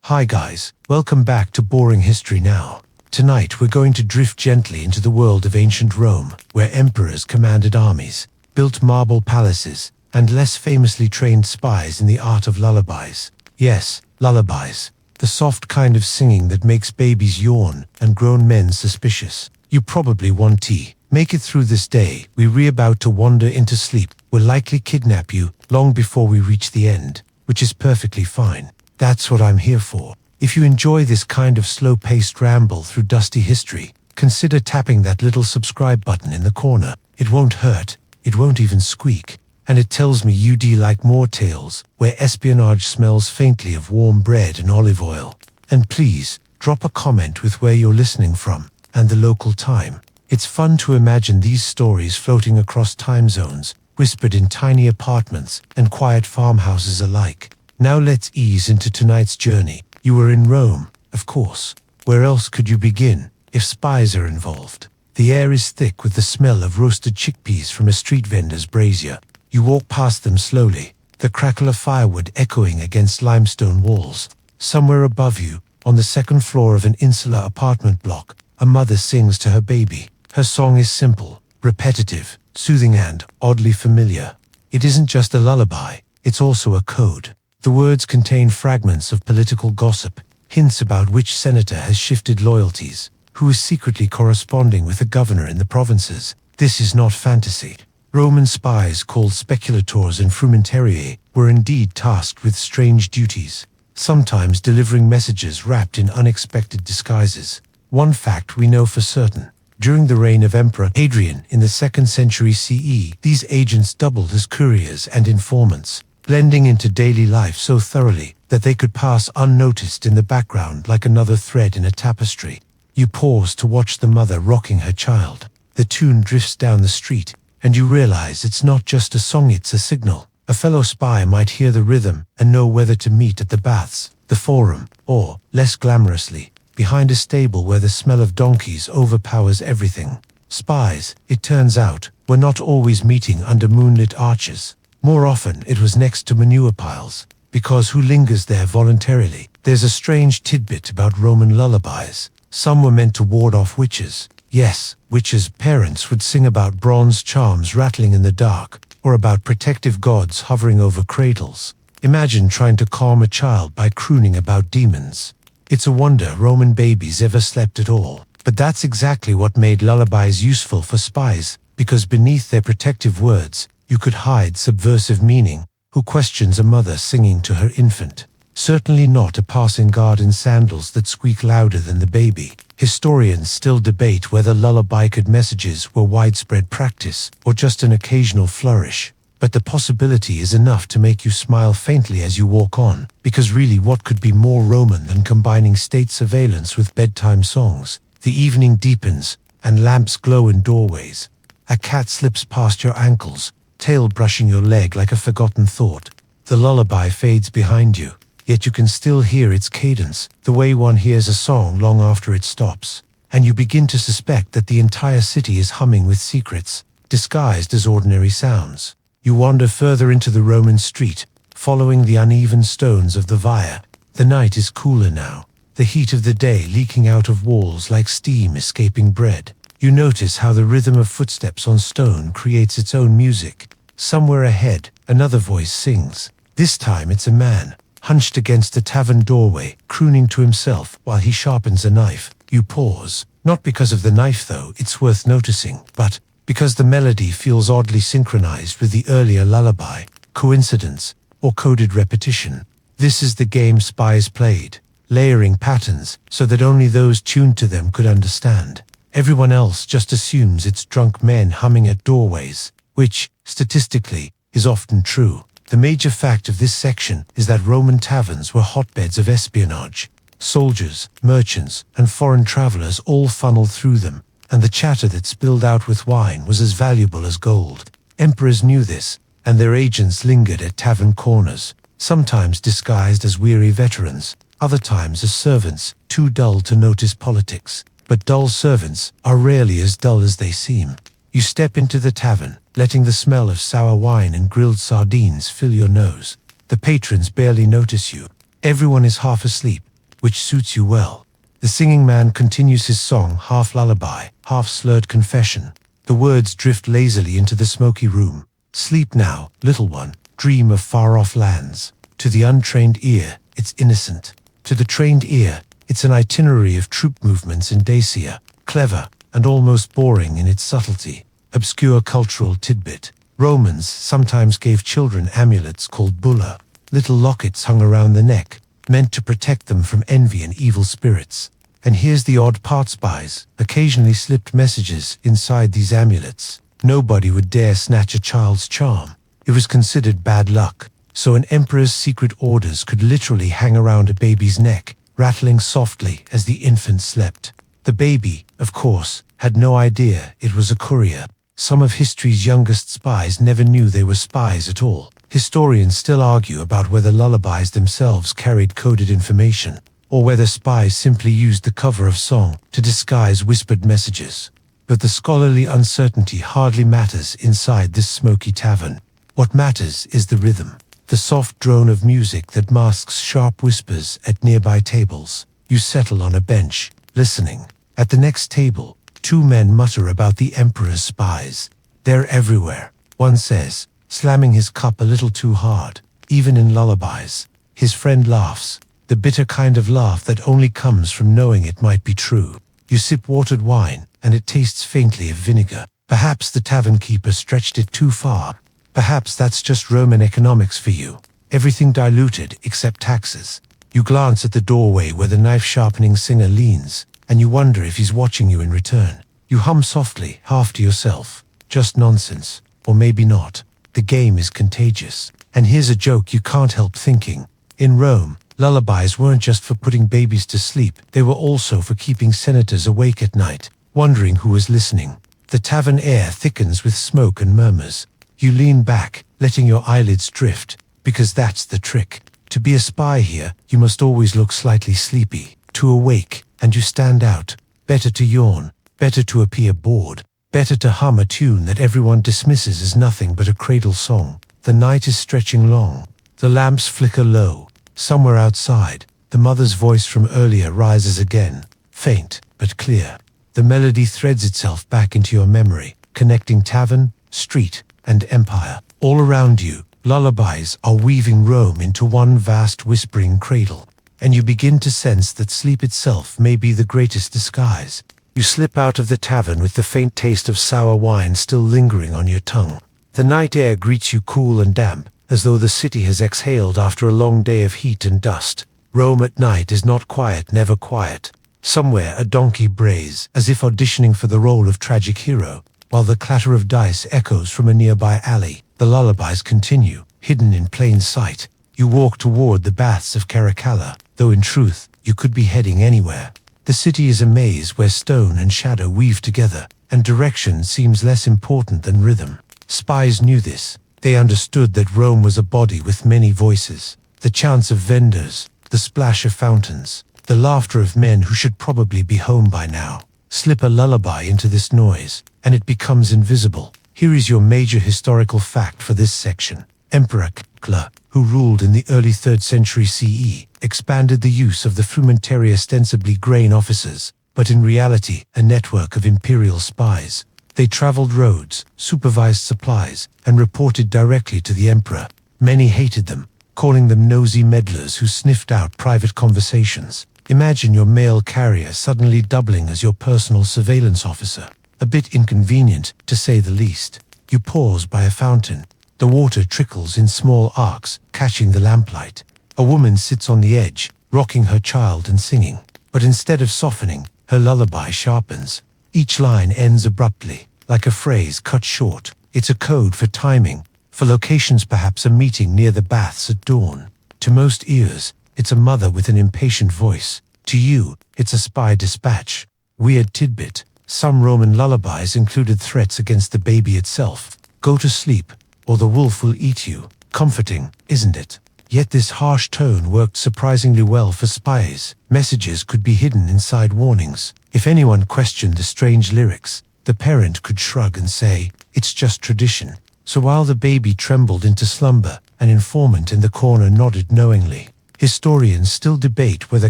Hi guys, welcome back to Boring History Now. Tonight we're going to drift gently into the world of ancient Rome, where emperors commanded armies, built marble palaces, and less famously trained spies in the art of lullabies. Yes, lullabies. The soft kind of singing that makes babies yawn and grown men suspicious. You probably want tea. Make it through this day. We're about to wander into sleep. We'll likely kidnap you long before we reach the end, which is perfectly fine. That's what I'm here for. If you enjoy this kind of slow-paced ramble through dusty history, consider tapping that little subscribe button in the corner. It won't hurt, it won't even squeak, and it tells me you'd like more tales where espionage smells faintly of warm bread and olive oil. And please, drop a comment with where you're listening from and the local time. It's fun to imagine these stories floating across time zones, whispered in tiny apartments and quiet farmhouses alike. Now let's ease into tonight's journey. You were in Rome, of course. Where else could you begin if spies are involved? The air is thick with the smell of roasted chickpeas from a street vendor's brazier. You walk past them slowly, the crackle of firewood echoing against limestone walls. Somewhere above you, on the second floor of an insular apartment block, a mother sings to her baby. Her song is simple, repetitive, soothing and oddly familiar. It isn't just a lullaby, it's also a code. The words contain fragments of political gossip, hints about which senator has shifted loyalties, who is secretly corresponding with the governor in the provinces. This is not fantasy. Roman spies called speculators and frumentariae were indeed tasked with strange duties, sometimes delivering messages wrapped in unexpected disguises. One fact we know for certain. During the reign of Emperor Hadrian in the 2nd century CE, these agents doubled as couriers and informants, blending into daily life so thoroughly that they could pass unnoticed in the background like another thread in a tapestry. You pause to watch the mother rocking her child. The tune drifts down the street, and you realize it's not just a song, it's a signal. A fellow spy might hear the rhythm and know whether to meet at the baths, the forum, or, less glamorously, behind a stable where the smell of donkeys overpowers everything. Spies, it turns out, were not always meeting under moonlit arches. More often it was next to manure piles, because who lingers there voluntarily? There's a strange tidbit about Roman lullabies. Some were meant to ward off witches. Yes, witches' parents would sing about bronze charms rattling in the dark, or about protective gods hovering over cradles. Imagine trying to calm a child by crooning about demons. It's a wonder Roman babies ever slept at all. But that's exactly what made lullabies useful for spies, because beneath their protective words, you could hide subversive meaning. Who questions a mother singing to her infant? Certainly not a passing guard in sandals that squeak louder than the baby. Historians still debate whether lullaby-code messages were widespread practice or just an occasional flourish. But the possibility is enough to make you smile faintly as you walk on, because really what could be more Roman than combining state surveillance with bedtime songs? The evening deepens, and lamps glow in doorways. A cat slips past your ankles, tail brushing your leg like a forgotten thought. The lullaby fades behind you, yet you can still hear its cadence, the way one hears a song long after it stops. And you begin to suspect that the entire city is humming with secrets, disguised as ordinary sounds. You wander further into the Roman street, following the uneven stones of the via. The night is cooler now, the heat of the day leaking out of walls like steam escaping bread. You notice how the rhythm of footsteps on stone creates its own music. Somewhere ahead, another voice sings. This time it's a man, hunched against a tavern doorway, crooning to himself while he sharpens a knife. You pause, not because of the knife though, it's worth noticing, but because the melody feels oddly synchronized with the earlier lullaby. Coincidence, or coded repetition? This is the game spies played, layering patterns so that only those tuned to them could understand. Everyone else just assumes it's drunk men humming at doorways, which, statistically, is often true. The major fact of this section is that Roman taverns were hotbeds of espionage. Soldiers, merchants, and foreign travelers all funneled through them, and the chatter that spilled out with wine was as valuable as gold. Emperors knew this, and their agents lingered at tavern corners, sometimes disguised as weary veterans, other times as servants, too dull to notice politics. But dull servants are rarely as dull as they seem. You step into the tavern, letting the smell of sour wine and grilled sardines fill your nose. The patrons barely notice you. Everyone is half asleep, which suits you well. The singing man continues his song, half lullaby, half slurred confession. The words drift lazily into the smoky room. Sleep now, little one, dream of far-off lands. To the untrained ear, it's innocent. To the trained ear, it's an itinerary of troop movements in Dacia, clever and almost boring in its subtlety. Obscure cultural tidbit. Romans sometimes gave children amulets called bulla, little lockets hung around the neck, meant to protect them from envy and evil spirits. And here's the odd part: spies occasionally slipped messages inside these amulets. Nobody would dare snatch a child's charm. It was considered bad luck, so an emperor's secret orders could literally hang around a baby's neck, rattling softly as the infant slept. The baby, of course, had no idea it was a courier. Some of history's youngest spies never knew they were spies at all. Historians still argue about whether lullabies themselves carried coded information, or whether spies simply used the cover of song to disguise whispered messages. But the scholarly uncertainty hardly matters inside this smoky tavern. What matters is the rhythm, the soft drone of music that masks sharp whispers at nearby tables. You settle on a bench, listening. At the next table, two men mutter about the emperor's spies. They're everywhere, one says, slamming his cup a little too hard, even in lullabies. His friend laughs, the bitter kind of laugh that only comes from knowing it might be true. You sip watered wine, and it tastes faintly of vinegar. Perhaps the tavern keeper stretched it too far. Perhaps that's just Roman economics for you. Everything diluted except taxes. You glance at the doorway where the knife-sharpening singer leans, and you wonder if he's watching you in return. You hum softly, half to yourself. Just nonsense. Or maybe not. The game is contagious. And here's a joke you can't help thinking. In Rome, lullabies weren't just for putting babies to sleep. They were also for keeping senators awake at night, wondering who was listening. The tavern air thickens with smoke and murmurs. You lean back, letting your eyelids drift, because that's the trick. To be a spy here, you must always look slightly sleepy. To awake, and you stand out. Better to yawn, better to appear bored, better to hum a tune that everyone dismisses as nothing but a cradle song. The night is stretching long. The lamps flicker low. Somewhere outside, the mother's voice from earlier rises again, faint but clear. The melody threads itself back into your memory, connecting tavern, street, and empire. All around you, lullabies are weaving Rome into one vast whispering cradle. And you begin to sense that sleep itself may be the greatest disguise. You slip out of the tavern with the faint taste of sour wine still lingering on your tongue. The night air greets you cool and damp, as though the city has exhaled after a long day of heat and dust. Rome at night is not quiet, never quiet. Somewhere a donkey brays, as if auditioning for the role of tragic hero, while the clatter of dice echoes from a nearby alley. The lullabies continue, hidden in plain sight. You walk toward the baths of Caracalla, though in truth, you could be heading anywhere. The city is a maze where stone and shadow weave together, and direction seems less important than rhythm. Spies knew this. They understood that Rome was a body with many voices. The chants of vendors, the splash of fountains, the laughter of men who should probably be home by now. Slip a lullaby into this noise, and it becomes invisible. Here is your major historical fact for this section. Emperor Cla, who ruled in the early 3rd century CE, expanded the use of the frumentary, ostensibly grain officers, but in reality a network of imperial spies. They traveled roads, supervised supplies, and reported directly to the emperor. Many hated them, calling them nosy meddlers who sniffed out private conversations. Imagine your mail carrier suddenly doubling as your personal surveillance officer. A bit inconvenient, to say the least. You pause by a fountain. The water trickles in small arcs, catching the lamplight. A woman sits on the edge, rocking her child and singing. But instead of softening, her lullaby sharpens. Each line ends abruptly, like a phrase cut short. It's a code for timing, for locations, perhaps a meeting near the baths at dawn. To most ears, it's a mother with an impatient voice. To you, it's a spy dispatch. Weird tidbit. Some Roman lullabies included threats against the baby itself. Go to sleep, or the wolf will eat you. Comforting, isn't it? Yet this harsh tone worked surprisingly well for spies. Messages could be hidden inside warnings. If anyone questioned the strange lyrics, the parent could shrug and say, "It's just tradition." So while the baby trembled into slumber, an informant in the corner nodded knowingly. Historians still debate whether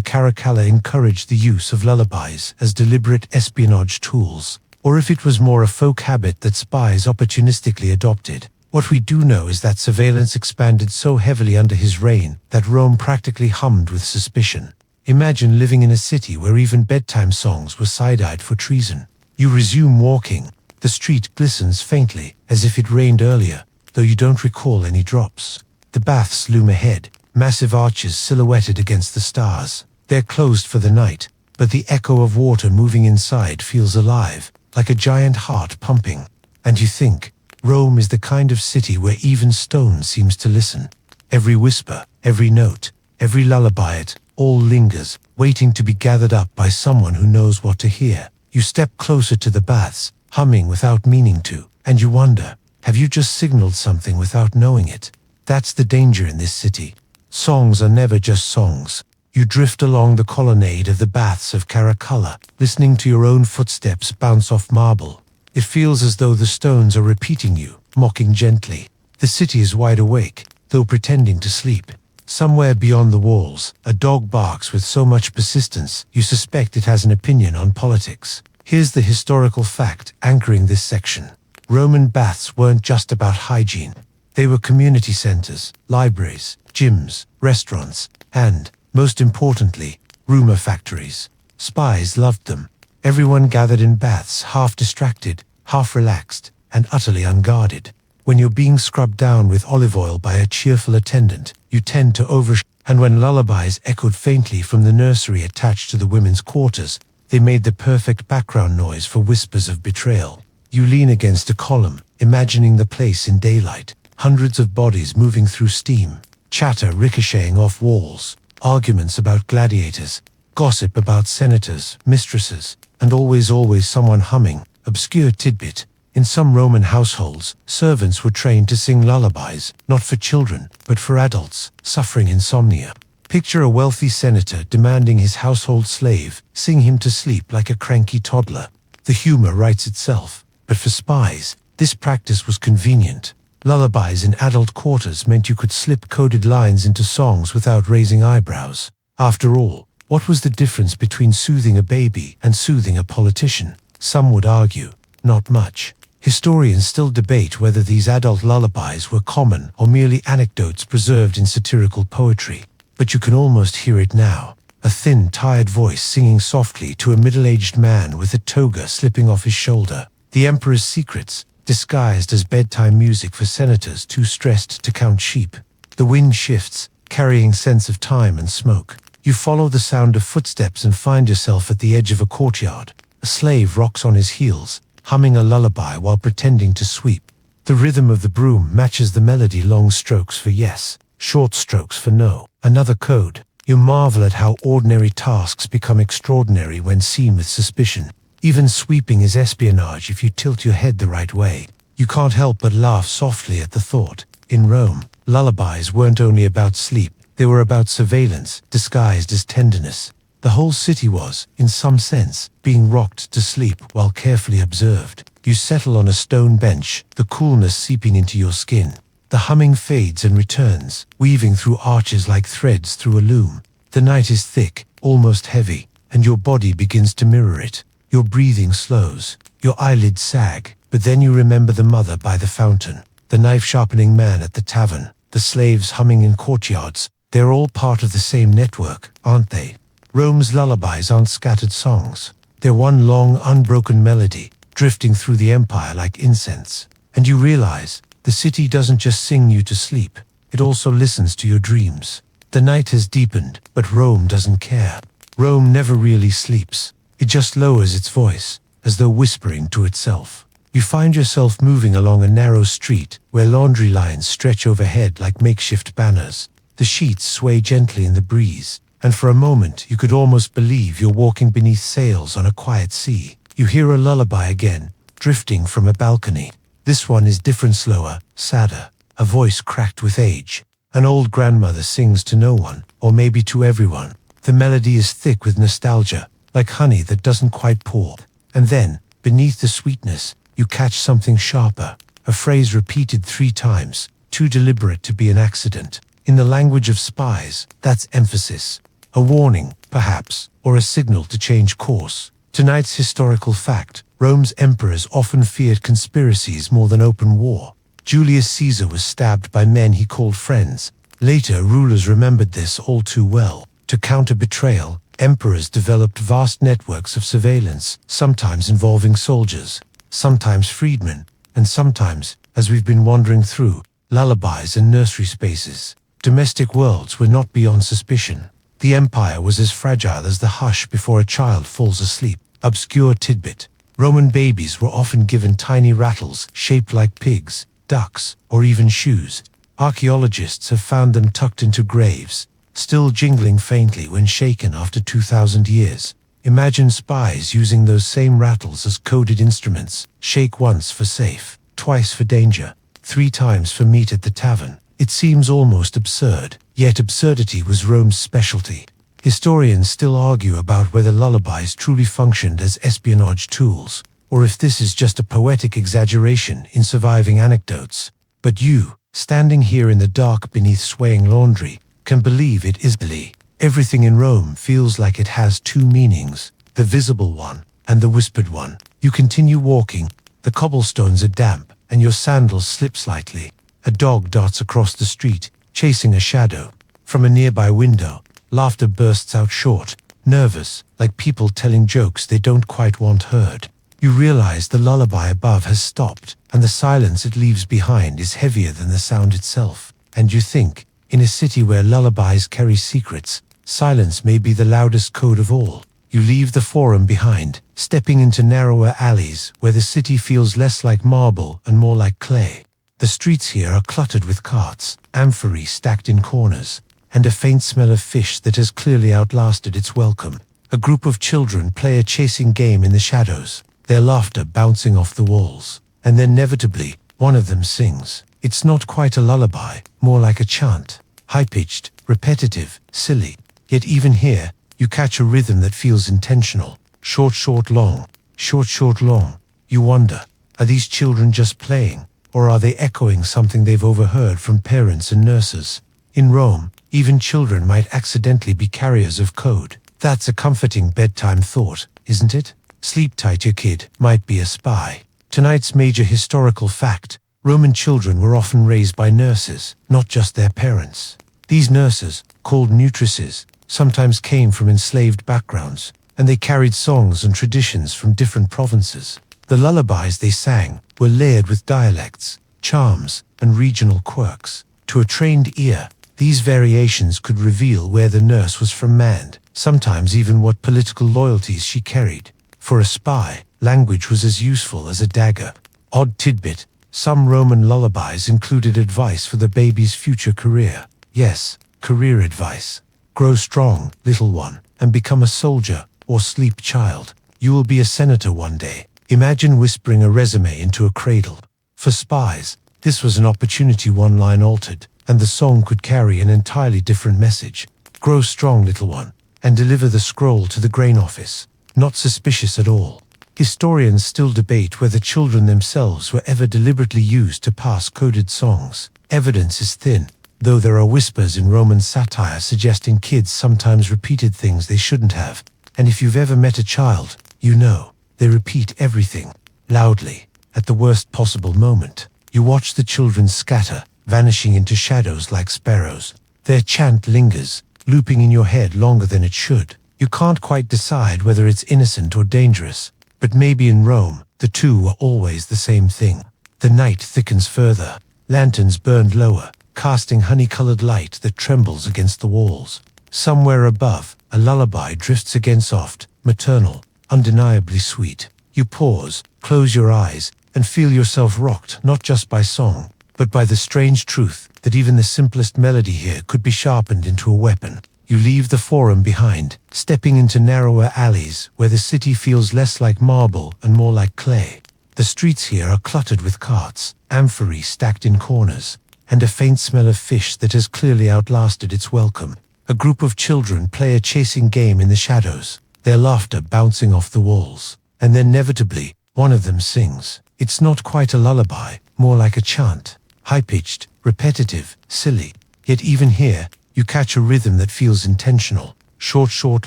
Caracalla encouraged the use of lullabies as deliberate espionage tools, or if it was more a folk habit that spies opportunistically adopted. What we do know is that surveillance expanded so heavily under his reign that Rome practically hummed with suspicion. Imagine living in a city where even bedtime songs were side-eyed for treason. You resume walking. The street glistens faintly, as if it rained earlier, though you don't recall any drops. The baths loom ahead, massive arches silhouetted against the stars. They're closed for the night, but the echo of water moving inside feels alive, like a giant heart pumping. And you think, Rome is the kind of city where even stone seems to listen. Every whisper, every note, every lullaby, it all lingers, waiting to be gathered up by someone who knows what to hear. You step closer to the baths, humming without meaning to, and you wonder, have you just signaled something without knowing it? That's the danger in this city. Songs are never just songs. You drift along the colonnade of the baths of Caracalla, listening to your own footsteps bounce off marble. It feels as though the stones are repeating you, mocking gently. The city is wide awake, though pretending to sleep. Somewhere beyond the walls, a dog barks with so much persistence you suspect it has an opinion on politics. Here's the historical fact anchoring this section. Roman baths weren't just about hygiene. They were community centers, libraries, gyms, restaurants, and, most importantly, rumor factories. Spies loved them. Everyone gathered in baths half distracted, half relaxed, and utterly unguarded. When you're being scrubbed down with olive oil by a cheerful attendant, you tend to and when lullabies echoed faintly from the nursery attached to the women's quarters, they made the perfect background noise for whispers of betrayal. You lean against a column, imagining the place in daylight, hundreds of bodies moving through steam, chatter ricocheting off walls, arguments about gladiators, gossip about senators, mistresses, and always someone humming, obscure tidbit. In some Roman households, servants were trained to sing lullabies, not for children, but for adults, suffering insomnia. Picture a wealthy senator demanding his household slave sing him to sleep like a cranky toddler. The humor writes itself, but for spies, this practice was convenient. Lullabies in adult quarters meant you could slip coded lines into songs without raising eyebrows. After all, what was the difference between soothing a baby and soothing a politician? Some would argue, not much. Historians still debate whether these adult lullabies were common or merely anecdotes preserved in satirical poetry. But you can almost hear it now. A thin, tired voice singing softly to a middle-aged man with a toga slipping off his shoulder. The emperor's secrets, disguised as bedtime music for senators too stressed to count sheep. The wind shifts, carrying scents of time and smoke. You follow the sound of footsteps and find yourself at the edge of a courtyard. A slave rocks on his heels, humming a lullaby while pretending to sweep. The rhythm of the broom matches the melody, long strokes for yes, short strokes for no. Another code. You marvel at how ordinary tasks become extraordinary when seen with suspicion. Even sweeping is espionage if you tilt your head the right way. You can't help but laugh softly at the thought. In Rome, lullabies weren't only about sleep, they were about surveillance, disguised as tenderness. The whole city was, in some sense, being rocked to sleep while carefully observed. You settle on a stone bench, the coolness seeping into your skin. The humming fades and returns, weaving through arches like threads through a loom. The night is thick, almost heavy, and your body begins to mirror it. Your breathing slows, your eyelids sag, but then you remember the mother by the fountain, the knife-sharpening man at the tavern, the slaves humming in courtyards. They're all part of the same network, aren't they? Rome's lullabies aren't scattered songs. They're one long, unbroken melody, drifting through the empire like incense. And you realize, the city doesn't just sing you to sleep, it also listens to your dreams. The night has deepened, but Rome doesn't care. Rome never really sleeps. It just lowers its voice, as though whispering to itself. You find yourself moving along a narrow street, where laundry lines stretch overhead like makeshift banners. The sheets sway gently in the breeze, and for a moment you could almost believe you're walking beneath sails on a quiet sea. You hear a lullaby again, drifting from a balcony. This one is different, slower, sadder, a voice cracked with age. An old grandmother sings to no one, or maybe to everyone. The melody is thick with nostalgia, like honey that doesn't quite pour. And then, beneath the sweetness, you catch something sharper, a phrase repeated 3 times, too deliberate to be an accident. In the language of Spies, that's emphasis. A warning, perhaps, or a signal to change course. Tonight's historical fact: Rome's emperors often feared conspiracies more than open war. Julius Caesar was stabbed by men he called friends. Later, rulers remembered this all too well. To counter betrayal, emperors developed vast networks of surveillance, sometimes involving soldiers, sometimes freedmen, and sometimes, as we've been wandering through, lullabies and nursery spaces. Domestic worlds were not beyond suspicion. The empire was as fragile as the hush before a child falls asleep. Obscure tidbit: Roman babies were often given tiny rattles shaped like pigs, ducks, or even shoes. Archaeologists have found them tucked into graves, still jingling faintly when shaken after 2,000 years. Imagine spies using those same rattles as coded instruments. Shake once for safe, twice for danger, 3 times for meat at the tavern. It seems almost absurd, yet absurdity was Rome's specialty. Historians still argue about whether lullabies truly functioned as espionage tools, or if this is just a poetic exaggeration in surviving anecdotes. But you, standing here in the dark beneath swaying laundry, can believe it easily. Everything in Rome feels like it has 2 meanings, the visible one and the whispered one. You continue walking, the cobblestones are damp, and your sandals slip slightly. A dog darts across the street, chasing a shadow. From a nearby window, laughter bursts out short, nervous, like people telling jokes they don't quite want heard. You realize the lullaby above has stopped, and the silence it leaves behind is heavier than the sound itself. And you think, in a city where lullabies carry secrets, silence may be the loudest code of all. You leave the forum behind, stepping into narrower alleys where the city feels less like marble and more like clay. The streets here are cluttered with carts, amphorae stacked in corners, and a faint smell of fish that has clearly outlasted its welcome. A group of children play a chasing game in the shadows, their laughter bouncing off the walls. And then inevitably, one of them sings. It's not quite a lullaby, more like a chant. High-pitched, repetitive, silly. Yet even here, you catch a rhythm that feels intentional. Short, short, long. Short, short, long. You wonder, are these children just playing, or are they echoing something they've overheard from parents and nurses? In Rome, even children might accidentally be carriers of code. That's a comforting bedtime thought, isn't it? Sleep tight, your kid might be a spy. Tonight's major historical fact: Roman children were often raised by nurses, not just their parents. These nurses, called nutrices, sometimes came from enslaved backgrounds, and they carried songs and traditions from different provinces. The lullabies they sang were layered with dialects, charms, and regional quirks. To a trained ear, these variations could reveal where the nurse was from and, sometimes even what political loyalties she carried. For a spy, language was as useful as a dagger. Odd tidbit: some Roman lullabies included advice for the baby's future career. Yes, career advice. Grow strong, little one, and become a soldier, or sleep, child. You will be a senator one day. Imagine whispering a resume into a cradle. For spies, this was an opportunity one line altered, and the song could carry an entirely different message. Grow strong, little one, and deliver the scroll to the grain office. Not suspicious at all. Historians still debate whether children themselves were ever deliberately used to pass coded songs. Evidence is thin, though there are whispers in Roman satire suggesting kids sometimes repeated things they shouldn't have. And if you've ever met a child, you know, they repeat everything, loudly, at the worst possible moment. You watch the children scatter, vanishing into shadows like sparrows. Their chant lingers, looping in your head longer than it should. You can't quite decide whether it's innocent or dangerous. But maybe in Rome, the two were always the same thing. The night thickens further. Lanterns burned lower, casting honey-colored light that trembles against the walls. Somewhere above, a lullaby drifts again, soft, maternal, undeniably sweet. You pause, close your eyes, and feel yourself rocked not just by song, but by the strange truth that even the simplest melody here could be sharpened into a weapon. You leave the forum behind, stepping into narrower alleys where the city feels less like marble and more like clay. The streets here are cluttered with carts, amphorae stacked in corners, and a faint smell of fish that has clearly outlasted its welcome. A group of children play a chasing game in the shadows, their laughter bouncing off the walls. And then inevitably, one of them sings. It's not quite a lullaby, more like a chant. High-pitched, repetitive, silly. Yet even here, you catch a rhythm that feels intentional. Short, short,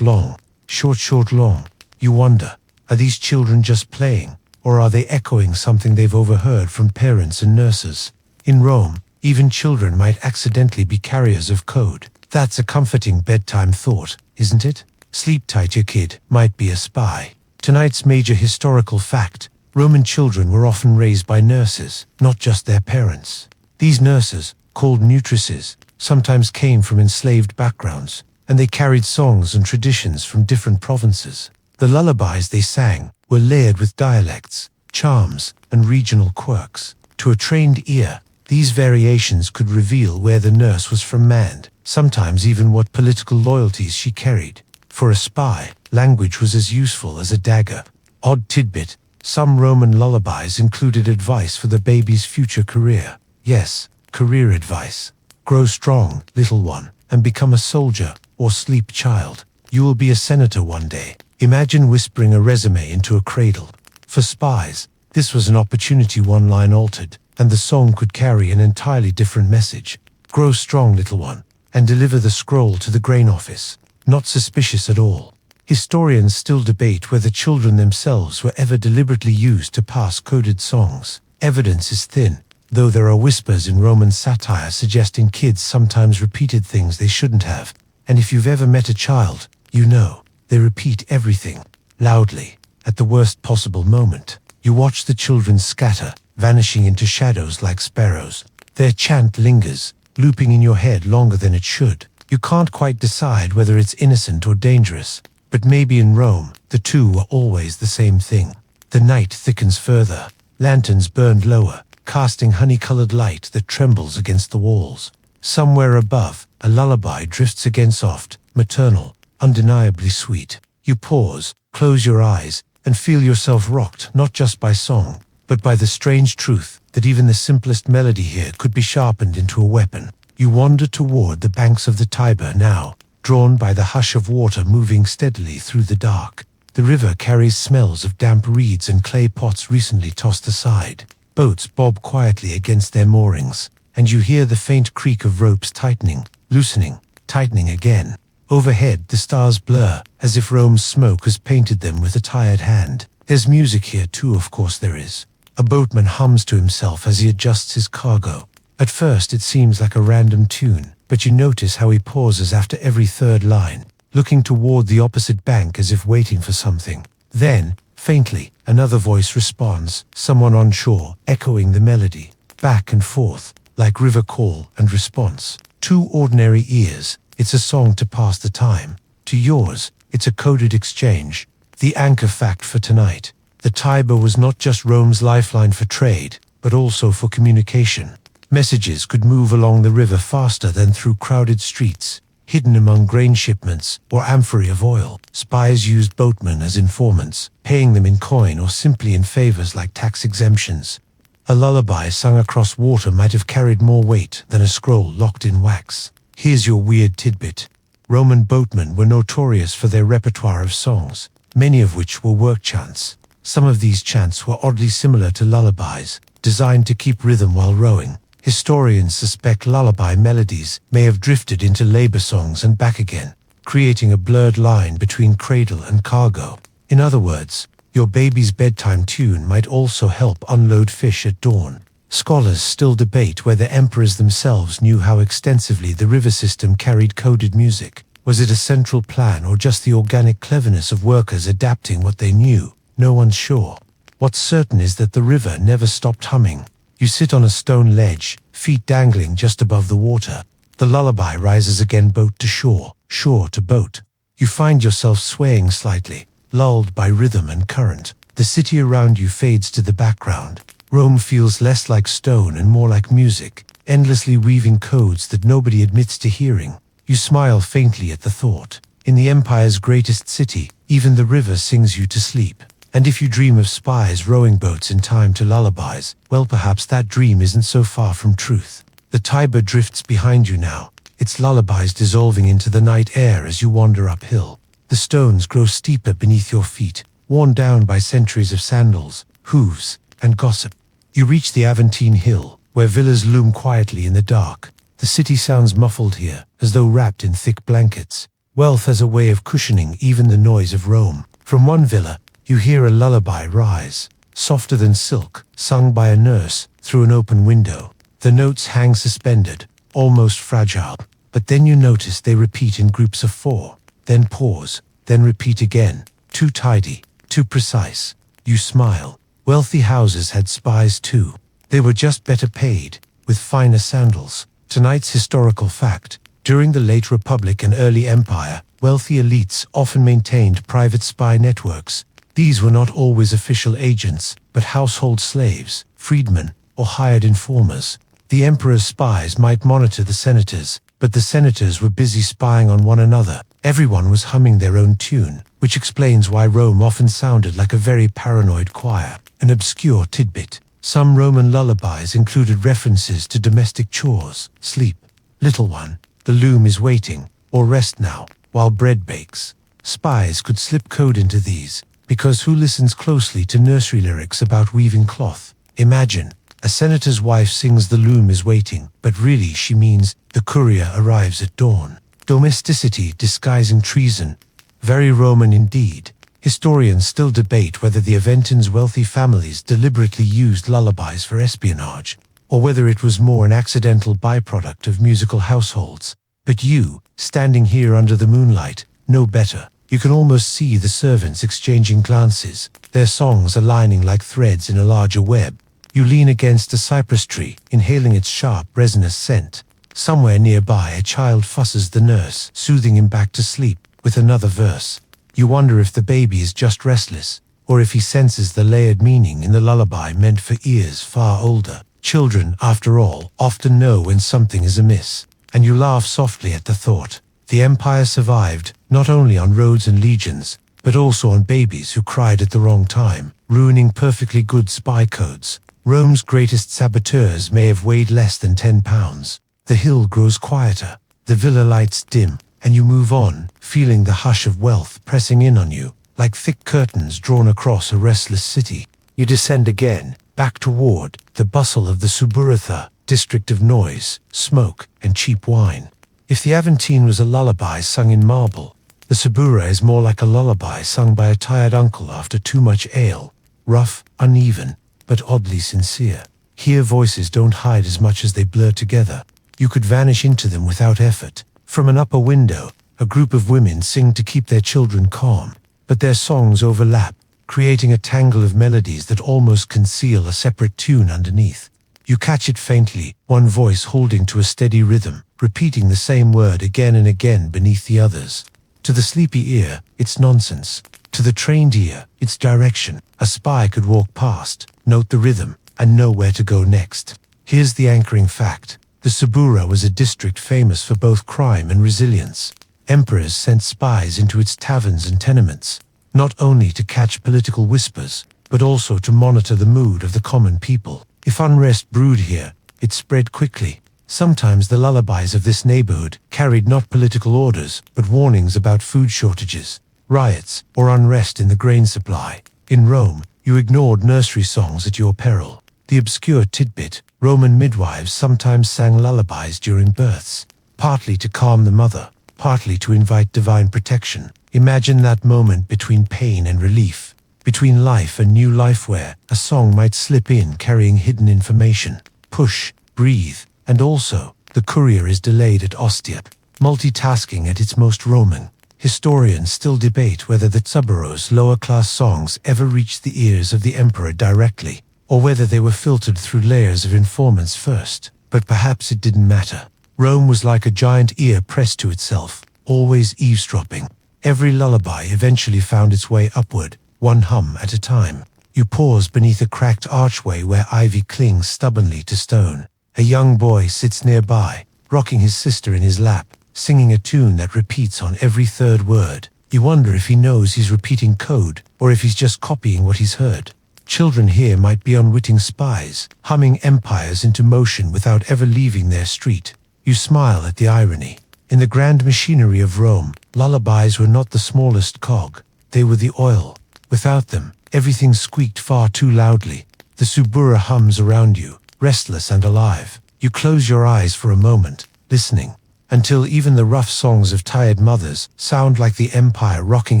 long. Short, short, long. You wonder, are these children just playing, or are they echoing something they've overheard from parents and nurses? In Rome, even children might accidentally be carriers of code. That's a comforting bedtime thought, isn't it? Sleep tight, your kid might be a spy. Tonight's major historical fact: Roman children were often raised by nurses, not just their parents. These nurses, called nutresses, sometimes came from enslaved backgrounds, and they carried songs and traditions from different provinces. The lullabies they sang were layered with dialects, charms, and regional quirks. To a trained ear, these variations could reveal where the nurse was from and, sometimes even what political loyalties she carried. For a spy, language was as useful as a dagger. Odd tidbit: some Roman lullabies included advice for the baby's future career. Yes, career advice. Grow strong, little one, and become a soldier, or sleep, child. You will be a senator one day. Imagine whispering a resume into a cradle. For spies, this was an opportunity one line altered, and the song could carry an entirely different message. Grow strong, little one, and deliver the scroll to the grain office. Not suspicious at all. Historians still debate whether children themselves were ever deliberately used to pass coded songs. Evidence is thin, though there are whispers in Roman satire suggesting kids sometimes repeated things they shouldn't have. And if you've ever met a child, you know, they repeat everything, loudly, at the worst possible moment. You watch the children scatter, vanishing into shadows like sparrows. Their chant lingers, looping in your head longer than it should. You can't quite decide whether it's innocent or dangerous, but maybe in Rome, the two were always the same thing. The night thickens further. Lanterns burned lower, casting honey-colored light that trembles against the walls. Somewhere above, a lullaby drifts again, soft, maternal, undeniably sweet. You pause, close your eyes, and feel yourself rocked not just by song, but by the strange truth that even the simplest melody here could be sharpened into a weapon. You wander toward the banks of the Tiber now, drawn by the hush of water moving steadily through the dark. The river carries smells of damp reeds and clay pots recently tossed aside. Boats bob quietly against their moorings, and you hear the faint creak of ropes tightening, loosening, tightening again. Overhead, the stars blur, as if Rome's smoke has painted them with a tired hand. There's music here too, of course there is. A boatman hums to himself as he adjusts his cargo. At first it seems like a random tune, but you notice how he pauses after every third line, looking toward the opposite bank as if waiting for something. Then, faintly, another voice responds, someone on shore, echoing the melody, back and forth, like river call and response. To ordinary ears, it's a song to pass the time. To yours, it's a coded exchange. The anchor fact for tonight: the Tiber was not just Rome's lifeline for trade, but also for communication. Messages could move along the river faster than through crowded streets, hidden among grain shipments or amphorae of oil. Spies used boatmen as informants, paying them in coin or simply in favors like tax exemptions. A lullaby sung across water might have carried more weight than a scroll locked in wax. Here's your weird tidbit. Roman boatmen were notorious for their repertoire of songs, many of which were work chants. Some of these chants were oddly similar to lullabies, designed to keep rhythm while rowing. Historians suspect lullaby melodies may have drifted into labor songs and back again, creating a blurred line between cradle and cargo. In other words, your baby's bedtime tune might also help unload fish at dawn. Scholars still debate whether emperors themselves knew how extensively the river system carried coded music. Was it a central plan or just the organic cleverness of workers adapting what they knew? No one's sure. What's certain is that the river never stopped humming. You sit on a stone ledge, feet dangling just above the water. The lullaby rises again, boat to shore, shore to boat. You find yourself swaying slightly, lulled by rhythm and current. The city around you fades to the background. Rome feels less like stone and more like music, endlessly weaving codes that nobody admits to hearing. You smile faintly at the thought. In the empire's greatest city, even the river sings you to sleep. And if you dream of spies rowing boats in time to lullabies, well, perhaps that dream isn't so far from truth. The Tiber drifts behind you now, its lullabies dissolving into the night air as you wander uphill. The stones grow steeper beneath your feet, worn down by centuries of sandals, hooves, and gossip. You reach the Aventine Hill, where villas loom quietly in the dark. The city sounds muffled here, as though wrapped in thick blankets. Wealth has a way of cushioning even the noise of Rome. From one villa, you hear a lullaby rise, softer than silk, sung by a nurse through an open window. The notes hang suspended, almost fragile, but then you notice they repeat in groups of 4, then pause, then repeat again. Too tidy, too precise. You smile. Wealthy houses had spies too. They were just better paid, with finer sandals. Tonight's historical fact: during the late Republic and early Empire, wealthy elites often maintained private spy networks. These were not always official agents, but household slaves, freedmen, or hired informers. The emperor's spies might monitor the senators, but the senators were busy spying on one another. Everyone was humming their own tune, which explains why Rome often sounded like a very paranoid choir. An obscure tidbit: some Roman lullabies included references to domestic chores. Sleep, little one, the loom is waiting, or rest now, while bread bakes. Spies could slip code into these, because who listens closely to nursery lyrics about weaving cloth? Imagine, a senator's wife sings the loom is waiting, but really she means the courier arrives at dawn. Domesticity disguising treason. Very Roman indeed. Historians still debate whether the Aventines' wealthy families deliberately used lullabies for espionage, or whether it was more an accidental byproduct of musical households. But you, standing here under the moonlight, know better. You can almost see the servants exchanging glances, their songs aligning like threads in a larger web. You lean against a cypress tree, inhaling its sharp, resinous scent. Somewhere nearby, a child fusses the nurse, soothing him back to sleep with another verse. You wonder if the baby is just restless, or if he senses the layered meaning in the lullaby meant for ears far older. Children, after all, often know when something is amiss, and you laugh softly at the thought. The empire survived, not only on roads and legions, but also on babies who cried at the wrong time, ruining perfectly good spy codes. Rome's greatest saboteurs may have weighed less than 10 pounds. The hill grows quieter, the villa lights dim, and you move on, feeling the hush of wealth pressing in on you, like thick curtains drawn across a restless city. You descend again, back toward the bustle of the Suburatha, district of noise, smoke, and cheap wine. If the Aventine was a lullaby sung in marble, the Subura is more like a lullaby sung by a tired uncle after too much ale. Rough, uneven, but oddly sincere. Here voices don't hide as much as they blur together. You could vanish into them without effort. From an upper window, a group of women sing to keep their children calm, but their songs overlap, creating a tangle of melodies that almost conceal a separate tune underneath. You catch it faintly, one voice holding to a steady rhythm, repeating the same word again and again beneath the others. To the sleepy ear, it's nonsense. To the trained ear, it's direction. A spy could walk past, note the rhythm, and know where to go next. Here's the anchoring fact. The Subura was a district famous for both crime and resilience. Emperors sent spies into its taverns and tenements, not only to catch political whispers, but also to monitor the mood of the common people. If unrest brewed here, it spread quickly. Sometimes the lullabies of this neighborhood carried not political orders, but warnings about food shortages, riots, or unrest in the grain supply. In Rome, you ignored nursery songs at your peril. The obscure tidbit: Roman midwives sometimes sang lullabies during births, partly to calm the mother, partly to invite divine protection. Imagine that moment between pain and relief, between life and new life, where a song might slip in carrying hidden information. Push, breathe, and also, the courier is delayed at Ostia. Multitasking at its most Roman. Historians still debate whether the Suburo's lower-class songs ever reached the ears of the emperor directly, or whether they were filtered through layers of informants first. But perhaps it didn't matter. Rome was like a giant ear pressed to itself, always eavesdropping. Every lullaby eventually found its way upward, one hum at a time. You pause beneath a cracked archway where ivy clings stubbornly to stone. A young boy sits nearby, rocking his sister in his lap, singing a tune that repeats on every third word. You wonder if he knows he's repeating code, or if he's just copying what he's heard. Children here might be unwitting spies, humming empires into motion without ever leaving their street. You smile at the irony. In the grand machinery of Rome, lullabies were not the smallest cog. They were the oil. Without them, everything squeaked far too loudly. The Subura hums around you, restless and alive. You close your eyes for a moment, listening, until even the rough songs of tired mothers sound like the empire rocking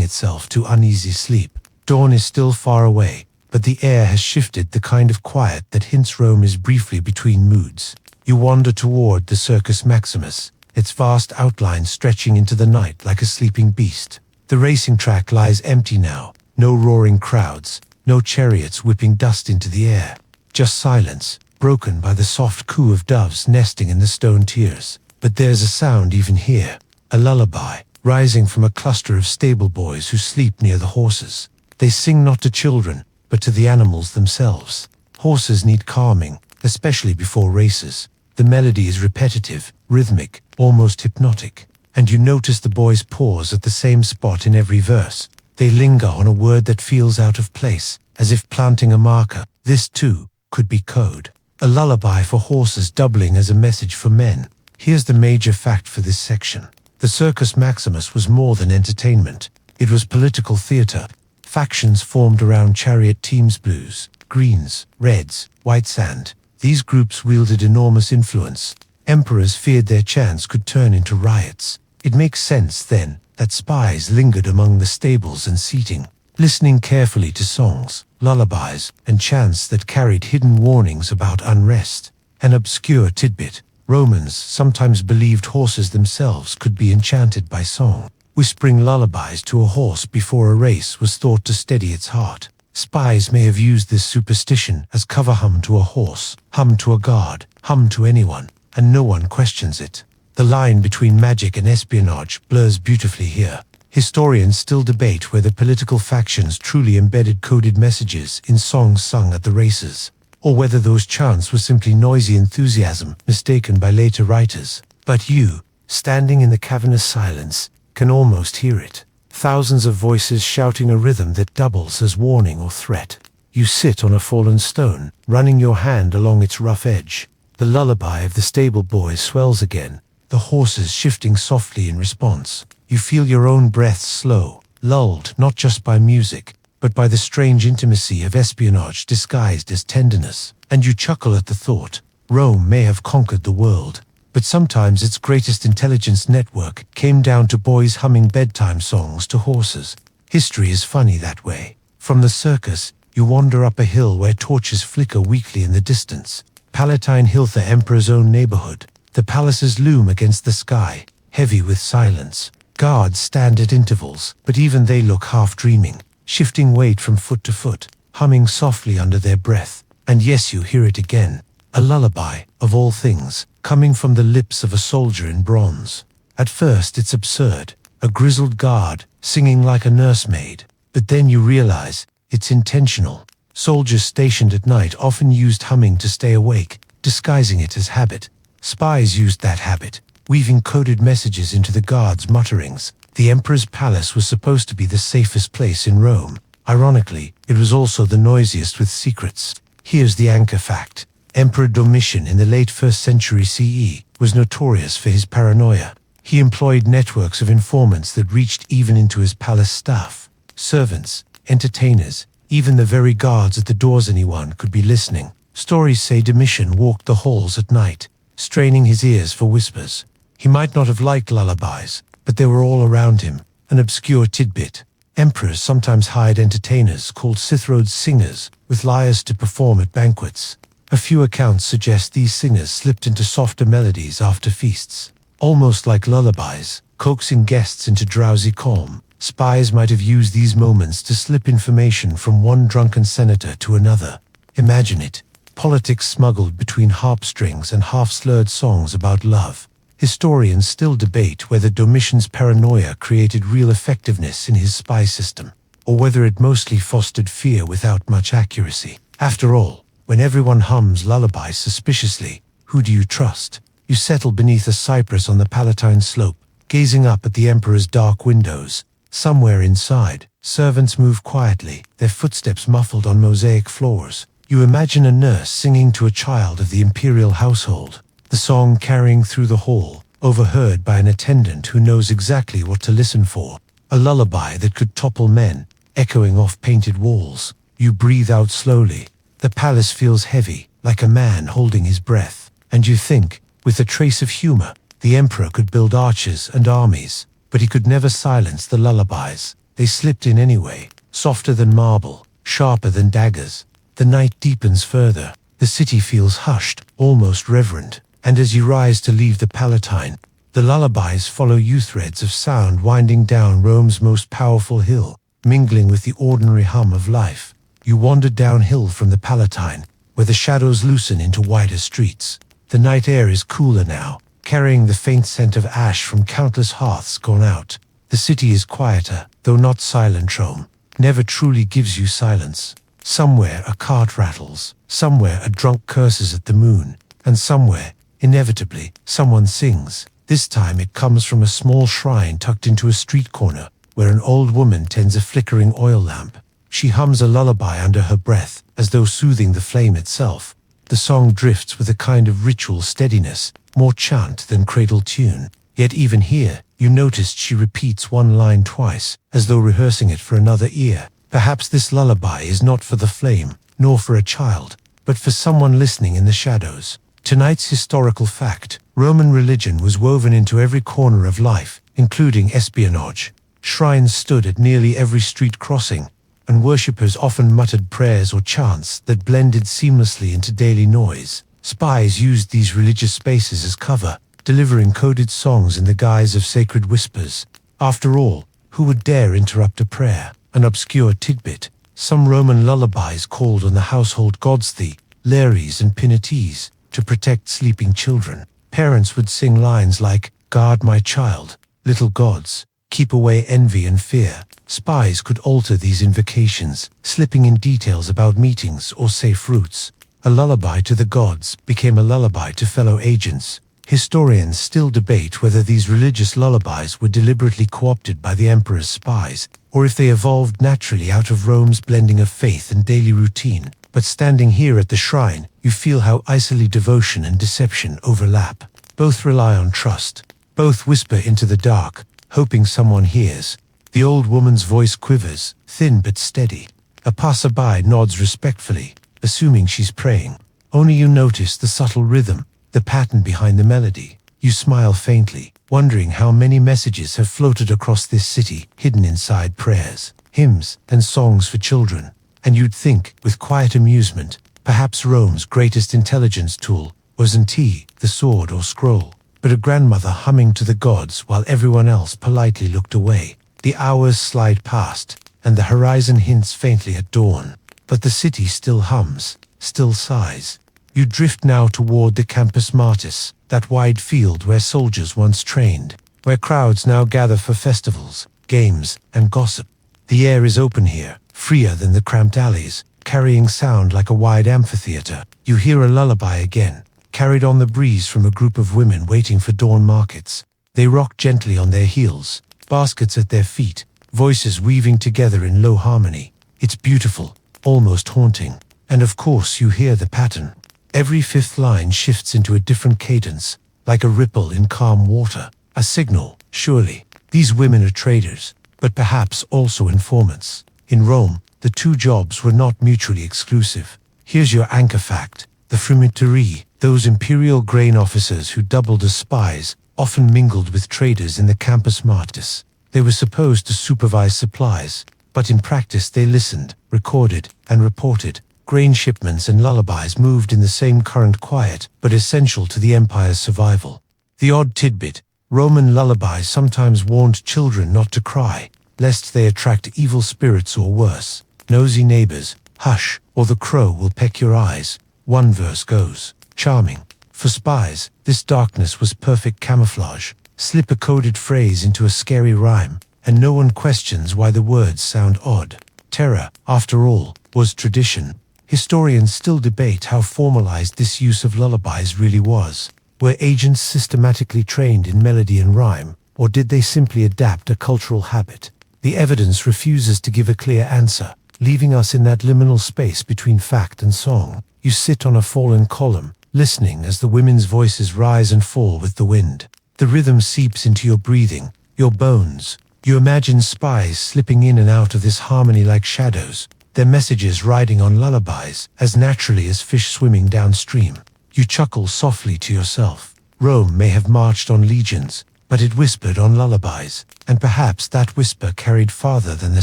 itself to uneasy sleep. Dawn is still far away, but the air has shifted, the kind of quiet that hints Rome is briefly between moods. You wander toward the Circus Maximus, its vast outline stretching into the night like a sleeping beast. The racing track lies empty now, no roaring crowds, no chariots whipping dust into the air. Just silence, broken by the soft coo of doves nesting in the stone tiers. But there's a sound even here, a lullaby, rising from a cluster of stable boys who sleep near the horses. They sing not to children, but to the animals themselves. Horses need calming, especially before races. The melody is repetitive, rhythmic, almost hypnotic. And you notice the boys pause at the same spot in every verse. They linger on a word that feels out of place, as if planting a marker. This, too, could be code. A lullaby for horses doubling as a message for men. Here's the major fact for this section. The Circus Maximus was more than entertainment. It was political theater. Factions formed around chariot teams, blues, greens, reds, white sand. These groups wielded enormous influence. Emperors feared their chants could turn into riots. It makes sense, then, that spies lingered among the stables and seating, listening carefully to songs, lullabies, and chants that carried hidden warnings about unrest. An obscure tidbit. Romans sometimes believed horses themselves could be enchanted by song. Whispering lullabies to a horse before a race was thought to steady its heart. Spies may have used this superstition as cover. Hum to a horse, hum to a guard, hum to anyone, and no one questions it. The line between magic and espionage blurs beautifully here. Historians still debate whether political factions truly embedded coded messages in songs sung at the races, or whether those chants were simply noisy enthusiasm mistaken by later writers. But you, standing in the cavernous silence, can almost hear it. Thousands of voices shouting a rhythm that doubles as warning or threat. You sit on a fallen stone, running your hand along its rough edge. The lullaby of the stable boys swells again, the horses shifting softly in response. You feel your own breath slow, lulled not just by music, but by the strange intimacy of espionage disguised as tenderness. And you chuckle at the thought. Rome may have conquered the world, but sometimes its greatest intelligence network came down to boys humming bedtime songs to horses. History is funny that way. From the circus, you wander up a hill where torches flicker weakly in the distance. Palatine Hill, the emperor's own neighborhood. The palaces loom against the sky, heavy with silence. Guards stand at intervals, but even they look half dreaming, shifting weight from foot to foot, humming softly under their breath. And yes, you hear it again. A lullaby, of all things, coming from the lips of a soldier in bronze. At first it's absurd, a grizzled guard, singing like a nursemaid. But then you realize, it's intentional. Soldiers stationed at night often used humming to stay awake, disguising it as habit. Spies used that habit, weaving coded messages into the guards' mutterings. The emperor's palace was supposed to be the safest place in Rome. Ironically, it was also the noisiest with secrets. Here's the anchor fact. Emperor Domitian in the late 1st century CE was notorious for his paranoia. He employed networks of informants that reached even into his palace staff. Servants, entertainers, even the very guards at the doors. Anyone could be listening. Stories say Domitian walked the halls at night, straining his ears for whispers. He might not have liked lullabies, but they were all around him. An obscure tidbit. Emperors sometimes hired entertainers called cithrodes, singers, with lyres to perform at banquets. A few accounts suggest these singers slipped into softer melodies after feasts, almost like lullabies, coaxing guests into drowsy calm. Spies might have used these moments to slip information from one drunken senator to another. Imagine it. Politics smuggled between harp strings and half-slurred songs about love. Historians still debate whether Domitian's paranoia created real effectiveness in his spy system, or whether it mostly fostered fear without much accuracy. After all, when everyone hums lullabies suspiciously, who do you trust? You settle beneath a cypress on the Palatine slope, gazing up at the emperor's dark windows. Somewhere inside, servants move quietly, their footsteps muffled on mosaic floors. You imagine a nurse singing to a child of the imperial household, the song carrying through the hall, overheard by an attendant who knows exactly what to listen for. A lullaby that could topple men, echoing off painted walls. You breathe out slowly. The palace feels heavy, like a man holding his breath. And you think, with a trace of humor, The emperor could build archers and armies, but he could never silence the lullabies. They slipped in anyway, softer than marble, sharper than daggers. The night deepens further. The city feels hushed, almost reverent, and as you rise to leave the Palatine, the lullabies follow you, threads of sound winding down Rome's most powerful hill, mingling with the ordinary hum of life. You wander downhill from the Palatine, where the shadows loosen into wider streets. The night air is cooler now, carrying the faint scent of ash from countless hearths gone out. The city is quieter, though not silent. Rome never truly gives you silence. Somewhere a cart rattles, somewhere a drunk curses at the moon, and somewhere, inevitably, someone sings. This time it comes from a small shrine tucked into a street corner, where an old woman tends a flickering oil lamp. She hums a lullaby under her breath, as though soothing the flame itself. The song drifts with a kind of ritual steadiness, more chant than cradle tune. Yet even here, you noticed she repeats one line twice, as though rehearsing it for another ear. Perhaps this lullaby is not for the flame, nor for a child, but for someone listening in the shadows. Tonight's historical fact: Roman religion was woven into every corner of life, including espionage. Shrines stood at nearly every street crossing, and worshippers often muttered prayers or chants that blended seamlessly into daily noise. Spies used these religious spaces as cover, delivering coded songs in the guise of sacred whispers. After all, who would dare interrupt a prayer? An obscure tidbit: some Roman lullabies called on the household gods, the Lares and Penates, to protect sleeping children. Parents would sing lines like, "Guard my child, little gods, keep away envy and fear." Spies could alter these invocations, slipping in details about meetings or safe routes. A lullaby to the gods became a lullaby to fellow agents. Historians still debate whether these religious lullabies were deliberately co-opted by the emperor's spies, or if they evolved naturally out of Rome's blending of faith and daily routine. But standing here at the shrine, you feel how icily devotion and deception overlap. Both rely on trust. Both whisper into the dark, hoping someone hears. The old woman's voice quivers, thin but steady. A passerby nods respectfully, assuming she's praying. Only you notice the subtle rhythm, the pattern behind the melody. You smile faintly, wondering how many messages have floated across this city, hidden inside prayers, hymns, and songs for children. And you'd think, with quiet amusement, perhaps Rome's greatest intelligence tool wasn't the sword or scroll, but a grandmother humming to the gods while everyone else politely looked away. The hours slide past, and the horizon hints faintly at dawn. But the city still hums, still sighs. You drift now toward the Campus Martis, that wide field where soldiers once trained, where crowds now gather for festivals, games, and gossip. The air is open here, freer than the cramped alleys, carrying sound like a wide amphitheater. You hear a lullaby again, carried on the breeze from a group of women waiting for dawn markets. They rock gently on their heels, baskets at their feet, voices weaving together in low harmony. It's beautiful, almost haunting. And of course you hear the pattern. Every fifth line shifts into a different cadence, like a ripple in calm water. A signal, surely. These women are traders, but perhaps also informants. In Rome, the two jobs were not mutually exclusive. Here's your anchor fact: the frumentarii, those imperial grain officers who doubled as spies, often mingled with traders in the Campus Martis. They were supposed to supervise supplies, but in practice they listened, recorded, and reported. Grain shipments and lullabies moved in the same current, quiet but essential to the empire's survival. The odd tidbit: Roman lullabies sometimes warned children not to cry, lest they attract evil spirits or worse. Nosy neighbors, hush, or the crow will peck your eyes. One verse goes, charming. For spies, this darkness was perfect camouflage. Slip a coded phrase into a scary rhyme, and no one questions why the words sound odd. Terror, after all, was tradition. Historians still debate how formalized this use of lullabies really was. Were agents systematically trained in melody and rhyme, or did they simply adapt a cultural habit? The evidence refuses to give a clear answer, leaving us in that liminal space between fact and song. You sit on a fallen column, listening as the women's voices rise and fall with the wind. The rhythm seeps into your breathing, your bones. You imagine spies slipping in and out of this harmony like shadows, their messages riding on lullabies as naturally as fish swimming downstream. You chuckle softly to yourself, Rome may have marched on legions, but it whispered on lullabies, and perhaps that whisper carried farther than the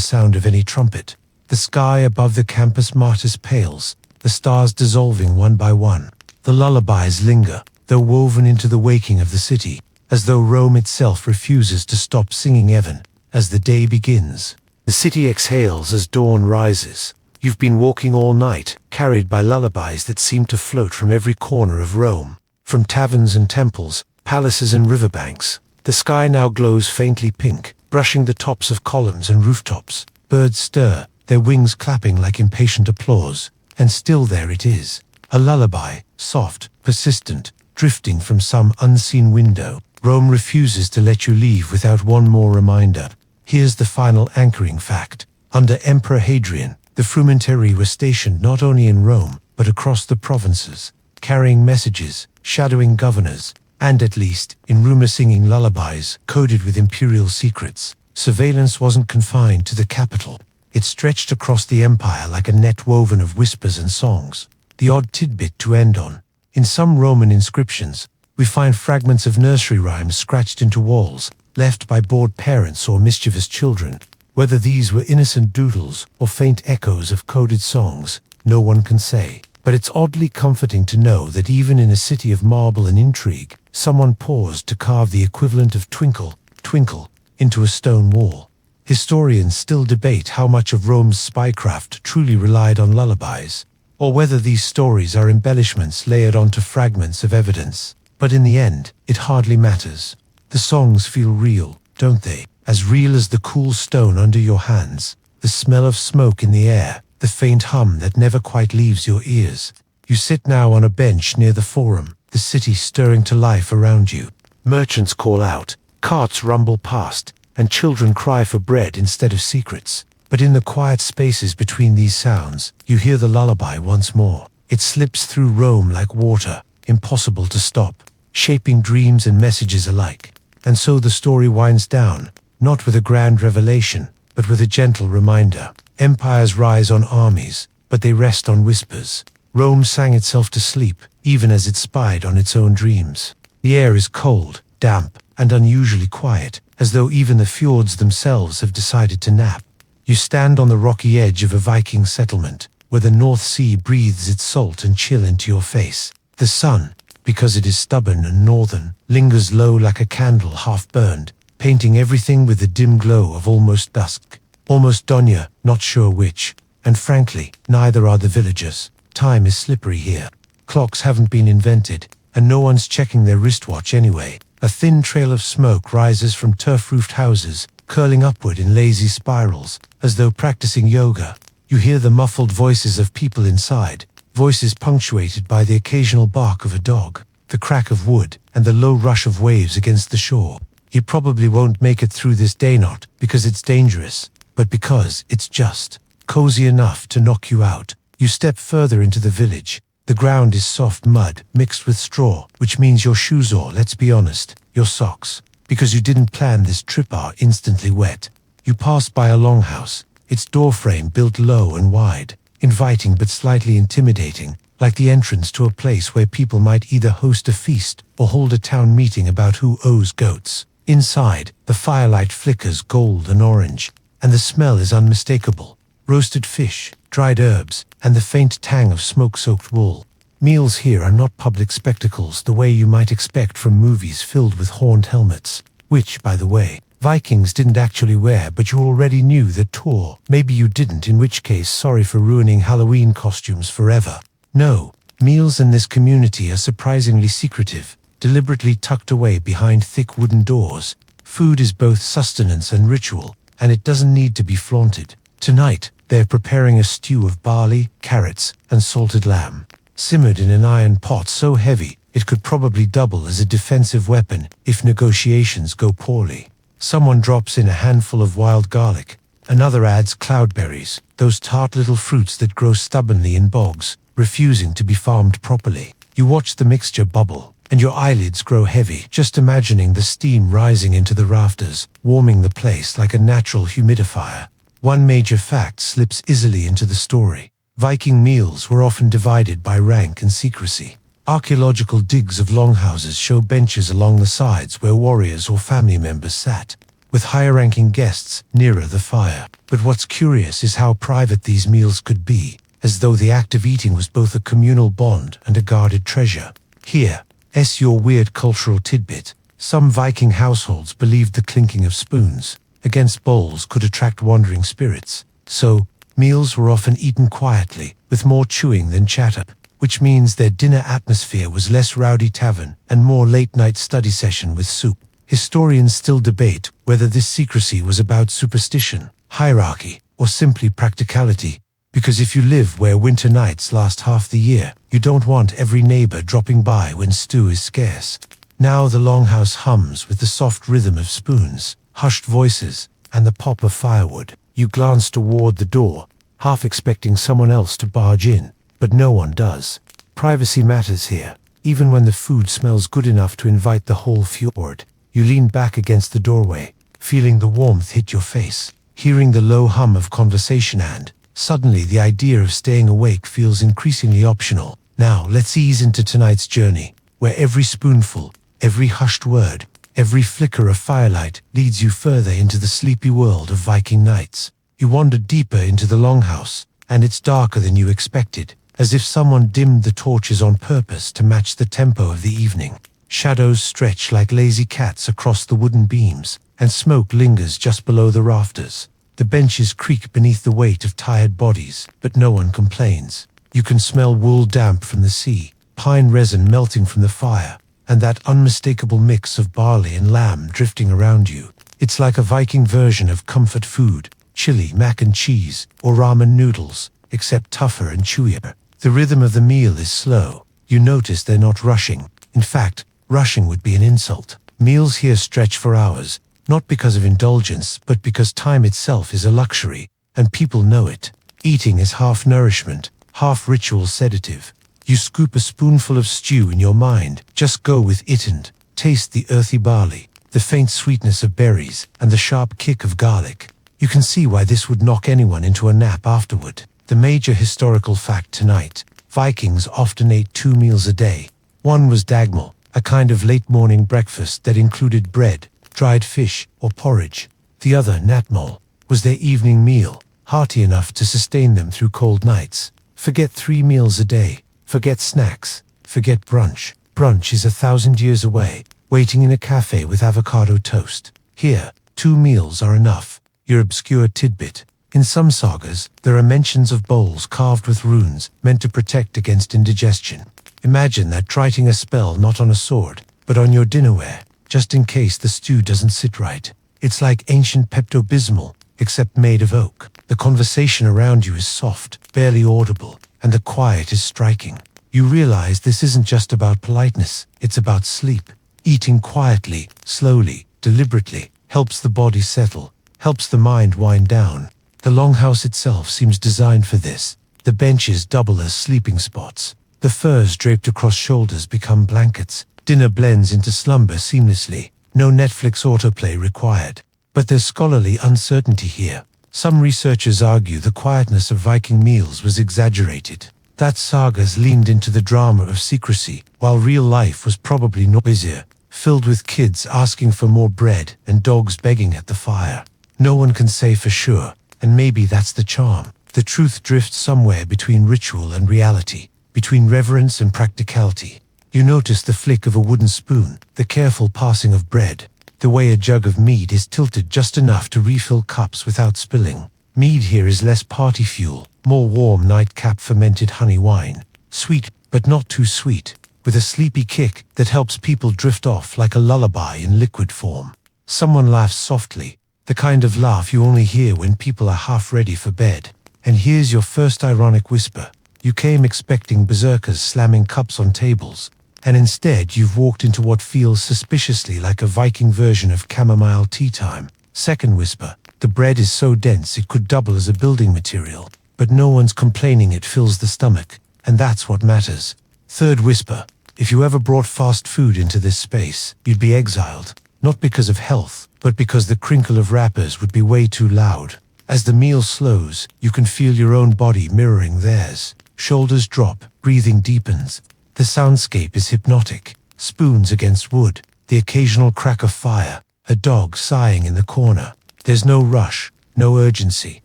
sound of any trumpet. The sky above the campus martyrs pales, the stars dissolving one by one. The lullabies linger, though woven into the waking of the city, as though Rome itself refuses to stop singing even as the day begins. The city exhales as dawn rises. You've been walking all night, carried by lullabies that seem to float from every corner of Rome, from taverns and temples, palaces and riverbanks. The sky now glows faintly pink, brushing the tops of columns and rooftops. Birds stir, their wings clapping like impatient applause, and still there it is, a lullaby, soft, persistent, drifting from some unseen window. Rome refuses to let you leave without one more reminder. Here's the final anchoring fact. Under Emperor Hadrian, the frumentarii were stationed not only in Rome, but across the provinces, carrying messages, shadowing governors, and at least, in rumor-singing lullabies coded with imperial secrets. Surveillance wasn't confined to the capital. It stretched across the empire like a net woven of whispers and songs. The odd tidbit to end on. In some Roman inscriptions, we find fragments of nursery rhymes scratched into walls, left by bored parents or mischievous children. Whether these were innocent doodles or faint echoes of coded songs, no one can say. But it's oddly comforting to know that even in a city of marble and intrigue, someone paused to carve the equivalent of twinkle, twinkle, into a stone wall. Historians still debate how much of Rome's spycraft truly relied on lullabies, or whether these stories are embellishments layered onto fragments of evidence. But in the end, it hardly matters. The songs feel real, don't they? As real as the cool stone under your hands, the smell of smoke in the air, the faint hum that never quite leaves your ears. You sit now on a bench near the Forum, the city stirring to life around you. Merchants call out, carts rumble past, and children cry for bread instead of secrets. But in the quiet spaces between these sounds, you hear the lullaby once more. It slips through Rome like water, impossible to stop, shaping dreams and messages alike. And so the story winds down, not with a grand revelation, but with a gentle reminder. Empires rise on armies, but they rest on whispers. Rome sang itself to sleep, even as it spied on its own dreams. The air is cold, damp, and unusually quiet, as though even the fjords themselves have decided to nap. You stand on the rocky edge of a Viking settlement, where the North Sea breathes its salt and chill into your face. The sun, because it is stubborn and northern, lingers low like a candle half burned, painting everything with the dim glow of almost dusk. Almost Donya, not sure which, and frankly, neither are the villagers. Time is slippery here. Clocks haven't been invented, and no one's checking their wristwatch anyway. A thin trail of smoke rises from turf-roofed houses, curling upward in lazy spirals, as though practicing yoga. You hear the muffled voices of people inside, voices punctuated by the occasional bark of a dog, the crack of wood, and the low rush of waves against the shore. You probably won't make it through this day, not because it's dangerous, but because it's just cozy enough to knock you out. You step further into the village. The ground is soft mud mixed with straw, which means your shoes, or let's be honest, your socks, because you didn't plan this trip, are instantly wet. You pass by a longhouse, its doorframe built low and wide, inviting but slightly intimidating, like the entrance to a place where people might either host a feast or hold a town meeting about who owes goats. Inside, the firelight flickers gold and orange, and the smell is unmistakable. Roasted fish, dried herbs, and the faint tang of smoke-soaked wool. Meals here are not public spectacles the way you might expect from movies filled with horned helmets, which, by the way, Vikings didn't actually wear, but you already knew that tore. Maybe you didn't, in which case sorry for ruining Halloween costumes forever. No, meals in this community are surprisingly secretive, deliberately tucked away behind thick wooden doors. Food is both sustenance and ritual, and it doesn't need to be flaunted. Tonight, they're preparing a stew of barley, carrots, and salted lamb, simmered in an iron pot so heavy it could probably double as a defensive weapon if negotiations go poorly. Someone drops in a handful of wild garlic, another adds cloudberries, those tart little fruits that grow stubbornly in bogs, refusing to be farmed properly. You watch the mixture bubble, and your eyelids grow heavy just imagining the steam rising into the rafters, warming the place like a natural humidifier. One major fact slips easily into the story. Viking meals were often divided by rank and secrecy. Archaeological digs of longhouses show benches along the sides where warriors or family members sat, with higher-ranking guests nearer the fire. But what's curious is how private these meals could be, as though the act of eating was both a communal bond and a guarded treasure. Here's your weird cultural tidbit. Some Viking households believed the clinking of spoons against bowls could attract wandering spirits, so meals were often eaten quietly, with more chewing than chatter, which means their dinner atmosphere was less rowdy tavern and more late-night study session with soup. Historians still debate whether this secrecy was about superstition, hierarchy, or simply practicality, because if you live where winter nights last half the year, you don't want every neighbor dropping by when stew is scarce. Now the longhouse hums with the soft rhythm of spoons, hushed voices, and the pop of firewood. You glance toward the door, half expecting someone else to barge in, but no one does. Privacy matters here. Even when the food smells good enough to invite the whole fjord, you lean back against the doorway, feeling the warmth hit your face, hearing the low hum of conversation, and suddenly the idea of staying awake feels increasingly optional. Now let's ease into tonight's journey, where every spoonful, every hushed word, every flicker of firelight leads you further into the sleepy world of Viking nights. You wander deeper into the longhouse, and it's darker than you expected, as if someone dimmed the torches on purpose to match the tempo of the evening. Shadows stretch like lazy cats across the wooden beams, and smoke lingers just below the rafters. The benches creak beneath the weight of tired bodies, but no one complains. You can smell wool damp from the sea, pine resin melting from the fire, and that unmistakable mix of barley and lamb drifting around you. It's like a Viking version of comfort food, chili, mac and cheese, or ramen noodles, except tougher and chewier. The rhythm of the meal is slow. You notice they're not rushing. In fact, rushing would be an insult. Meals here stretch for hours, not because of indulgence, but because time itself is a luxury, and people know it. Eating is half nourishment, half ritual sedative. You scoop a spoonful of stew in your mind, just go with it and taste the earthy barley, the faint sweetness of berries, and the sharp kick of garlic. You can see why this would knock anyone into a nap afterward. The major historical fact tonight: Vikings often ate 2 meals a day. One was dagmal, a kind of late-morning breakfast that included bread, dried fish, or porridge. The other, natmol, was their evening meal, hearty enough to sustain them through cold nights. Forget 3 meals a day. Forget snacks. Forget brunch. Brunch is 1,000 years away, waiting in a cafe with avocado toast. Here, 2 meals are enough. Your obscure tidbit: in some sagas, there are mentions of bowls carved with runes meant to protect against indigestion. Imagine that, writing a spell not on a sword, but on your dinnerware, just in case the stew doesn't sit right. It's like ancient Pepto-Bismol, except made of oak. The conversation around you is soft, barely audible, and the quiet is striking. You realize this isn't just about politeness, it's about sleep. Eating quietly, slowly, deliberately, helps the body settle, helps the mind wind down. The longhouse itself seems designed for this. The benches double as sleeping spots. The furs draped across shoulders become blankets. Dinner blends into slumber seamlessly. No Netflix autoplay required. But there's scholarly uncertainty here. Some researchers argue the quietness of Viking meals was exaggerated, that sagas leaned into the drama of secrecy, while real life was probably noisier, filled with kids asking for more bread and dogs begging at the fire. No one can say for sure, and maybe that's the charm. The truth drifts somewhere between ritual and reality, between reverence and practicality. You notice the flick of a wooden spoon, the careful passing of bread, the way a jug of mead is tilted just enough to refill cups without spilling. Mead here is less party fuel, more warm nightcap fermented honey wine. Sweet, but not too sweet, with a sleepy kick that helps people drift off like a lullaby in liquid form. Someone laughs softly, the kind of laugh you only hear when people are half ready for bed. And here's your first ironic whisper. You came expecting berserkers slamming cups on tables, and instead you've walked into what feels suspiciously like a Viking version of chamomile tea time. Second whisper. The bread is so dense it could double as a building material, but no one's complaining it fills the stomach, and that's what matters. Third whisper. If you ever brought fast food into this space, you'd be exiled, not because of health, but because the crinkle of wrappers would be way too loud. As the meal slows, you can feel your own body mirroring theirs. Shoulders drop, breathing deepens. The soundscape is hypnotic. Spoons against wood, the occasional crack of fire, a dog sighing in the corner. There's no rush, no urgency,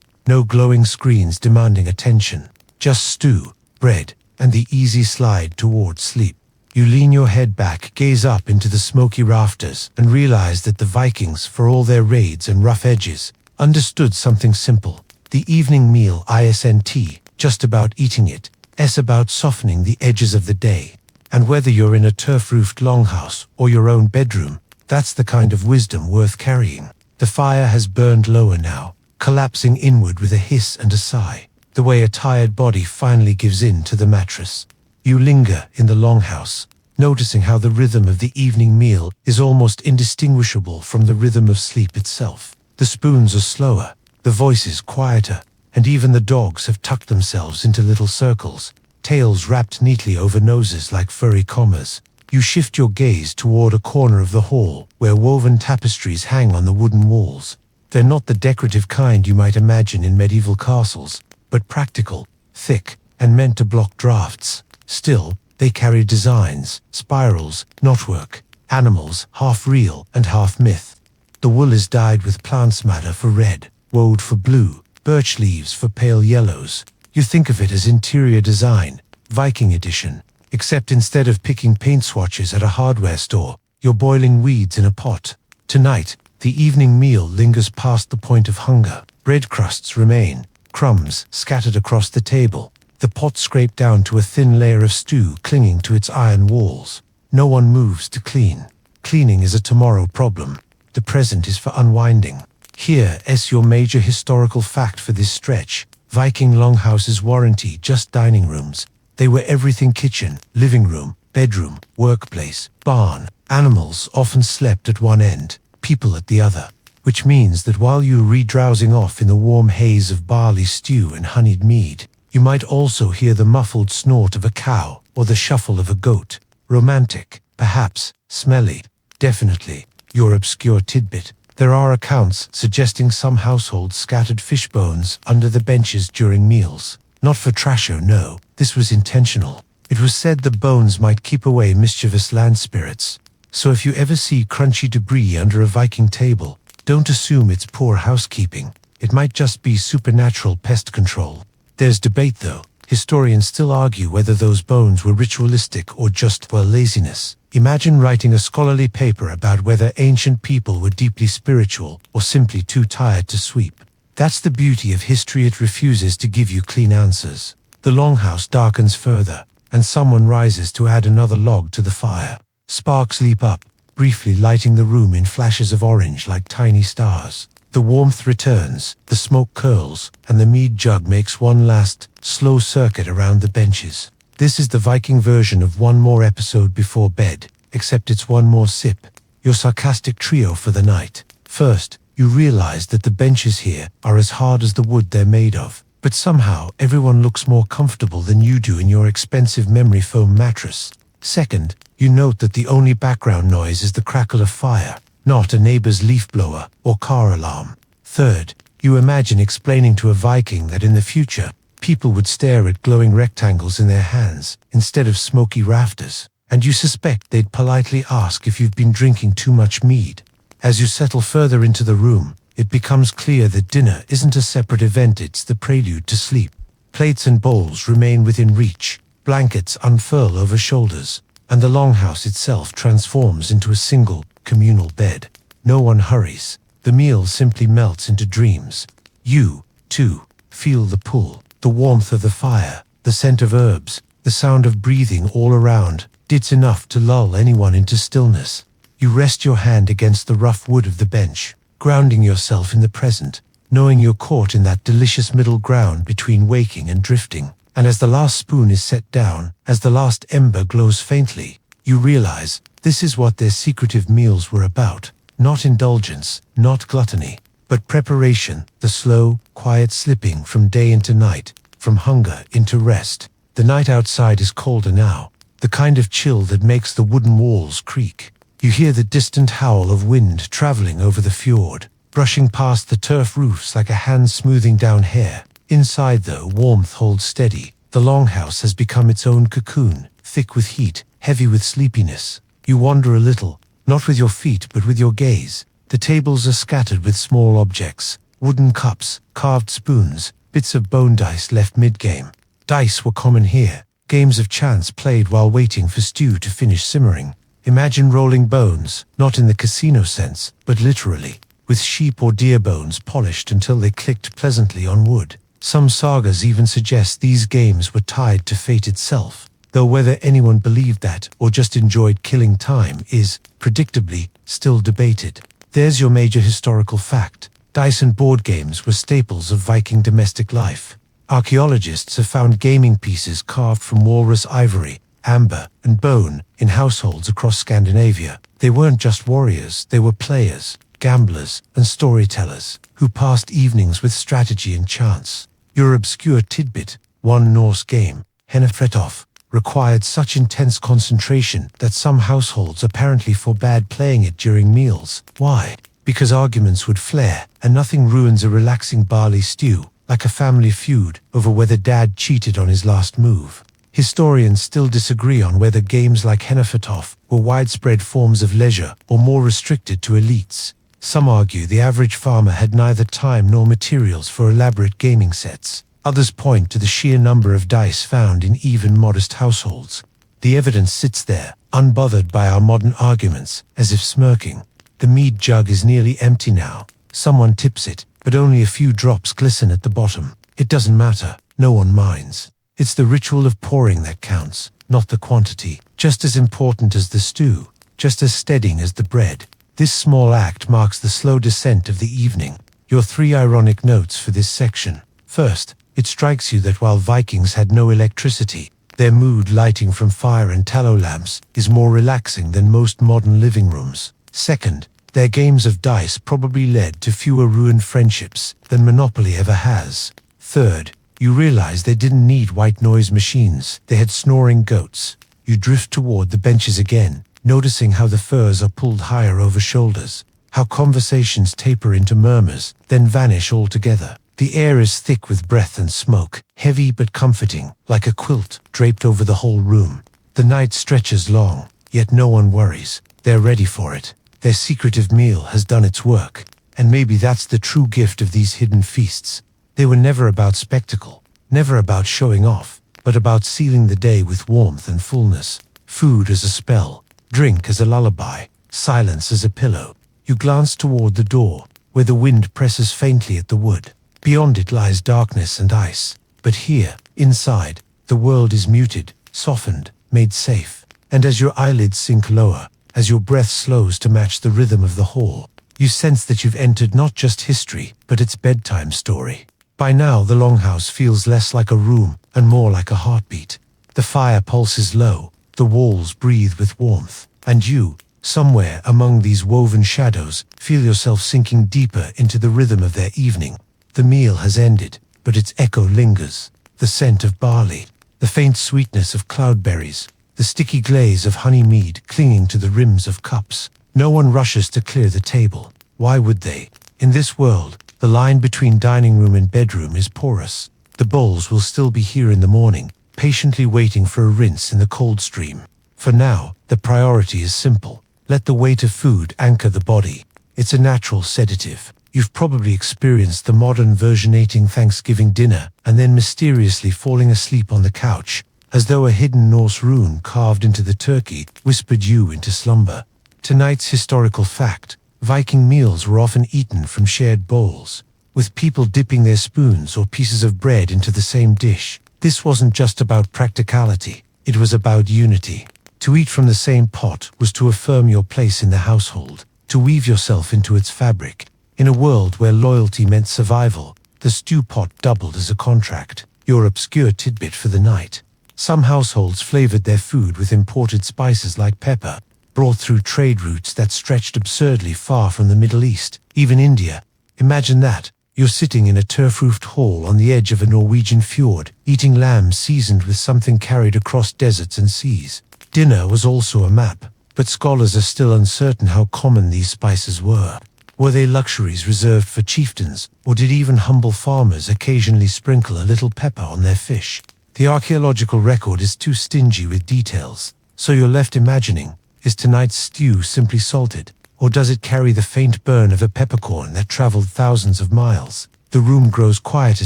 no glowing screens demanding attention. Just stew, bread, and the easy slide towards sleep. You lean your head back, gaze up into the smoky rafters, and realize that the Vikings, for all their raids and rough edges, understood something simple. The evening meal isn't just about eating it, it's about softening the edges of the day. And whether you're in a turf-roofed longhouse or your own bedroom, that's the kind of wisdom worth carrying. The fire has burned lower now, collapsing inward with a hiss and a sigh, the way a tired body finally gives in to the mattress. You linger in the longhouse, noticing how the rhythm of the evening meal is almost indistinguishable from the rhythm of sleep itself. The spoons are slower, the voices quieter, and even the dogs have tucked themselves into little circles, tails wrapped neatly over noses like furry commas. You shift your gaze toward a corner of the hall where woven tapestries hang on the wooden walls. They're not the decorative kind you might imagine in medieval castles, but practical, thick, and meant to block drafts. Still, they carry designs, spirals, knotwork, animals, half real and half myth. The wool is dyed with plants matter for red, woad for blue, birch leaves for pale yellows. You think of it as interior design, Viking edition, except instead of picking paint swatches at a hardware store, you're boiling weeds in a pot. Tonight, the evening meal lingers past the point of hunger. Bread crusts remain, crumbs scattered across the table. The pot scraped down to a thin layer of stew clinging to its iron walls. No one moves to clean. Cleaning is a tomorrow problem. The present is for unwinding. Here is your major historical fact for this stretch. Viking longhouses warranty just dining rooms. They were everything: kitchen, living room, bedroom, workplace, barn. Animals often slept at one end, people at the other. Which means that while you re-drowsing off in the warm haze of barley stew and honeyed mead, you might also hear the muffled snort of a cow or the shuffle of a goat. Romantic, perhaps, smelly, definitely. Your obscure tidbit. There are accounts suggesting some households scattered fish bones under the benches during meals. Not for trasho, no, this was intentional. It was said the bones might keep away mischievous land spirits. So if you ever see crunchy debris under a Viking table, don't assume it's poor housekeeping. It might just be supernatural pest control. There's debate though. Historians still argue whether those bones were ritualistic or just, well, laziness. Imagine writing a scholarly paper about whether ancient people were deeply spiritual or simply too tired to sweep. That's the beauty of history, it refuses to give you clean answers. The longhouse darkens further, and someone rises to add another log to the fire. Sparks leap up, briefly lighting the room in flashes of orange like tiny stars. The warmth returns, the smoke curls, and the mead jug makes one last, slow circuit around the benches. This is the Viking version of one more episode before bed, except it's one more sip. Your sarcastic trio for the night. First, you realize that the benches here are as hard as the wood they're made of, but somehow everyone looks more comfortable than you do in your expensive memory foam mattress. Second, you note that the only background noise is the crackle of fire, not a neighbor's leaf blower or car alarm. Third, you imagine explaining to a Viking that in the future, people would stare at glowing rectangles in their hands instead of smoky rafters, and you suspect they'd politely ask if you've been drinking too much mead. As you settle further into the room, it becomes clear that dinner isn't a separate event, it's the prelude to sleep. Plates and bowls remain within reach, blankets unfurl over shoulders, and the longhouse itself transforms into a single, communal bed. No one hurries. The meal simply melts into dreams. You, too, feel the pull, the warmth of the fire, the scent of herbs, the sound of breathing all around. It's enough to lull anyone into stillness. You rest your hand against the rough wood of the bench, grounding yourself in the present, knowing you're caught in that delicious middle ground between waking and drifting. And as the last spoon is set down, as the last ember glows faintly, you realize this is what their secretive meals were about. Not indulgence, not gluttony, but preparation, the slow, quiet slipping from day into night, from hunger into rest. The night outside is colder now, the kind of chill that makes the wooden walls creak. You hear the distant howl of wind traveling over the fjord, brushing past the turf roofs like a hand smoothing down hair. Inside, though, warmth holds steady. The longhouse has become its own cocoon, thick with heat, heavy with sleepiness. You wander a little, not with your feet but with your gaze. The tables are scattered with small objects, wooden cups, carved spoons, bits of bone dice left mid-game. Dice were common here, games of chance played while waiting for stew to finish simmering. Imagine rolling bones, not in the casino sense, but literally, with sheep or deer bones polished until they clicked pleasantly on wood. Some sagas even suggest these games were tied to fate itself, though whether anyone believed that or just enjoyed killing time is, predictably, still debated. There's your major historical fact. Dice and board games were staples of Viking domestic life. Archaeologists have found gaming pieces carved from walrus ivory, amber, and bone in households across Scandinavia. They weren't just warriors, they were players, gamblers, and storytellers who passed evenings with strategy and chance. Your obscure tidbit, one Norse game, Henefretov, required such intense concentration that some households apparently forbade playing it during meals. Why? Because arguments would flare, and nothing ruins a relaxing barley stew like a family feud over whether dad cheated on his last move. Historians still disagree on whether games like Henefretov were widespread forms of leisure or more restricted to elites. Some argue the average farmer had neither time nor materials for elaborate gaming sets. Others point to the sheer number of dice found in even modest households. The evidence sits there, unbothered by our modern arguments, as if smirking. The mead jug is nearly empty now. Someone tips it, but only a few drops glisten at the bottom. It doesn't matter. No one minds. It's the ritual of pouring that counts, not the quantity. Just as important as the stew, just as steadying as the bread. This small act marks the slow descent of the evening. Your three ironic notes for this section. First, it strikes you that while Vikings had no electricity, their mood lighting from fire and tallow lamps is more relaxing than most modern living rooms. Second, their games of dice probably led to fewer ruined friendships than Monopoly ever has. Third, you realize they didn't need white noise machines. They had snoring goats. You drift toward the benches again, noticing how the furs are pulled higher over shoulders, how conversations taper into murmurs, then vanish altogether. The air is thick with breath and smoke, heavy but comforting, like a quilt draped over the whole room. The night stretches long, yet no one worries. They're ready for it. Their secretive meal has done its work, and maybe that's the true gift of these hidden feasts. They were never about spectacle, never about showing off, but about sealing the day with warmth and fullness. Food as a spell, drink as a lullaby, silence as a pillow. You glance toward the door, where the wind presses faintly at the wood. Beyond it lies darkness and ice. But here, inside, the world is muted, softened, made safe. And as your eyelids sink lower, as your breath slows to match the rhythm of the hall, you sense that you've entered not just history, but its bedtime story. By now, the longhouse feels less like a room and more like a heartbeat. The fire pulses low, the walls breathe with warmth, and you, somewhere among these woven shadows, feel yourself sinking deeper into the rhythm of their evening. The meal has ended, but its echo lingers. The scent of barley, the faint sweetness of cloudberries, the sticky glaze of honey mead clinging to the rims of cups. No one rushes to clear the table. Why would they? In this world, the line between dining room and bedroom is porous. The bowls will still be here in the morning, patiently waiting for a rinse in the cold stream. For now, the priority is simple. Let the weight of food anchor the body. It's a natural sedative. You've probably experienced the modern version eating Thanksgiving dinner and then mysteriously falling asleep on the couch, as though a hidden Norse rune carved into the turkey whispered you into slumber. Tonight's historical fact: Viking meals were often eaten from shared bowls, with people dipping their spoons or pieces of bread into the same dish. This wasn't just about practicality, it was about unity. To eat from the same pot was to affirm your place in the household, to weave yourself into its fabric. In a world where loyalty meant survival, the stew pot doubled as a contract. Your obscure tidbit for the night. Some households flavored their food with imported spices like pepper, brought through trade routes that stretched absurdly far from the Middle East, even India. Imagine that. You're sitting in a turf-roofed hall on the edge of a Norwegian fjord, eating lamb seasoned with something carried across deserts and seas. Dinner was also a map, but scholars are still uncertain how common these spices were. Were they luxuries reserved for chieftains, or did even humble farmers occasionally sprinkle a little pepper on their fish? The archaeological record is too stingy with details, so you're left imagining, is tonight's stew simply salted, or does it carry the faint burn of a peppercorn that traveled thousands of miles? The room grows quieter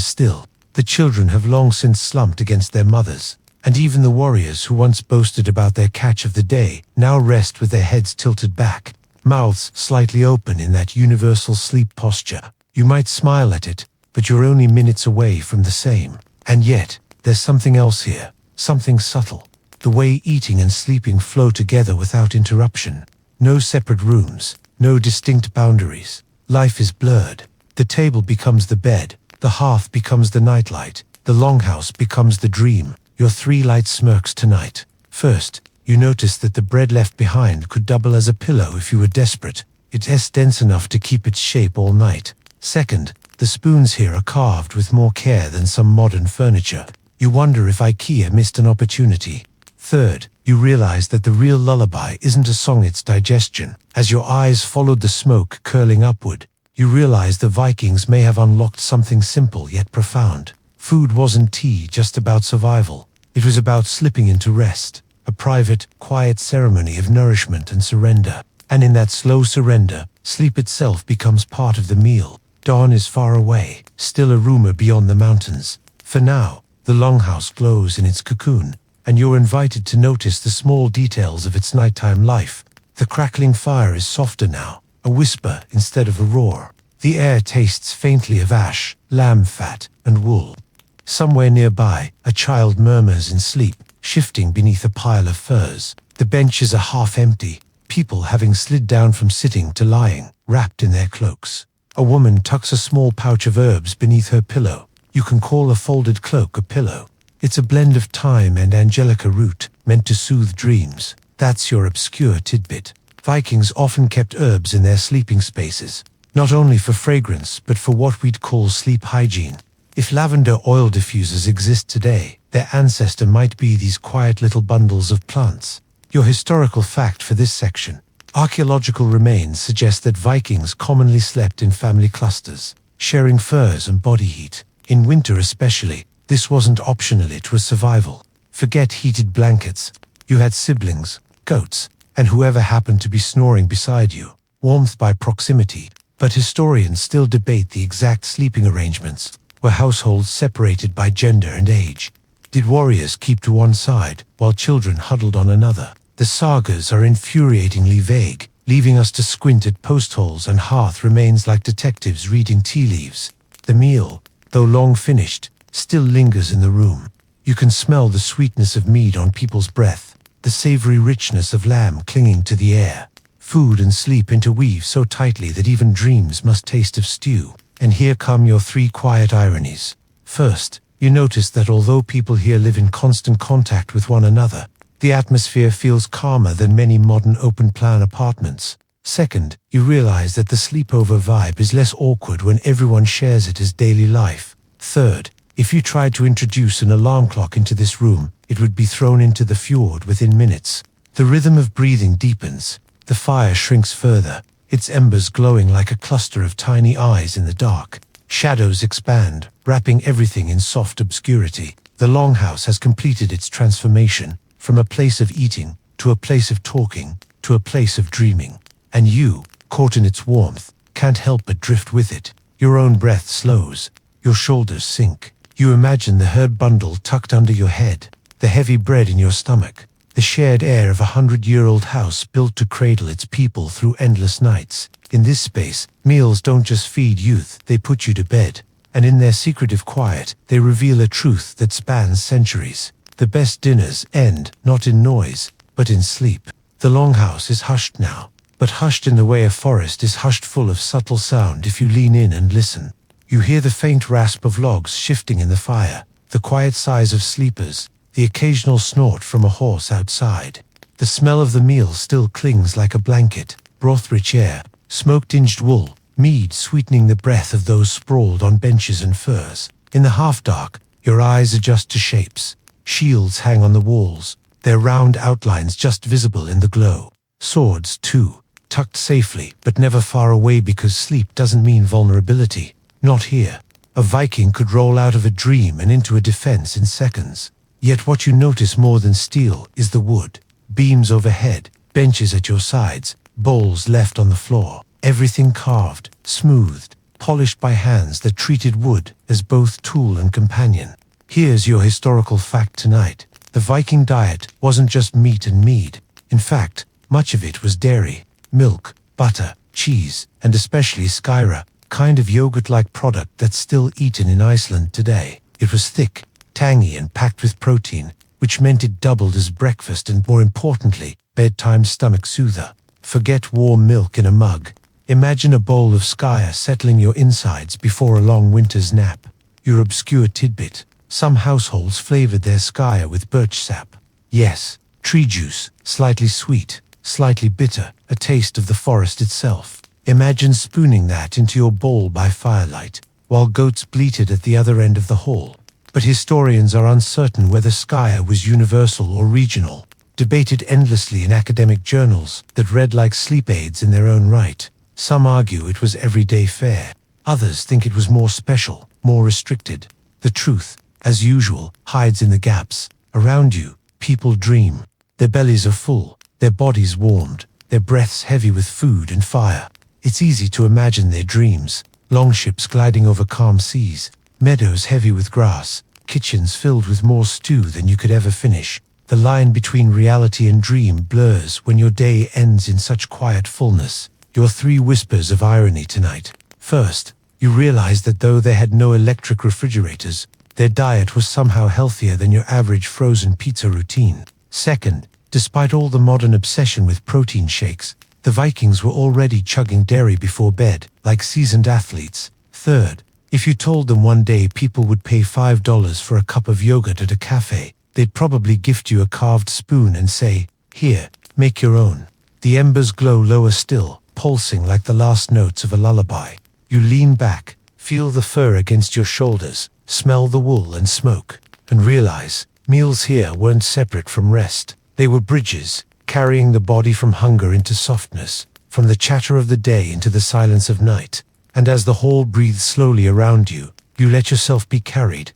still. The children have long since slumped against their mothers, and even the warriors who once boasted about their catch of the day now rest with their heads tilted back, mouths slightly open in that universal sleep posture. You might smile at it, but you're only minutes away from the same. And yet, there's something else here, something subtle. The way eating and sleeping flow together without interruption. No separate rooms, no distinct boundaries. Life is blurred. The table becomes the bed, the hearth becomes the nightlight, the longhouse becomes the dream. Your three light smirks tonight. First, you notice that the bread left behind could double as a pillow if you were desperate. It's dense enough to keep its shape all night. Second, the spoons here are carved with more care than some modern furniture. You wonder if IKEA missed an opportunity. Third, you realize that the real lullaby isn't a song, it's digestion. As your eyes followed the smoke curling upward, you realize the Vikings may have unlocked something simple yet profound. Food wasn't tea just about survival. It was about slipping into rest, a private, quiet ceremony of nourishment and surrender. And in that slow surrender, sleep itself becomes part of the meal. Dawn is far away, still a rumor beyond the mountains. For now, the longhouse glows in its cocoon, and you're invited to notice the small details of its nighttime life. The crackling fire is softer now, a whisper instead of a roar. The air tastes faintly of ash, lamb fat, and wool. Somewhere nearby, a child murmurs in sleep, shifting beneath a pile of furs. The benches are half empty, people having slid down from sitting to lying, wrapped in their cloaks. A woman tucks a small pouch of herbs beneath her pillow. You can call a folded cloak a pillow. It's a blend of thyme and angelica root, meant to soothe dreams. That's your obscure tidbit. Vikings often kept herbs in their sleeping spaces, not only for fragrance but for what we'd call sleep hygiene. If lavender oil diffusers exist today, their ancestor might be these quiet little bundles of plants. Your historical fact for this section. Archaeological remains suggest that Vikings commonly slept in family clusters, sharing furs and body heat. In winter especially, this wasn't optional, it was survival. Forget heated blankets. You had siblings, goats, and whoever happened to be snoring beside you. Warmth by proximity. But historians still debate the exact sleeping arrangements. Were households separated by gender and age? Did warriors keep to one side, while children huddled on another? The sagas are infuriatingly vague, leaving us to squint at post holes and hearth remains like detectives reading tea leaves. The meal, though long finished, still lingers in the room. You can smell the sweetness of mead on people's breath, the savory richness of lamb clinging to the air. Food and sleep interweave so tightly that even dreams must taste of stew. And here come your three quiet ironies. First, you notice that although people here live in constant contact with one another, the atmosphere feels calmer than many modern open-plan apartments. Second, you realize that the sleepover vibe is less awkward when everyone shares it as daily life. Third, if you tried to introduce an alarm clock into this room, it would be thrown into the fjord within minutes. The rhythm of breathing deepens. The fire shrinks further, its embers glowing like a cluster of tiny eyes in the dark. Shadows expand, wrapping everything in soft obscurity. The longhouse has completed its transformation, from a place of eating, to a place of talking, to a place of dreaming. And you, caught in its warmth, can't help but drift with it. Your own breath slows, your shoulders sink. You imagine the herb bundle tucked under your head, the heavy bread in your stomach, the shared air of a 100-year-old house built to cradle its people through endless nights. In this space, meals don't just feed youth, they put you to bed. And in their secretive quiet, they reveal a truth that spans centuries. The best dinners end not in noise, but in sleep. The longhouse is hushed now, but hushed in the way a forest is hushed, full of subtle sound if you lean in and listen. You hear the faint rasp of logs shifting in the fire, the quiet sighs of sleepers, the occasional snort from a horse outside. The smell of the meal still clings like a blanket, broth-rich air, smoke-tinged wool, mead sweetening the breath of those sprawled on benches and furs. In the half-dark, your eyes adjust to shapes. Shields hang on the walls, their round outlines just visible in the glow. Swords, too, tucked safely, but never far away, because sleep doesn't mean vulnerability. Not here. A Viking could roll out of a dream and into a defense in seconds. Yet what you notice more than steel is the wood. Beams overhead, benches at your sides, bowls left on the floor. Everything carved, smoothed, polished by hands that treated wood as both tool and companion. Here's your historical fact tonight. The Viking diet wasn't just meat and mead. In fact, much of it was dairy, milk, butter, cheese, and especially skyra, kind of yogurt-like product that's still eaten in Iceland today. It was thick, tangy, and packed with protein, which meant it doubled as breakfast and, more importantly, bedtime stomach soother. Forget warm milk in a mug. Imagine a bowl of skyr settling your insides before a long winter's nap. Your obscure tidbit. Some households flavored their skyr with birch sap. Yes, tree juice, slightly sweet, slightly bitter, a taste of the forest itself. Imagine spooning that into your bowl by firelight, while goats bleated at the other end of the hall. But historians are uncertain whether skyr was universal or regional, debated endlessly in academic journals that read like sleep aids in their own right. Some argue it was everyday fare. Others think it was more special, more restricted. The truth, as usual, hides in the gaps. Around you, people dream. Their bellies are full, their bodies warmed, their breaths heavy with food and fire. It's easy to imagine their dreams. Longships gliding over calm seas, meadows heavy with grass, kitchens filled with more stew than you could ever finish. The line between reality and dream blurs when your day ends in such quiet fullness. Your three whispers of irony tonight. First, you realize that though they had no electric refrigerators, their diet was somehow healthier than your average frozen pizza routine. Second, despite all the modern obsession with protein shakes, the Vikings were already chugging dairy before bed, like seasoned athletes. Third, if you told them one day people would pay $5 for a cup of yogurt at a cafe, they'd probably gift you a carved spoon and say, "Here, make your own." The embers glow lower still, pulsing like the last notes of a lullaby. You lean back, feel the fur against your shoulders, smell the wool and smoke, and realize meals here weren't separate from rest. They were bridges, carrying the body from hunger into softness, from the chatter of the day into the silence of night. And as the hall breathes slowly around you, you let yourself be carried.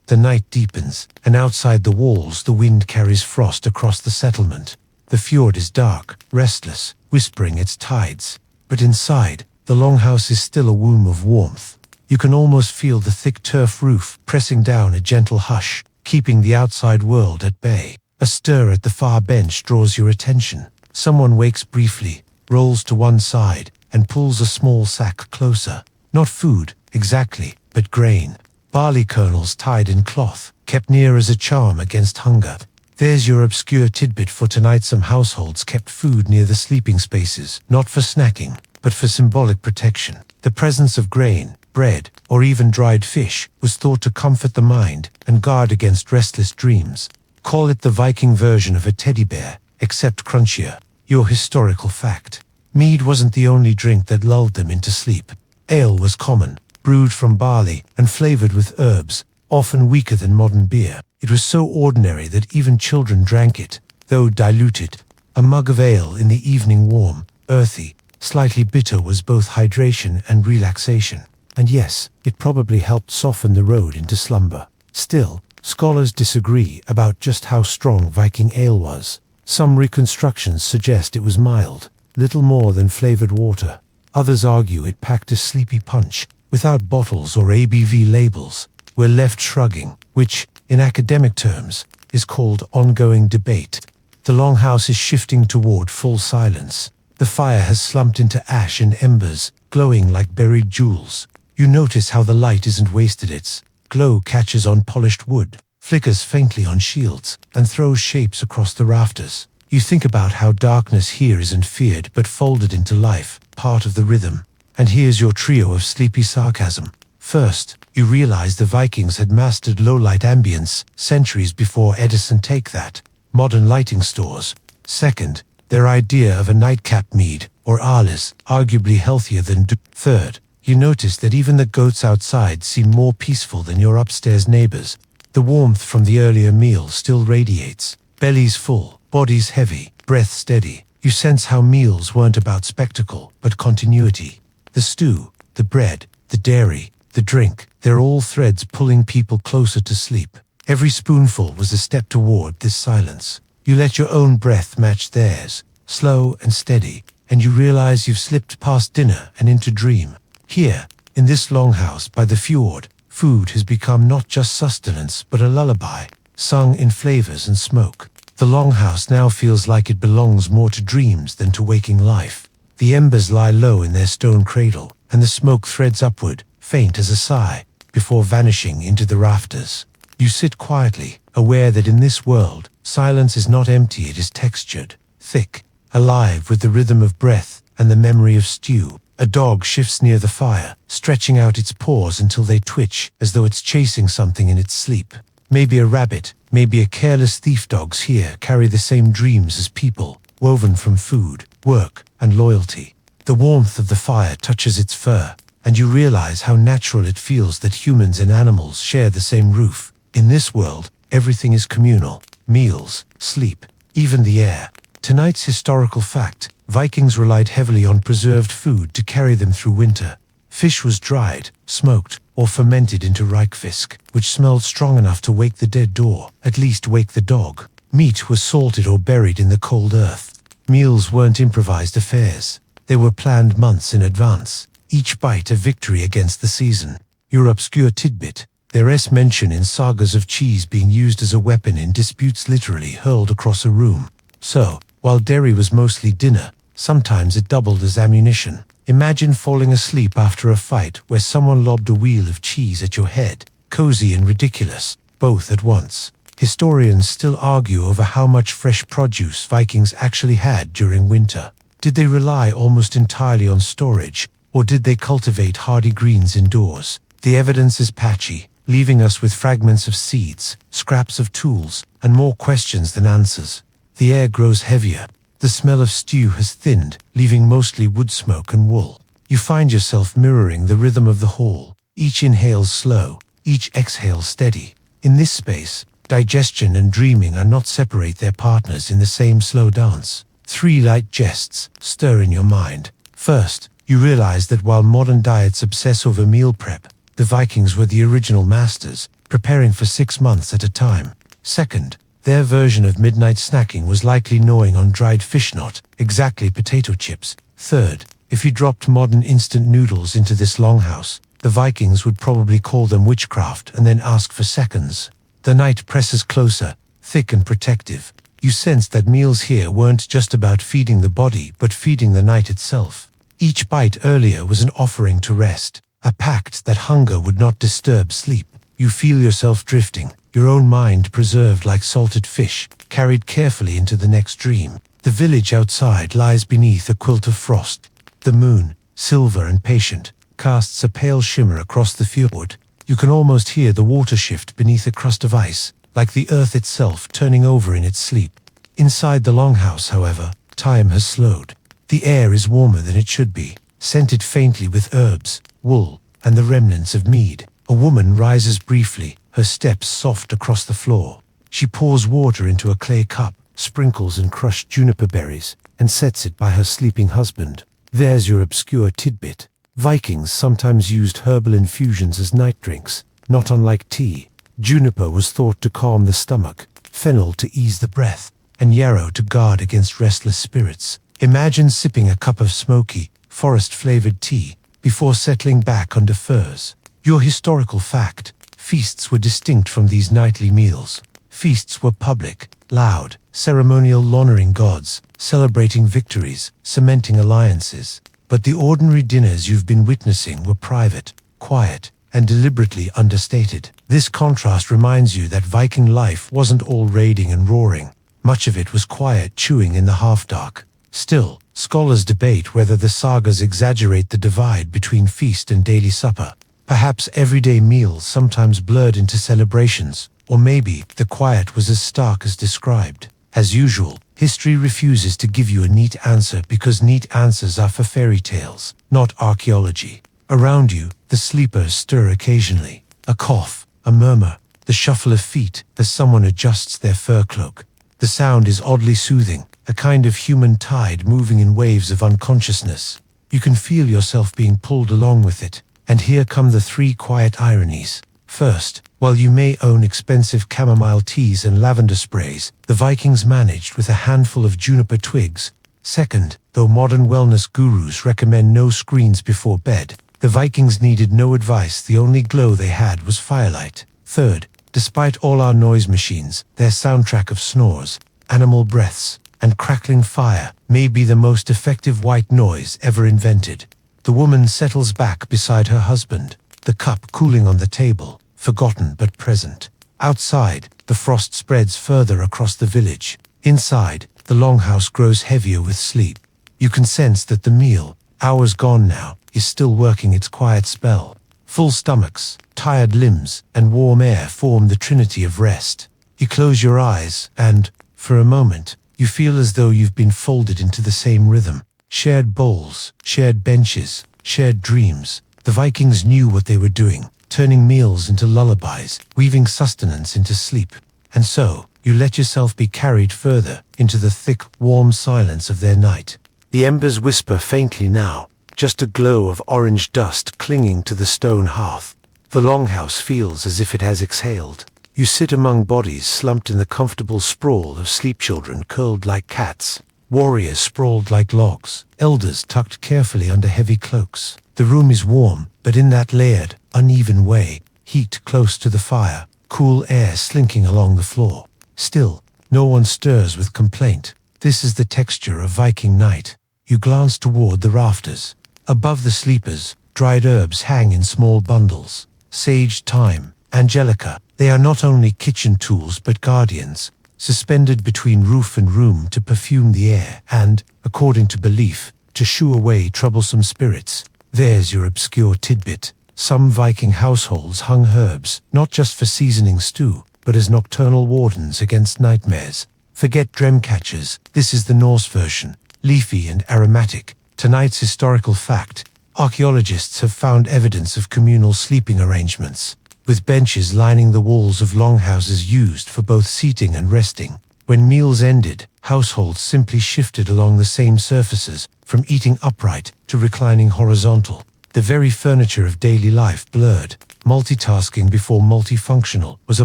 The night deepens, and outside the walls the wind carries frost across the settlement. The fjord is dark, restless, whispering its tides. But inside, the longhouse is still a womb of warmth. You can almost feel the thick turf roof pressing down a gentle hush, keeping the outside world at bay. A stir at the far bench draws your attention. Someone wakes briefly, rolls to one side, and pulls a small sack closer. Not food, exactly, but grain. Barley kernels tied in cloth, kept near as a charm against hunger. There's your obscure tidbit for tonight. Some households kept food near the sleeping spaces, not for snacking, but for symbolic protection. The presence of grain, bread, or even dried fish was thought to comfort the mind and guard against restless dreams. Call it the Viking version of a teddy bear, except crunchier. Your historical fact. Mead wasn't the only drink that lulled them into sleep. Ale was common, brewed from barley and flavored with herbs, often weaker than modern beer. It was so ordinary that even children drank it, though diluted. A mug of ale in the evening, warm, earthy, slightly bitter, was both hydration and relaxation. And yes, it probably helped soften the road into slumber. Still, scholars disagree about just how strong Viking ale was. Some reconstructions suggest it was mild, little more than flavored water. Others argue it packed a sleepy punch, without bottles or ABV labels. We're left shrugging, which, in academic terms, is called ongoing debate. The longhouse is shifting toward full silence. The fire has slumped into ash and embers, glowing like buried jewels. You notice how the light isn't wasted. Its glow catches on polished wood, flickers faintly on shields, and throws shapes across the rafters. You think about how darkness here isn't feared but folded into life, part of the rhythm. And here's your trio of sleepy sarcasm. First, you realize the Vikings had mastered low-light ambience centuries before Edison take that. Modern lighting stores. Second, their idea of a nightcap mead, or Arlis, arguably healthier than Third, you notice that even the goats outside seem more peaceful than your upstairs neighbors. The warmth from the earlier meal still radiates. Bellies full, bodies heavy, breath steady. You sense how meals weren't about spectacle, but continuity. The stew, the bread, the dairy, the drink, they're all threads pulling people closer to sleep. Every spoonful was a step toward this silence. You let your own breath match theirs, slow and steady, and you realize you've slipped past dinner and into dream. Here, in this longhouse by the fjord, food has become not just sustenance but a lullaby, sung in flavors and smoke. The longhouse now feels like it belongs more to dreams than to waking life. The embers lie low in their stone cradle, and the smoke threads upward, faint as a sigh, before vanishing into the rafters. You sit quietly, aware that in this world, silence is not empty, it is textured, thick, alive with the rhythm of breath and the memory of stew. A dog shifts near the fire, stretching out its paws until they twitch, as though it's chasing something in its sleep. Maybe a rabbit, maybe a careless thief. Dogs here carry the same dreams as people, woven from food, work, and loyalty. The warmth of the fire touches its fur, and you realize how natural it feels that humans and animals share the same roof. In this world, everything is communal: meals, sleep, even the air. Tonight's historical fact: Vikings relied heavily on preserved food to carry them through winter. Fish was dried, smoked, or fermented into rikefisk, which smelled strong enough to wake the dead, or at least wake the dog. Meat was salted or buried in the cold earth. Meals weren't improvised affairs. They were planned months in advance, each bite a victory against the season. Your obscure tidbit: there is mention in sagas of cheese being used as a weapon in disputes, literally hurled across a room. So, while dairy was mostly dinner, sometimes it doubled as ammunition. Imagine falling asleep after a fight where someone lobbed a wheel of cheese at your head. Cozy and ridiculous, both at once. Historians still argue over how much fresh produce Vikings actually had during winter. Did they rely almost entirely on storage, or did they cultivate hardy greens indoors? The evidence is patchy, leaving us with fragments of seeds, scraps of tools, and more questions than answers. The air grows heavier. The smell of stew has thinned, leaving mostly wood smoke and wool. You find yourself mirroring the rhythm of the hall. Each inhale slow, each exhale steady. In this space, digestion and dreaming are not separate, they're partners in the same slow dance. 3 light jests stir in your mind. First, you realize that while modern diets obsess over meal prep, the Vikings were the original masters, preparing for 6 months at a time. Second, their version of midnight snacking was likely gnawing on dried fish, not exactly potato chips. Third, if you dropped modern instant noodles into this longhouse, the Vikings would probably call them witchcraft and then ask for seconds. The night presses closer, thick and protective. You sense that meals here weren't just about feeding the body, but feeding the night itself. Each bite earlier was an offering to rest, a pact that hunger would not disturb sleep. You feel yourself drifting, your own mind preserved like salted fish, carried carefully into the next dream. The village outside lies beneath a quilt of frost. The moon, silver and patient, casts a pale shimmer across the fjord. You can almost hear the water shift beneath a crust of ice, like the earth itself turning over in its sleep. Inside the longhouse, however, time has slowed. The air is warmer than it should be, scented faintly with herbs, wool, and the remnants of mead. A woman rises briefly, her steps soft across the floor. She pours water into a clay cup, sprinkles and crushed juniper berries, and sets it by her sleeping husband. There's your obscure tidbit. Vikings sometimes used herbal infusions as night drinks, not unlike tea. Juniper was thought to calm the stomach, fennel to ease the breath, and yarrow to guard against restless spirits. Imagine sipping a cup of smoky, forest-flavored tea before settling back under furs. Your historical fact: feasts were distinct from these nightly meals. Feasts were public, loud, ceremonial, honoring gods, celebrating victories, cementing alliances. But the ordinary dinners you've been witnessing were private, quiet, and deliberately understated. This contrast reminds you that Viking life wasn't all raiding and roaring. Much of it was quiet chewing in the half-dark. Still, scholars debate whether the sagas exaggerate the divide between feast and daily supper. Perhaps everyday meals sometimes blurred into celebrations, or maybe the quiet was as stark as described. As usual, history refuses to give you a neat answer because neat answers are for fairy tales, not archaeology. Around you, the sleepers stir occasionally. A cough, a murmur, the shuffle of feet as someone adjusts their fur cloak. The sound is oddly soothing, a kind of human tide moving in waves of unconsciousness. You can feel yourself being pulled along with it. And here come the 3 quiet ironies. First, while you may own expensive chamomile teas and lavender sprays, the Vikings managed with a handful of juniper twigs. Second, though modern wellness gurus recommend no screens before bed, the Vikings needed no advice. The only glow they had was firelight. Third, despite all our noise machines, their soundtrack of snores, animal breaths, and crackling fire may be the most effective white noise ever invented. The woman settles back beside her husband, the cup cooling on the table, forgotten but present. Outside, the frost spreads further across the village. Inside, the longhouse grows heavier with sleep. You can sense that the meal, hours gone now, is still working its quiet spell. Full stomachs, tired limbs, and warm air form the trinity of rest. You close your eyes and, for a moment, you feel as though you've been folded into the same rhythm. Shared bowls, shared benches, shared dreams. The Vikings knew what they were doing, turning meals into lullabies, weaving sustenance into sleep. And so, you let yourself be carried further into the thick, warm silence of their night. The embers whisper faintly now, just a glow of orange dust clinging to the stone hearth. The longhouse feels as if it has exhaled. You sit among bodies slumped in the comfortable sprawl of sleep, children curled like cats, warriors sprawled like logs, elders tucked carefully under heavy cloaks. The room is warm, but in that layered, uneven way, heat close to the fire, cool air slinking along the floor. Still, no one stirs with complaint. This is the texture of Viking night. You glance toward the rafters. Above the sleepers, dried herbs hang in small bundles. Sage, thyme, angelica, they are not only kitchen tools but guardians, suspended between roof and room to perfume the air and, according to belief, to shoo away troublesome spirits. There's your obscure tidbit. Some Viking households hung herbs, not just for seasoning stew, but as nocturnal wardens against nightmares. Forget dreamcatchers, this is the Norse version, leafy and aromatic. Tonight's historical fact: archaeologists have found evidence of communal sleeping arrangements, with benches lining the walls of longhouses used for both seating and resting. When meals ended, households simply shifted along the same surfaces, from eating upright to reclining horizontal. The very furniture of daily life blurred. Multitasking before multifunctional was a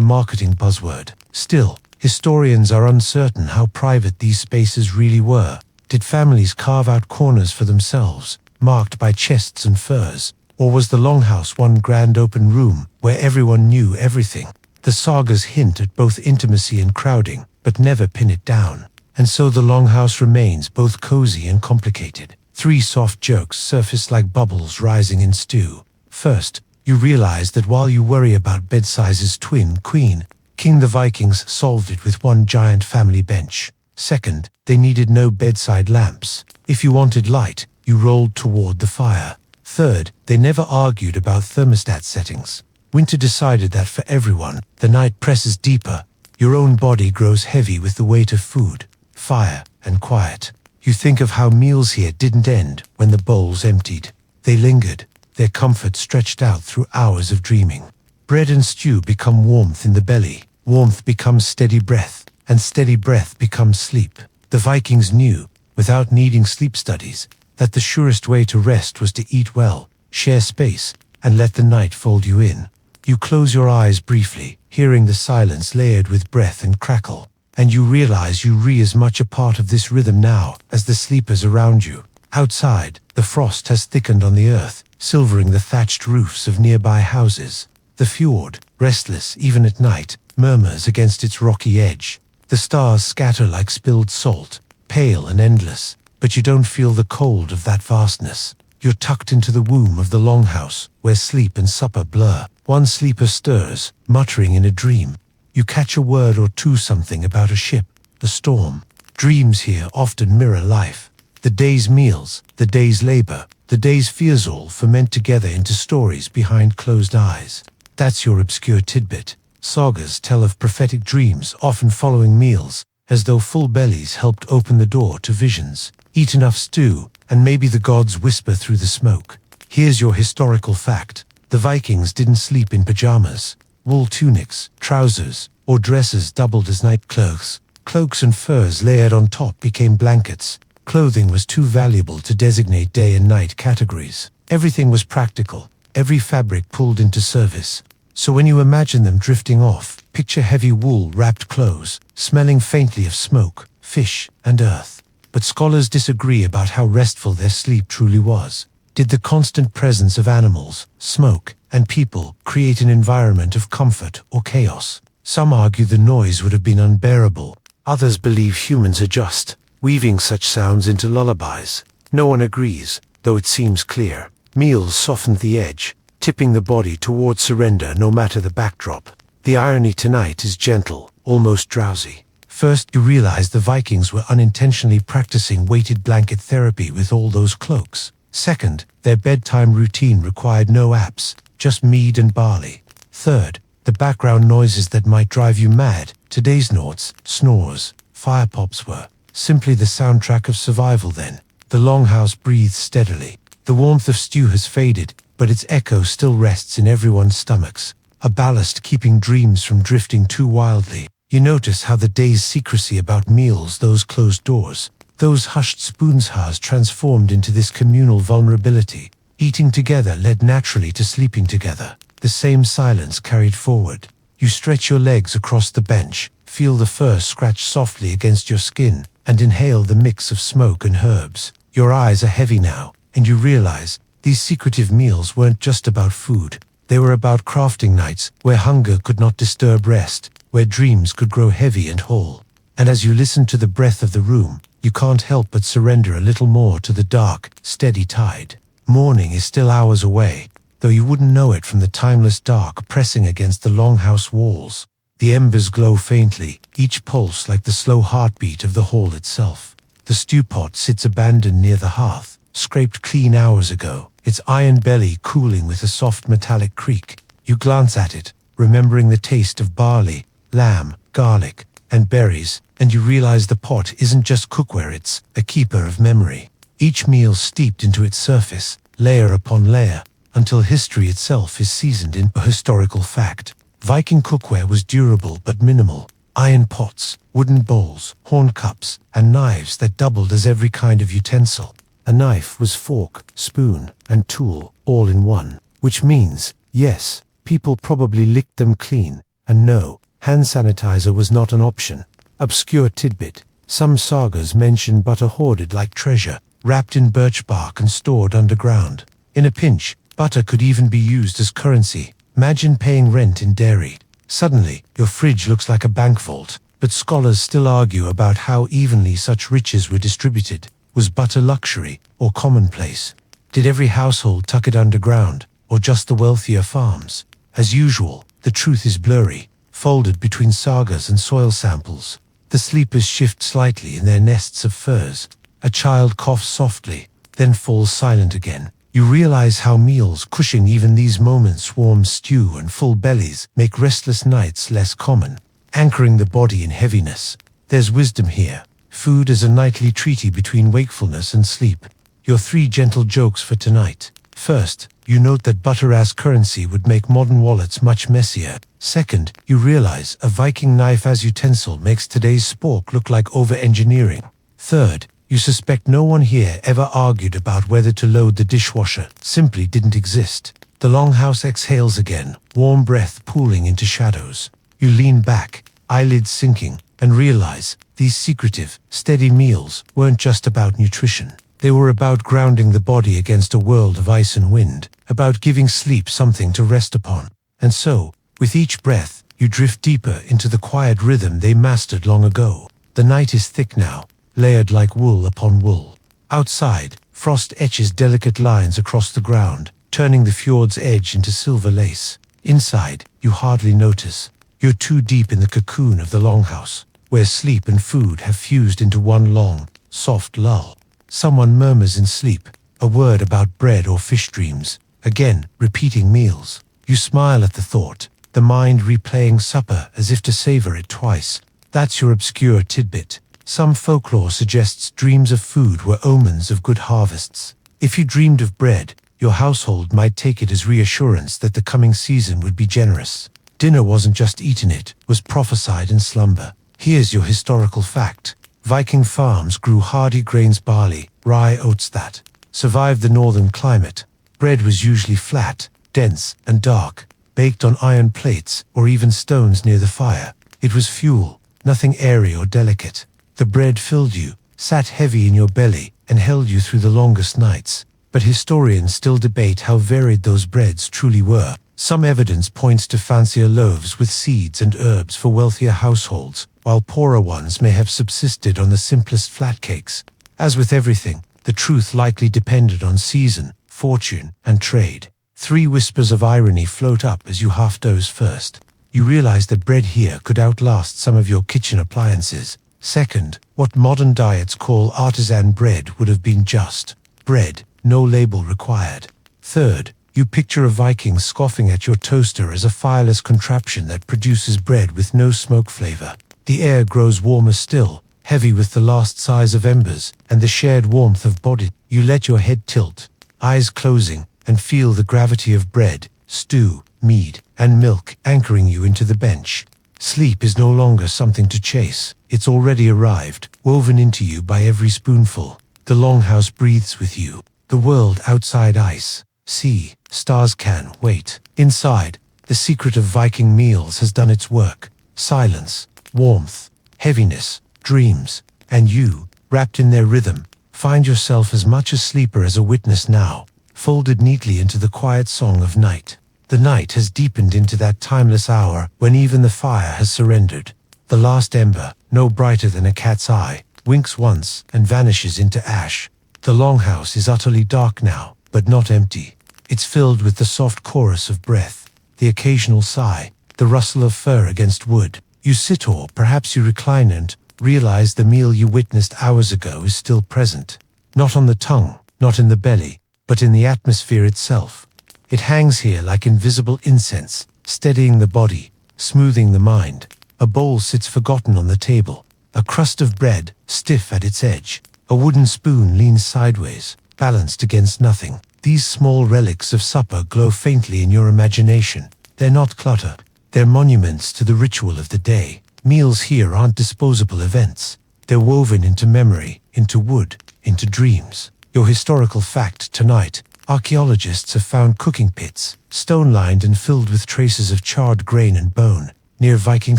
marketing buzzword. Still, historians are uncertain how private these spaces really were. Did families carve out corners for themselves, marked by chests and furs? Or was the longhouse one grand open room where everyone knew everything? The sagas hint at both intimacy and crowding, but never pin it down. And so the longhouse remains both cozy and complicated. 3 soft jokes surface like bubbles rising in stew. First, you realize that while you worry about bed sizes twin, queen, king, the Vikings solved it with one giant family bench. Second, they needed no bedside lamps. If you wanted light, you rolled toward the fire. Third, they never argued about thermostat settings. Winter decided that for everyone, the night presses deeper. Your own body grows heavy with the weight of food, fire, and quiet. You think of how meals here didn't end when the bowls emptied. They lingered, their comfort stretched out through hours of dreaming. Bread and stew become warmth in the belly. Warmth becomes steady breath, and steady breath becomes sleep. The Vikings knew, without needing sleep studies, that the surest way to rest was to eat well, share space, and let the night fold you in. You close your eyes briefly, hearing the silence layered with breath and crackle, and you realize you're as much a part of this rhythm now as the sleepers around you. Outside, the frost has thickened on the earth, silvering the thatched roofs of nearby houses. The fjord, restless even at night, murmurs against its rocky edge. The stars scatter like spilled salt, pale and endless, but you don't feel the cold of that vastness. You're tucked into the womb of the longhouse, where sleep and supper blur. One sleeper stirs, muttering in a dream. You catch a word or two, something about a ship, a storm. Dreams here often mirror life. The day's meals, the day's labor, the day's fears all ferment together into stories behind closed eyes. That's your obscure tidbit. Sagas tell of prophetic dreams often following meals, as though full bellies helped open the door to visions. Eat enough stew, and maybe the gods whisper through the smoke. Here's your historical fact. The Vikings didn't sleep in pajamas. Wool tunics, trousers, or dresses doubled as night cloaks. Cloaks and furs layered on top became blankets. Clothing was too valuable to designate day and night categories. Everything was practical, every fabric pulled into service. So when you imagine them drifting off, picture heavy wool-wrapped clothes, smelling faintly of smoke, fish, and earth. But scholars disagree about how restful their sleep truly was. Did the constant presence of animals, smoke, and people create an environment of comfort or chaos? Some argue the noise would have been unbearable. Others believe humans adjust, weaving such sounds into lullabies. No one agrees, though it seems clear. Meals softened the edge, tipping the body towards surrender no matter the backdrop. The irony tonight is gentle, almost drowsy. First, you realize the Vikings were unintentionally practicing weighted blanket therapy with all those cloaks. Second, their bedtime routine required no apps, just mead and barley. Third, the background noises that might drive you mad, today's noughts, snores, fire pops were simply the soundtrack of survival then. The longhouse breathes steadily. The warmth of stew has faded, but its echo still rests in everyone's stomachs, a ballast keeping dreams from drifting too wildly. You notice how the day's secrecy about meals, those closed doors, those hushed spoons has transformed into this communal vulnerability. Eating together led naturally to sleeping together. The same silence carried forward. You stretch your legs across the bench, feel the fur scratch softly against your skin, and inhale the mix of smoke and herbs. Your eyes are heavy now, and you realize these secretive meals weren't just about food. They were about crafting nights where hunger could not disturb rest, where dreams could grow heavy and whole. And as you listen to the breath of the room, you can't help but surrender a little more to the dark, steady tide. Morning is still hours away, though you wouldn't know it from the timeless dark pressing against the longhouse walls. The embers glow faintly, each pulse like the slow heartbeat of the hall itself. The stew pot sits abandoned near the hearth, scraped clean hours ago, its iron belly cooling with a soft metallic creak. You glance at it, remembering the taste of barley, lamb, garlic, and berries, and you realize the pot isn't just cookware, it's a keeper of memory. Each meal steeped into its surface, layer upon layer, until history itself is seasoned in a historical fact. Viking cookware was durable but minimal. Iron pots, wooden bowls, horn cups, and knives that doubled as every kind of utensil. A knife was fork, spoon, and tool, all in one. Which means, yes, people probably licked them clean, and no, hand sanitizer was not an option. Obscure tidbit. Some sagas mention butter hoarded like treasure, wrapped in birch bark and stored underground. In a pinch, butter could even be used as currency. Imagine paying rent in Derry. Suddenly, your fridge looks like a bank vault, but scholars still argue about how evenly such riches were distributed. Was butter luxury or commonplace? Did every household tuck it underground, or just the wealthier farms? As usual, the truth is blurry, folded between sagas and soil samples. The sleepers shift slightly in their nests of furs. A child coughs softly, then falls silent again. You realize how meals cushioning even these moments, warm stew and full bellies, make restless nights less common, anchoring the body in heaviness. There's wisdom here. Food is a nightly treaty between wakefulness and sleep. Your 3 gentle jokes for tonight. First, you note that butter as currency would make modern wallets much messier. Second, you realize a Viking knife as utensil makes today's spork look like over-engineering. Third, you suspect no one here ever argued about whether to load the dishwasher. Simply didn't exist. The longhouse exhales again, warm breath pooling into shadows. You lean back, eyelids sinking, and realize these secretive, steady meals weren't just about nutrition. They were about grounding the body against a world of ice and wind, about giving sleep something to rest upon. And so, with each breath, you drift deeper into the quiet rhythm they mastered long ago. The night is thick now, layered like wool upon wool. Outside, frost etches delicate lines across the ground, turning the fjord's edge into silver lace. Inside, you hardly notice. You're too deep in the cocoon of the longhouse, where sleep and food have fused into one long, soft lull. Someone murmurs in sleep, a word about bread or fish dreams, again repeating meals. You smile at the thought, the mind replaying supper as if to savor it twice. That's your obscure tidbit. Some folklore suggests dreams of food were omens of good harvests. If you dreamed of bread, your household might take it as reassurance that the coming season would be generous. Dinner wasn't just eaten, it was prophesied in slumber. Here's your historical fact. Viking farms grew hardy grains, barley, rye, oats that survived the northern climate. Bread was usually flat, dense, and dark, baked on iron plates or even stones near the fire. It was fuel, nothing airy or delicate. The bread filled you, sat heavy in your belly, and held you through the longest nights. But historians still debate how varied those breads truly were. Some evidence points to fancier loaves with seeds and herbs for wealthier households, while poorer ones may have subsisted on the simplest flat cakes. As with everything, the truth likely depended on season, fortune, and trade. 3 whispers of irony float up as you half doze. First, you realize that bread here could outlast some of your kitchen appliances. Second, what modern diets call artisan bread would have been just bread, no label required. Third, you picture a Viking scoffing at your toaster as a fireless contraption that produces bread with no smoke flavor. The air grows warmer still, heavy with the last sighs of embers and the shared warmth of body. You let your head tilt, eyes closing, and feel the gravity of bread, stew, mead, and milk anchoring you into the bench. Sleep is no longer something to chase. It's already arrived, woven into you by every spoonful. The longhouse breathes with you. The world outside ice, sea, stars can wait. Inside, the secret of Viking meals has done its work. Silence, warmth, heaviness, dreams, and you, wrapped in their rhythm, find yourself as much a sleeper as a witness now, folded neatly into the quiet song of night. The night has deepened into that timeless hour when even the fire has surrendered. The last ember, no brighter than a cat's eye, winks once and vanishes into ash. The longhouse is utterly dark now, but not empty. It's filled with the soft chorus of breath, the occasional sigh, the rustle of fur against wood. You sit, or perhaps you recline, and realize the meal you witnessed hours ago is still present. Not on the tongue, not in the belly, but in the atmosphere itself. It hangs here like invisible incense, steadying the body, smoothing the mind. A bowl sits forgotten on the table, a crust of bread, stiff at its edge. A wooden spoon leans sideways, balanced against nothing. These small relics of supper glow faintly in your imagination. They're not clutter. They're monuments to the ritual of the day. Meals here aren't disposable events. They're woven into memory, into wood, into dreams. Your historical fact tonight: archaeologists have found cooking pits, stone-lined and filled with traces of charred grain and bone, near Viking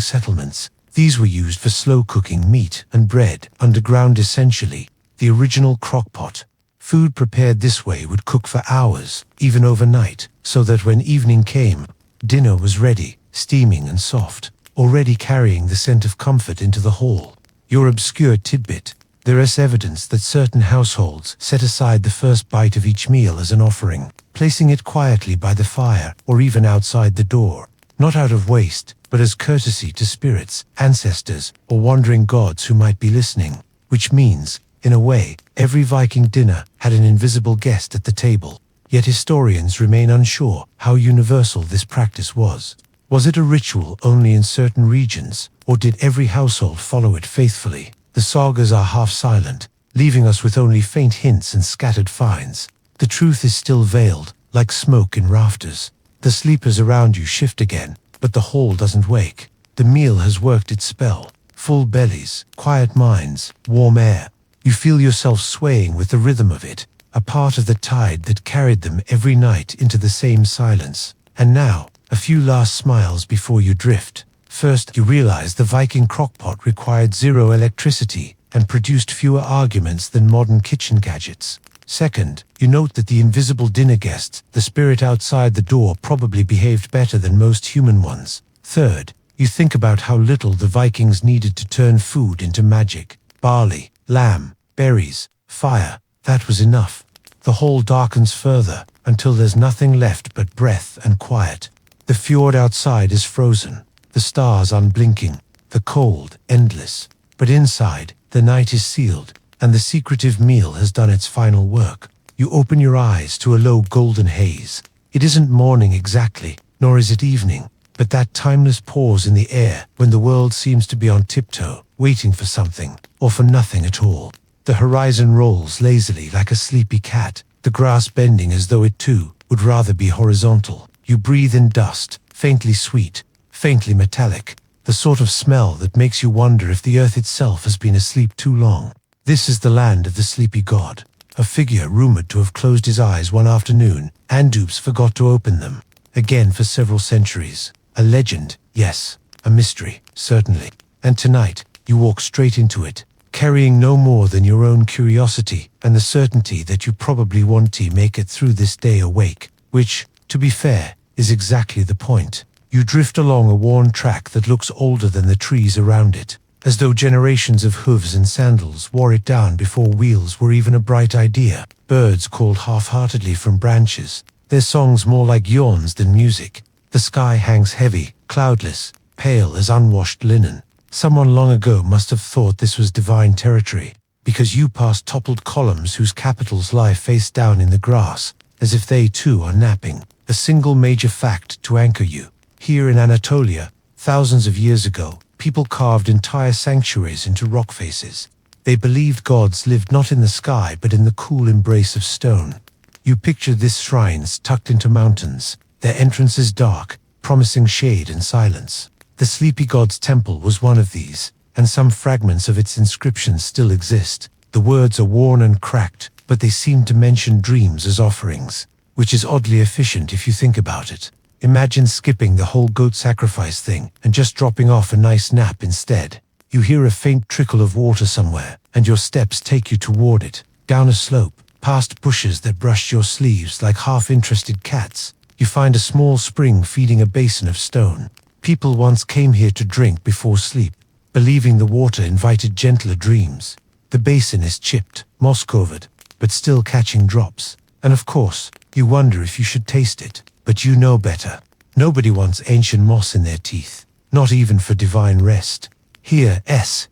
settlements. These were used for slow-cooking meat and bread, underground essentially. The original crockpot. Food prepared this way would cook for hours, even overnight, so that when evening came, dinner was ready, steaming and soft, already carrying the scent of comfort into the hall. Your obscure tidbit: there is evidence that certain households set aside the first bite of each meal as an offering, placing it quietly by the fire or even outside the door, not out of waste, but as courtesy to spirits, ancestors, or wandering gods who might be listening. Which means, in a way, every Viking dinner had an invisible guest at the table. Yet historians remain unsure how universal this practice was. Was it a ritual only in certain regions, or did every household follow it faithfully? The sagas are half silent, leaving us with only faint hints and scattered finds. The truth is still veiled, like smoke in rafters. The sleepers around you shift again, but the hall doesn't wake. The meal has worked its spell. Full bellies, quiet minds, warm air. You feel yourself swaying with the rhythm of it, a part of the tide that carried them every night into the same silence. And now, a few last smiles before you drift. First, you realize the Viking crockpot required zero electricity and produced fewer arguments than modern kitchen gadgets. Second, you note that the invisible dinner guest, the spirit outside the door, probably behaved better than most human ones. Third, you think about how little the Vikings needed to turn food into magic. Barley, lamb, berries, fire, that was enough. The hall darkens further until there's nothing left but breath and quiet. The fjord outside is frozen, the stars unblinking, the cold endless. But inside, the night is sealed, and the secretive meal has done its final work. You open your eyes to a low golden haze. It isn't morning exactly, nor is it evening, but that timeless pause in the air when the world seems to be on tiptoe, waiting for something, or for nothing at all. The horizon rolls lazily like a sleepy cat, the grass bending as though it too would rather be horizontal. You breathe in dust, faintly sweet, faintly metallic, the sort of smell that makes you wonder if the earth itself has been asleep too long. This is the land of the sleepy god, a figure rumored to have closed his eyes one afternoon, and Dupes forgot to open them. again for several centuries. A legend, yes. A mystery, certainly. And tonight, you walk straight into it, carrying no more than your own curiosity and the certainty that you probably won't make it through this day awake, which, to be fair, is exactly the point. You drift along a worn track that looks older than the trees around it, as though generations of hooves and sandals wore it down before wheels were even a bright idea. Birds called half-heartedly from branches, their songs more like yawns than music. The sky hangs heavy, cloudless, pale as unwashed linen. Someone long ago must have thought this was divine territory, because you pass toppled columns whose capitals lie face down in the grass, as if they too are napping. A single major fact to anchor you. Here in Anatolia, thousands of years ago, people carved entire sanctuaries into rock faces. They believed gods lived not in the sky but in the cool embrace of stone. You picture these shrines tucked into mountains, their entrances dark, promising shade and silence. The Sleepy God's temple was one of these, and some fragments of its inscription still exist. The words are worn and cracked, but they seem to mention dreams as offerings, which is oddly efficient if you think about it. Imagine skipping the whole goat sacrifice thing and just dropping off a nice nap instead. You hear a faint trickle of water somewhere, and your steps take you toward it, down a slope, past bushes that brush your sleeves like half-interested cats. You find a small spring feeding a basin of stone. People once came here to drink before sleep, believing the water invited gentler dreams. The basin is chipped, moss-covered, but still catching drops. And of course, you wonder if you should taste it. But you know better. Nobody wants ancient moss in their teeth, not even for divine rest. Here,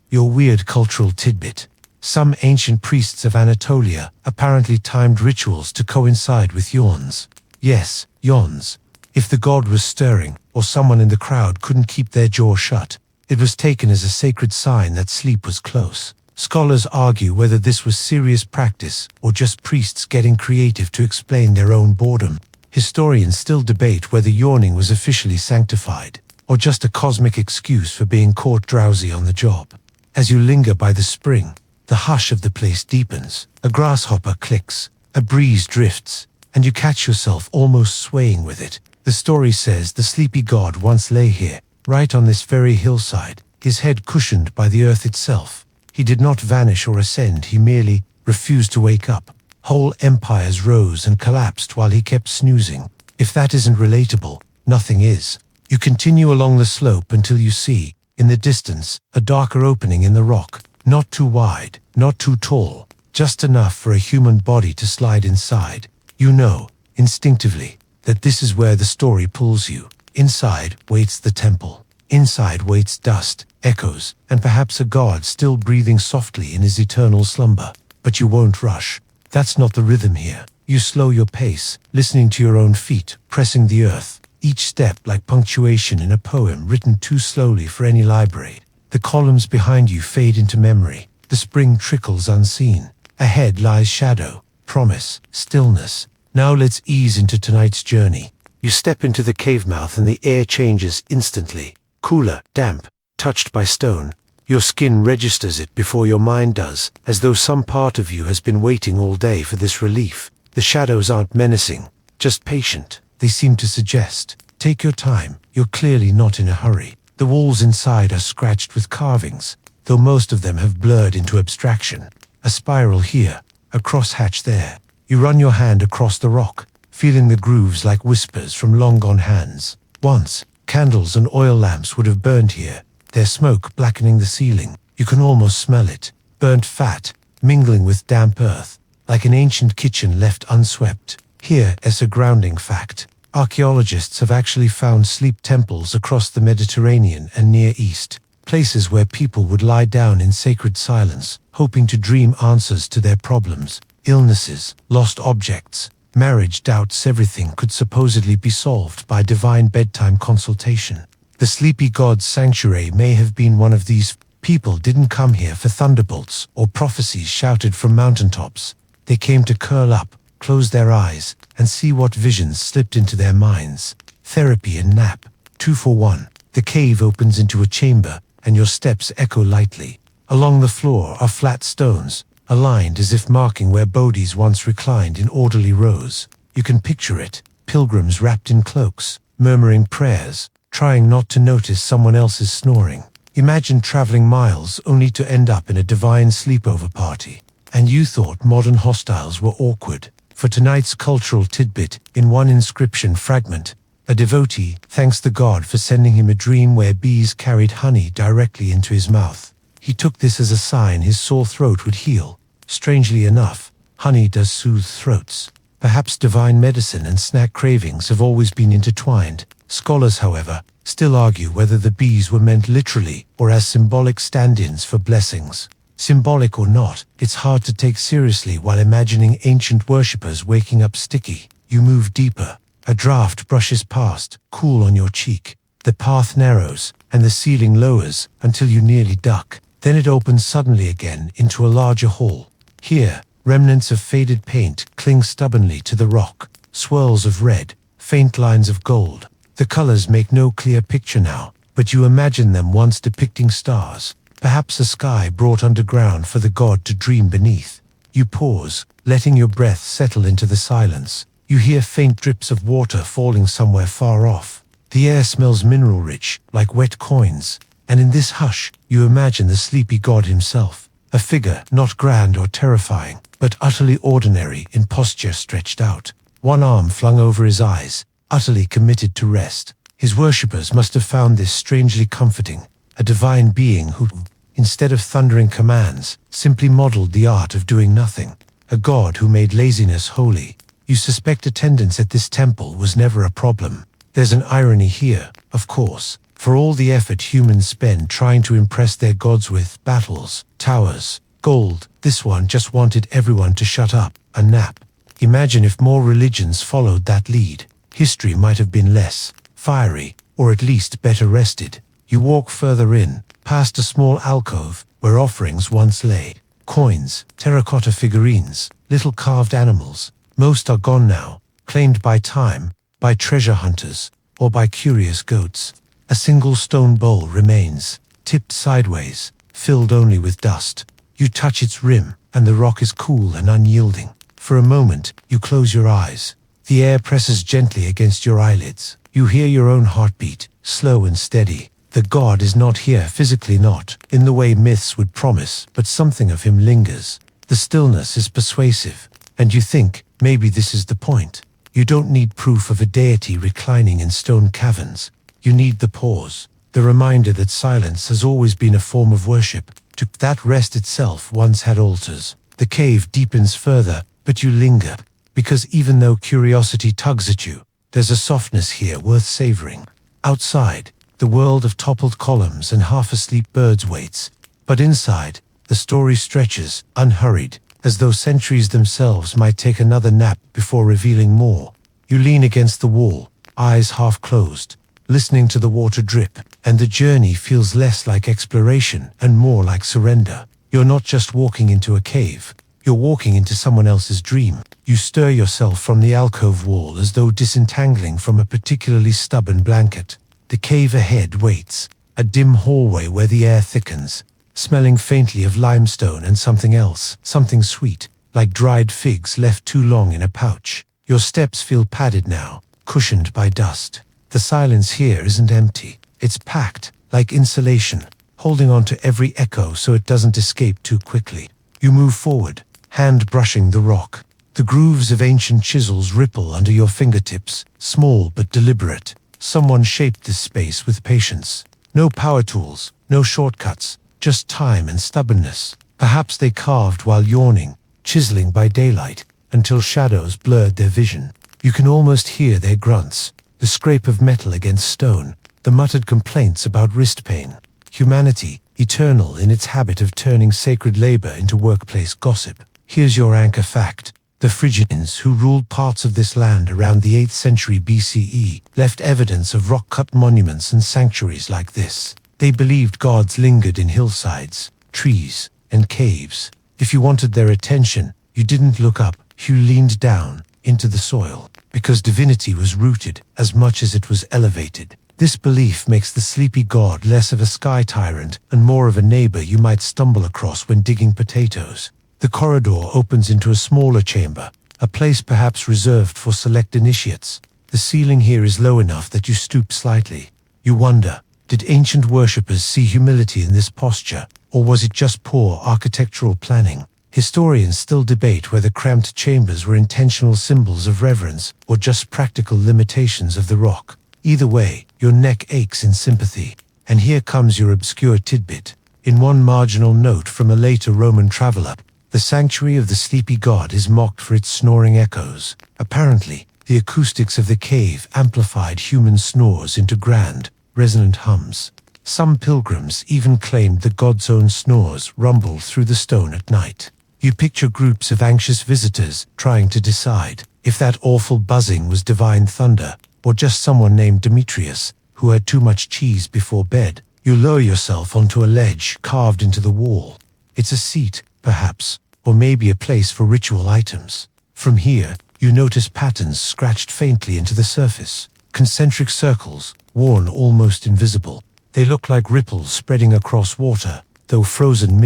your weird cultural tidbit. Some ancient priests of Anatolia apparently timed rituals to coincide with yawns. Yes, yawns. If the god was stirring, or someone in the crowd couldn't keep their jaw shut, it was taken as a sacred sign that sleep was close. Scholars argue whether this was serious practice or just priests getting creative to explain their own boredom. Historians still debate whether yawning was officially sanctified, or just a cosmic excuse for being caught drowsy on the job. As you linger by the spring, the hush of the place deepens. A grasshopper clicks, a breeze drifts, and you catch yourself almost swaying with it. The story says the sleepy god once lay here, right on this very hillside, his head cushioned by the earth itself. He did not vanish or ascend, he merely refused to wake up. Whole empires rose and collapsed while he kept snoozing. If that isn't relatable, nothing is. You continue along the slope until you see, in the distance, a darker opening in the rock. Not too wide, not too tall, just enough for a human body to slide inside. You know, instinctively, that this is where the story pulls you. Inside waits the temple. Inside waits dust, echoes, and perhaps a god still breathing softly in his eternal slumber. But you won't rush. That's not the rhythm here. You slow your pace, listening to your own feet, pressing the earth, each step like punctuation in a poem written too slowly for any library. The columns behind you fade into memory. The spring trickles unseen. Ahead lies shadow, promise, stillness. Now let's ease into tonight's journey. You step into the cave mouth and the air changes instantly. Cooler, damp, touched by stone. Your skin registers it before your mind does, as though some part of you has been waiting all day for this relief. The shadows aren't menacing, just patient. They seem to suggest, take your time, you're clearly not in a hurry. The walls inside are scratched with carvings, though most of them have blurred into abstraction. A spiral here, a crosshatch there. You run your hand across the rock, feeling the grooves like whispers from long-gone hands. Once, candles and oil lamps would have burned here, their smoke blackening the ceiling. You can almost smell it, burnt fat, mingling with damp earth, like an ancient kitchen left unswept. Here is a grounding fact. Archaeologists have actually found sleep temples across the Mediterranean and Near East, places where people would lie down in sacred silence, hoping to dream answers to their problems, illnesses, lost objects. Marriage doubts everything could supposedly be solved by divine bedtime consultation. The sleepy god's sanctuary may have been one of these. People didn't come here for thunderbolts or prophecies shouted from mountaintops. They came to curl up, close their eyes, and see what visions slipped into their minds. Therapy and nap, 2 for 1. The cave opens into a chamber, and your steps echo lightly. Along the floor are flat stones, aligned as if marking where bodies once reclined in orderly rows. You can picture it. pilgrims wrapped in cloaks, murmuring prayers, trying not to notice someone else's snoring. Imagine traveling miles only to end up in a divine sleepover party. And you thought modern hostiles were awkward. For tonight's cultural tidbit, in one inscription fragment, a devotee thanks the god for sending him a dream where bees carried honey directly into his mouth. He took this as a sign his sore throat would heal. Strangely enough, honey does soothe throats. Perhaps divine medicine and snack cravings have always been intertwined. Scholars, however, still argue whether the bees were meant literally or as symbolic stand-ins for blessings. Symbolic or not, it's hard to take seriously while imagining ancient worshippers waking up sticky. You move deeper. A draft brushes past, cool on your cheek. The path narrows, and the ceiling lowers until you nearly duck. Then it opens suddenly again into a larger hall. Here, remnants of faded paint cling stubbornly to the rock. Swirls of red, faint lines of gold. The colors make no clear picture now, but you imagine them once depicting stars. Perhaps a sky brought underground for the god to dream beneath. You pause, letting your breath settle into the silence. You hear faint drips of water falling somewhere far off. The air smells mineral-rich, like wet coins. And in this hush, you imagine the sleepy god himself. A figure not grand or terrifying, but utterly ordinary in posture stretched out. One arm flung over his eyes, utterly committed to rest. His worshippers must have found this strangely comforting. A divine being who, instead of thundering commands, simply modeled the art of doing nothing. A god who made laziness holy. You suspect attendance at this temple was never a problem. There's an irony here, of course. For all the effort humans spend trying to impress their gods with battles, towers, gold, this one just wanted everyone to shut up and nap. Imagine if more religions followed that lead. History might have been less fiery, or at least better rested. You walk further in, past a small alcove where offerings once lay. Coins, terracotta figurines, little carved animals. Most are gone now, claimed by time, by treasure hunters, or by curious goats. A single stone bowl remains, tipped sideways, filled only with dust. You touch its rim, and the rock is cool and unyielding. For a moment, you close your eyes. The air presses gently against your eyelids. You hear your own heartbeat, slow and steady. The god is not here, physically not, in the way myths would promise, but something of him lingers. The stillness is persuasive, and you think, maybe this is the point. You don't need proof of a deity reclining in stone caverns. You need the pause, the reminder that silence has always been a form of worship. That rest itself once had altars. The cave deepens further, but you linger, because even though curiosity tugs at you, there's a softness here worth savoring. Outside, the world of toppled columns and half-asleep birds waits, but inside, the story stretches, unhurried, as though centuries themselves might take another nap before revealing more. You lean against the wall, eyes half closed, listening to the water drip, and the journey feels less like exploration and more like surrender. You're not just walking into a cave, you're walking into someone else's dream. You stir yourself from the alcove wall as though disentangling from a particularly stubborn blanket. The cave ahead waits, a dim hallway where the air thickens, smelling faintly of limestone and something else, something sweet, like dried figs left too long in a pouch. Your steps feel padded now, cushioned by dust. The silence here isn't empty, it's packed, like insulation, holding on to every echo so it doesn't escape too quickly. You move forward, hand brushing the rock. The grooves of ancient chisels ripple under your fingertips, small but deliberate. Someone shaped this space with patience. No power tools, no shortcuts, just time and stubbornness. Perhaps they carved while yawning, chiseling by daylight, until shadows blurred their vision. You can almost hear their grunts, the scrape of metal against stone, the muttered complaints about wrist pain. Humanity, eternal in its habit of turning sacred labor into workplace gossip. Here's your anchor fact. The Phrygians, who ruled parts of this land around the 8th century BCE, left evidence of rock-cut monuments and sanctuaries like this. They believed gods lingered in hillsides, trees, and caves. If you wanted their attention, you didn't look up, you leaned down into the soil, because divinity was rooted as much as it was elevated. This belief makes the sleepy god less of a sky tyrant and more of a neighbor you might stumble across when digging potatoes. The corridor opens into a smaller chamber, a place perhaps reserved for select initiates. The ceiling here is low enough that you stoop slightly. You wonder, did ancient worshippers see humility in this posture, or was it just poor architectural planning? Historians still debate whether cramped chambers were intentional symbols of reverence or just practical limitations of the rock. Either way, your neck aches in sympathy. And here comes your obscure tidbit. In one marginal note from a later Roman traveler, the sanctuary of the sleepy god is mocked for its snoring echoes. Apparently, the acoustics of the cave amplified human snores into grand, resonant hums. Some pilgrims even claimed the god's own snores rumbled through the stone at night. You picture groups of anxious visitors trying to decide if that awful buzzing was divine thunder or just someone named Demetrius who had too much cheese before bed. You lower yourself onto a ledge carved into the wall. It's a seat, perhaps, or maybe a place for ritual items. From here, you notice patterns scratched faintly into the surface. Concentric circles, worn almost invisible. They look like ripples spreading across water, though frozen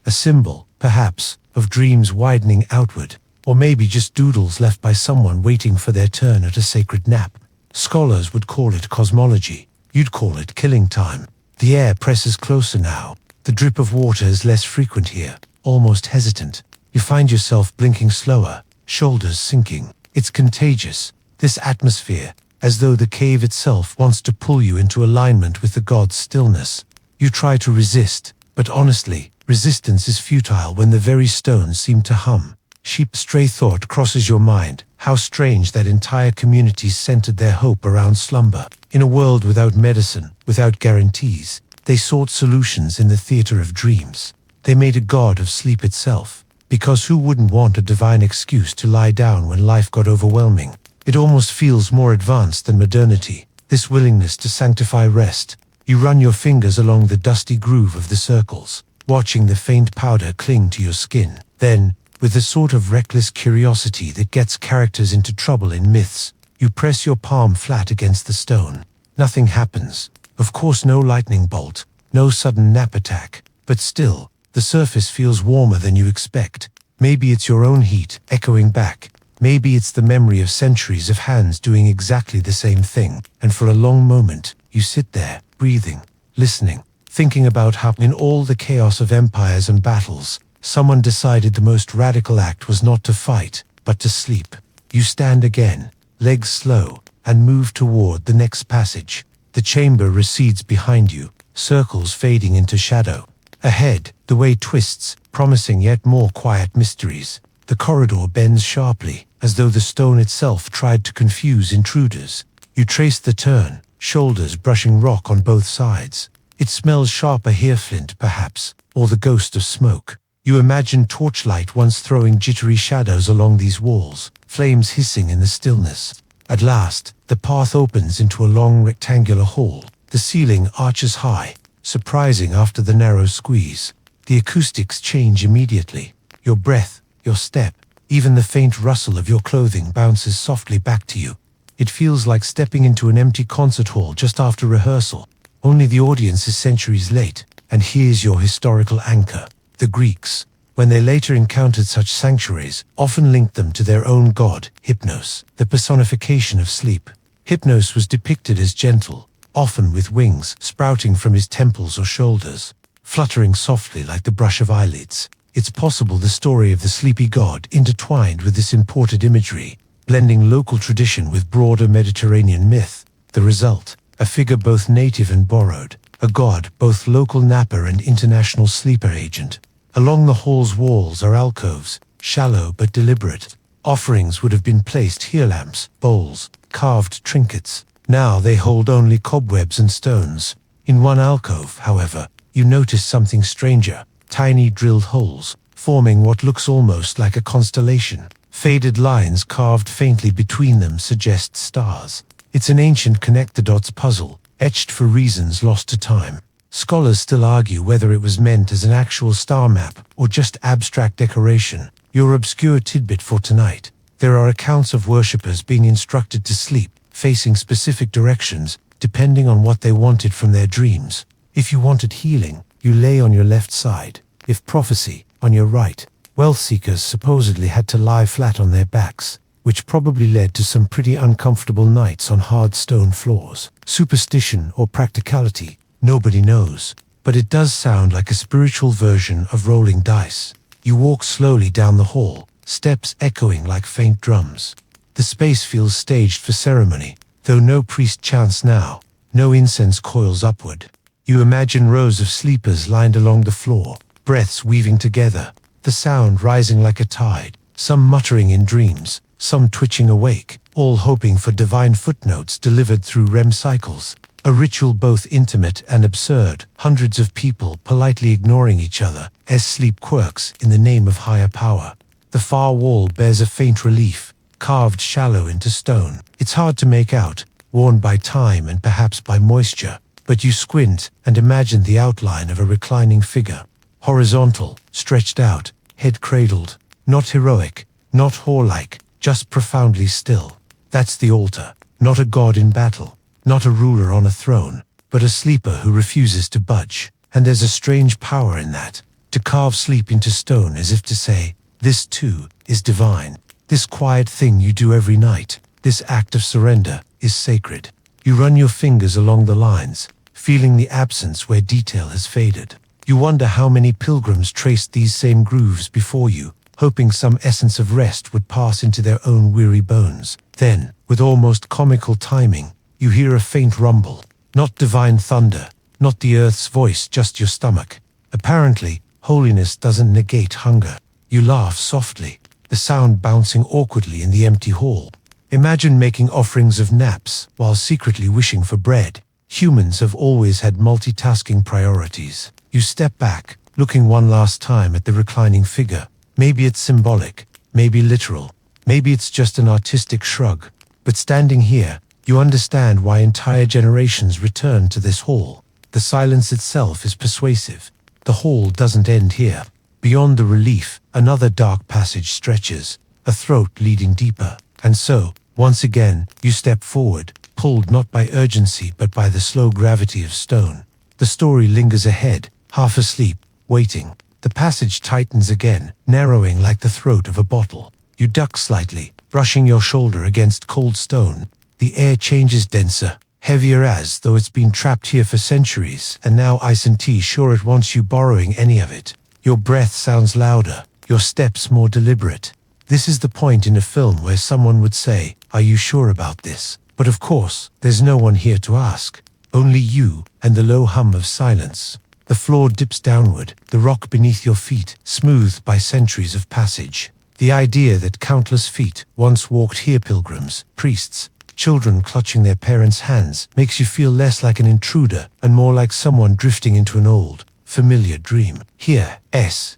a symbol, perhaps, of dreams widening outward, or maybe just doodles left by someone waiting for their turn at a sacred nap. Scholars would call it cosmology. You'd call it killing time. The air presses closer now. The drip of water is less frequent here, almost hesitant. You find yourself blinking slower, shoulders sinking. It's contagious, this atmosphere, as though the cave itself wants to pull you into alignment with the god's stillness. You try to resist, but honestly, resistance is futile when the very stones seem to hum. Stray thought crosses your mind. How strange that entire communities centered their hope around slumber. In a world without medicine, without guarantees, they sought solutions in the theater of dreams. They made a god of sleep itself, because who wouldn't want a divine excuse to lie down when life got overwhelming? It almost feels more advanced than modernity, this willingness to sanctify rest. You run your fingers along the dusty groove of the circles, watching the faint powder cling to your skin. Then, with the sort of reckless curiosity that gets characters into trouble in myths, you press your palm flat against the stone. Nothing happens. Of course, no lightning bolt, no sudden nap attack, but still, the surface feels warmer than you expect. Maybe it's your own heat echoing back. Maybe it's the memory of centuries of hands doing exactly the same thing. And for a long moment, you sit there, breathing, listening, thinking about how, in all the chaos of empires and battles, someone decided the most radical act was not to fight, but to sleep. You stand again, legs slow, and move toward the next passage. The chamber recedes behind you, circles fading into shadow. Ahead, the way twists, promising yet more quiet mysteries. The corridor bends sharply, as though the stone itself tried to confuse intruders. You trace the turn, shoulders brushing rock on both sides. It smells sharper here, flint perhaps, or the ghost of smoke. You imagine torchlight once throwing jittery shadows along these walls, flames hissing in the stillness. At last, the path opens into a long rectangular hall. The ceiling arches high, surprising after the narrow squeeze. The acoustics change immediately. Your breath, your step, even the faint rustle of your clothing bounces softly back to you. It feels like stepping into an empty concert hall just after rehearsal. Only the audience is centuries late, and here's your historical anchor. The Greeks, when they later encountered such sanctuaries, often linked them to their own god, Hypnos, the personification of sleep. Hypnos was depicted as gentle, often with wings sprouting from his temples or shoulders, fluttering softly like the brush of eyelids. It's possible the story of the sleepy god intertwined with this imported imagery, blending local tradition with broader Mediterranean myth. The result, a figure both native and borrowed, a god both local napper and international sleeper agent. Along the hall's walls are alcoves, shallow but deliberate. Offerings would have been placed here, lamps, bowls, carved trinkets. Now they hold only cobwebs and stones. In one alcove, however, you notice something stranger. Tiny drilled holes, forming what looks almost like a constellation. Faded lines carved faintly between them suggest stars. It's an ancient connect-the-dots puzzle, etched for reasons lost to time. Scholars still argue whether it was meant as an actual star map or just abstract decoration. Your obscure tidbit for tonight. There are accounts of worshippers being instructed to sleep, facing specific directions, depending on what they wanted from their dreams. If you wanted healing, you lay on your left side. If prophecy, on your right. Wealth seekers supposedly had to lie flat on their backs. which probably led to some pretty uncomfortable nights on hard stone floors. Superstition or practicality, nobody knows, but it does sound like a spiritual version of rolling dice. You walk slowly down the hall, steps echoing like faint drums. The space feels staged for ceremony, though no priest chants now, no incense coils upward. You imagine rows of sleepers lined along the floor, breaths weaving together, the sound rising like a tide, some muttering in dreams, some twitching awake, all hoping for divine footnotes delivered through REM cycles. A ritual both intimate and absurd, hundreds of people politely ignoring each other as sleep quirks in the name of higher power. The far wall bears a faint relief, carved shallow into stone. It's hard to make out, worn by time and perhaps by moisture, but you squint and imagine the outline of a reclining figure. Horizontal, stretched out, head cradled, not heroic, not whore-like, just profoundly still. That's the altar, not a god in battle, not a ruler on a throne, but a sleeper who refuses to budge. And there's a strange power in that, to carve sleep into stone as if to say, this too is divine. This quiet thing you do every night, this act of surrender, is sacred. You run your fingers along the lines, feeling the absence where detail has faded. You wonder how many pilgrims traced these same grooves before you, hoping some essence of rest would pass into their own weary bones. Then, with almost comical timing, you hear a faint rumble. Not divine thunder, not the earth's voice, just your stomach. Apparently, holiness doesn't negate hunger. You laugh softly, the sound bouncing awkwardly in the empty hall. Imagine making offerings of naps while secretly wishing for bread. Humans have always had multitasking priorities. You step back, looking one last time at the reclining figure. Maybe it's symbolic, maybe literal, maybe it's just an artistic shrug. But standing here, you understand why entire generations return to this hall. The silence itself is persuasive. The hall doesn't end here. Beyond the relief, another dark passage stretches, a throat leading deeper. And so, once again, you step forward, pulled not by urgency but by the slow gravity of stone. The story lingers ahead, half asleep, waiting. The passage tightens again, narrowing like the throat of a bottle. You duck slightly, brushing your shoulder against cold stone. The air changes denser, heavier as though it's been trapped here for centuries, and now ice and tea sure it wants you borrowing any of it. Your breath sounds louder, your steps more deliberate. This is the point in a film where someone would say, "Are you sure about this?" But of course, there's no one here to ask. Only you and the low hum of silence. The floor dips downward, the rock beneath your feet, smoothed by centuries of passage. The idea that countless feet once walked here, pilgrims, priests, children clutching their parents' hands, makes you feel less like an intruder and more like someone drifting into an old, familiar dream. Here,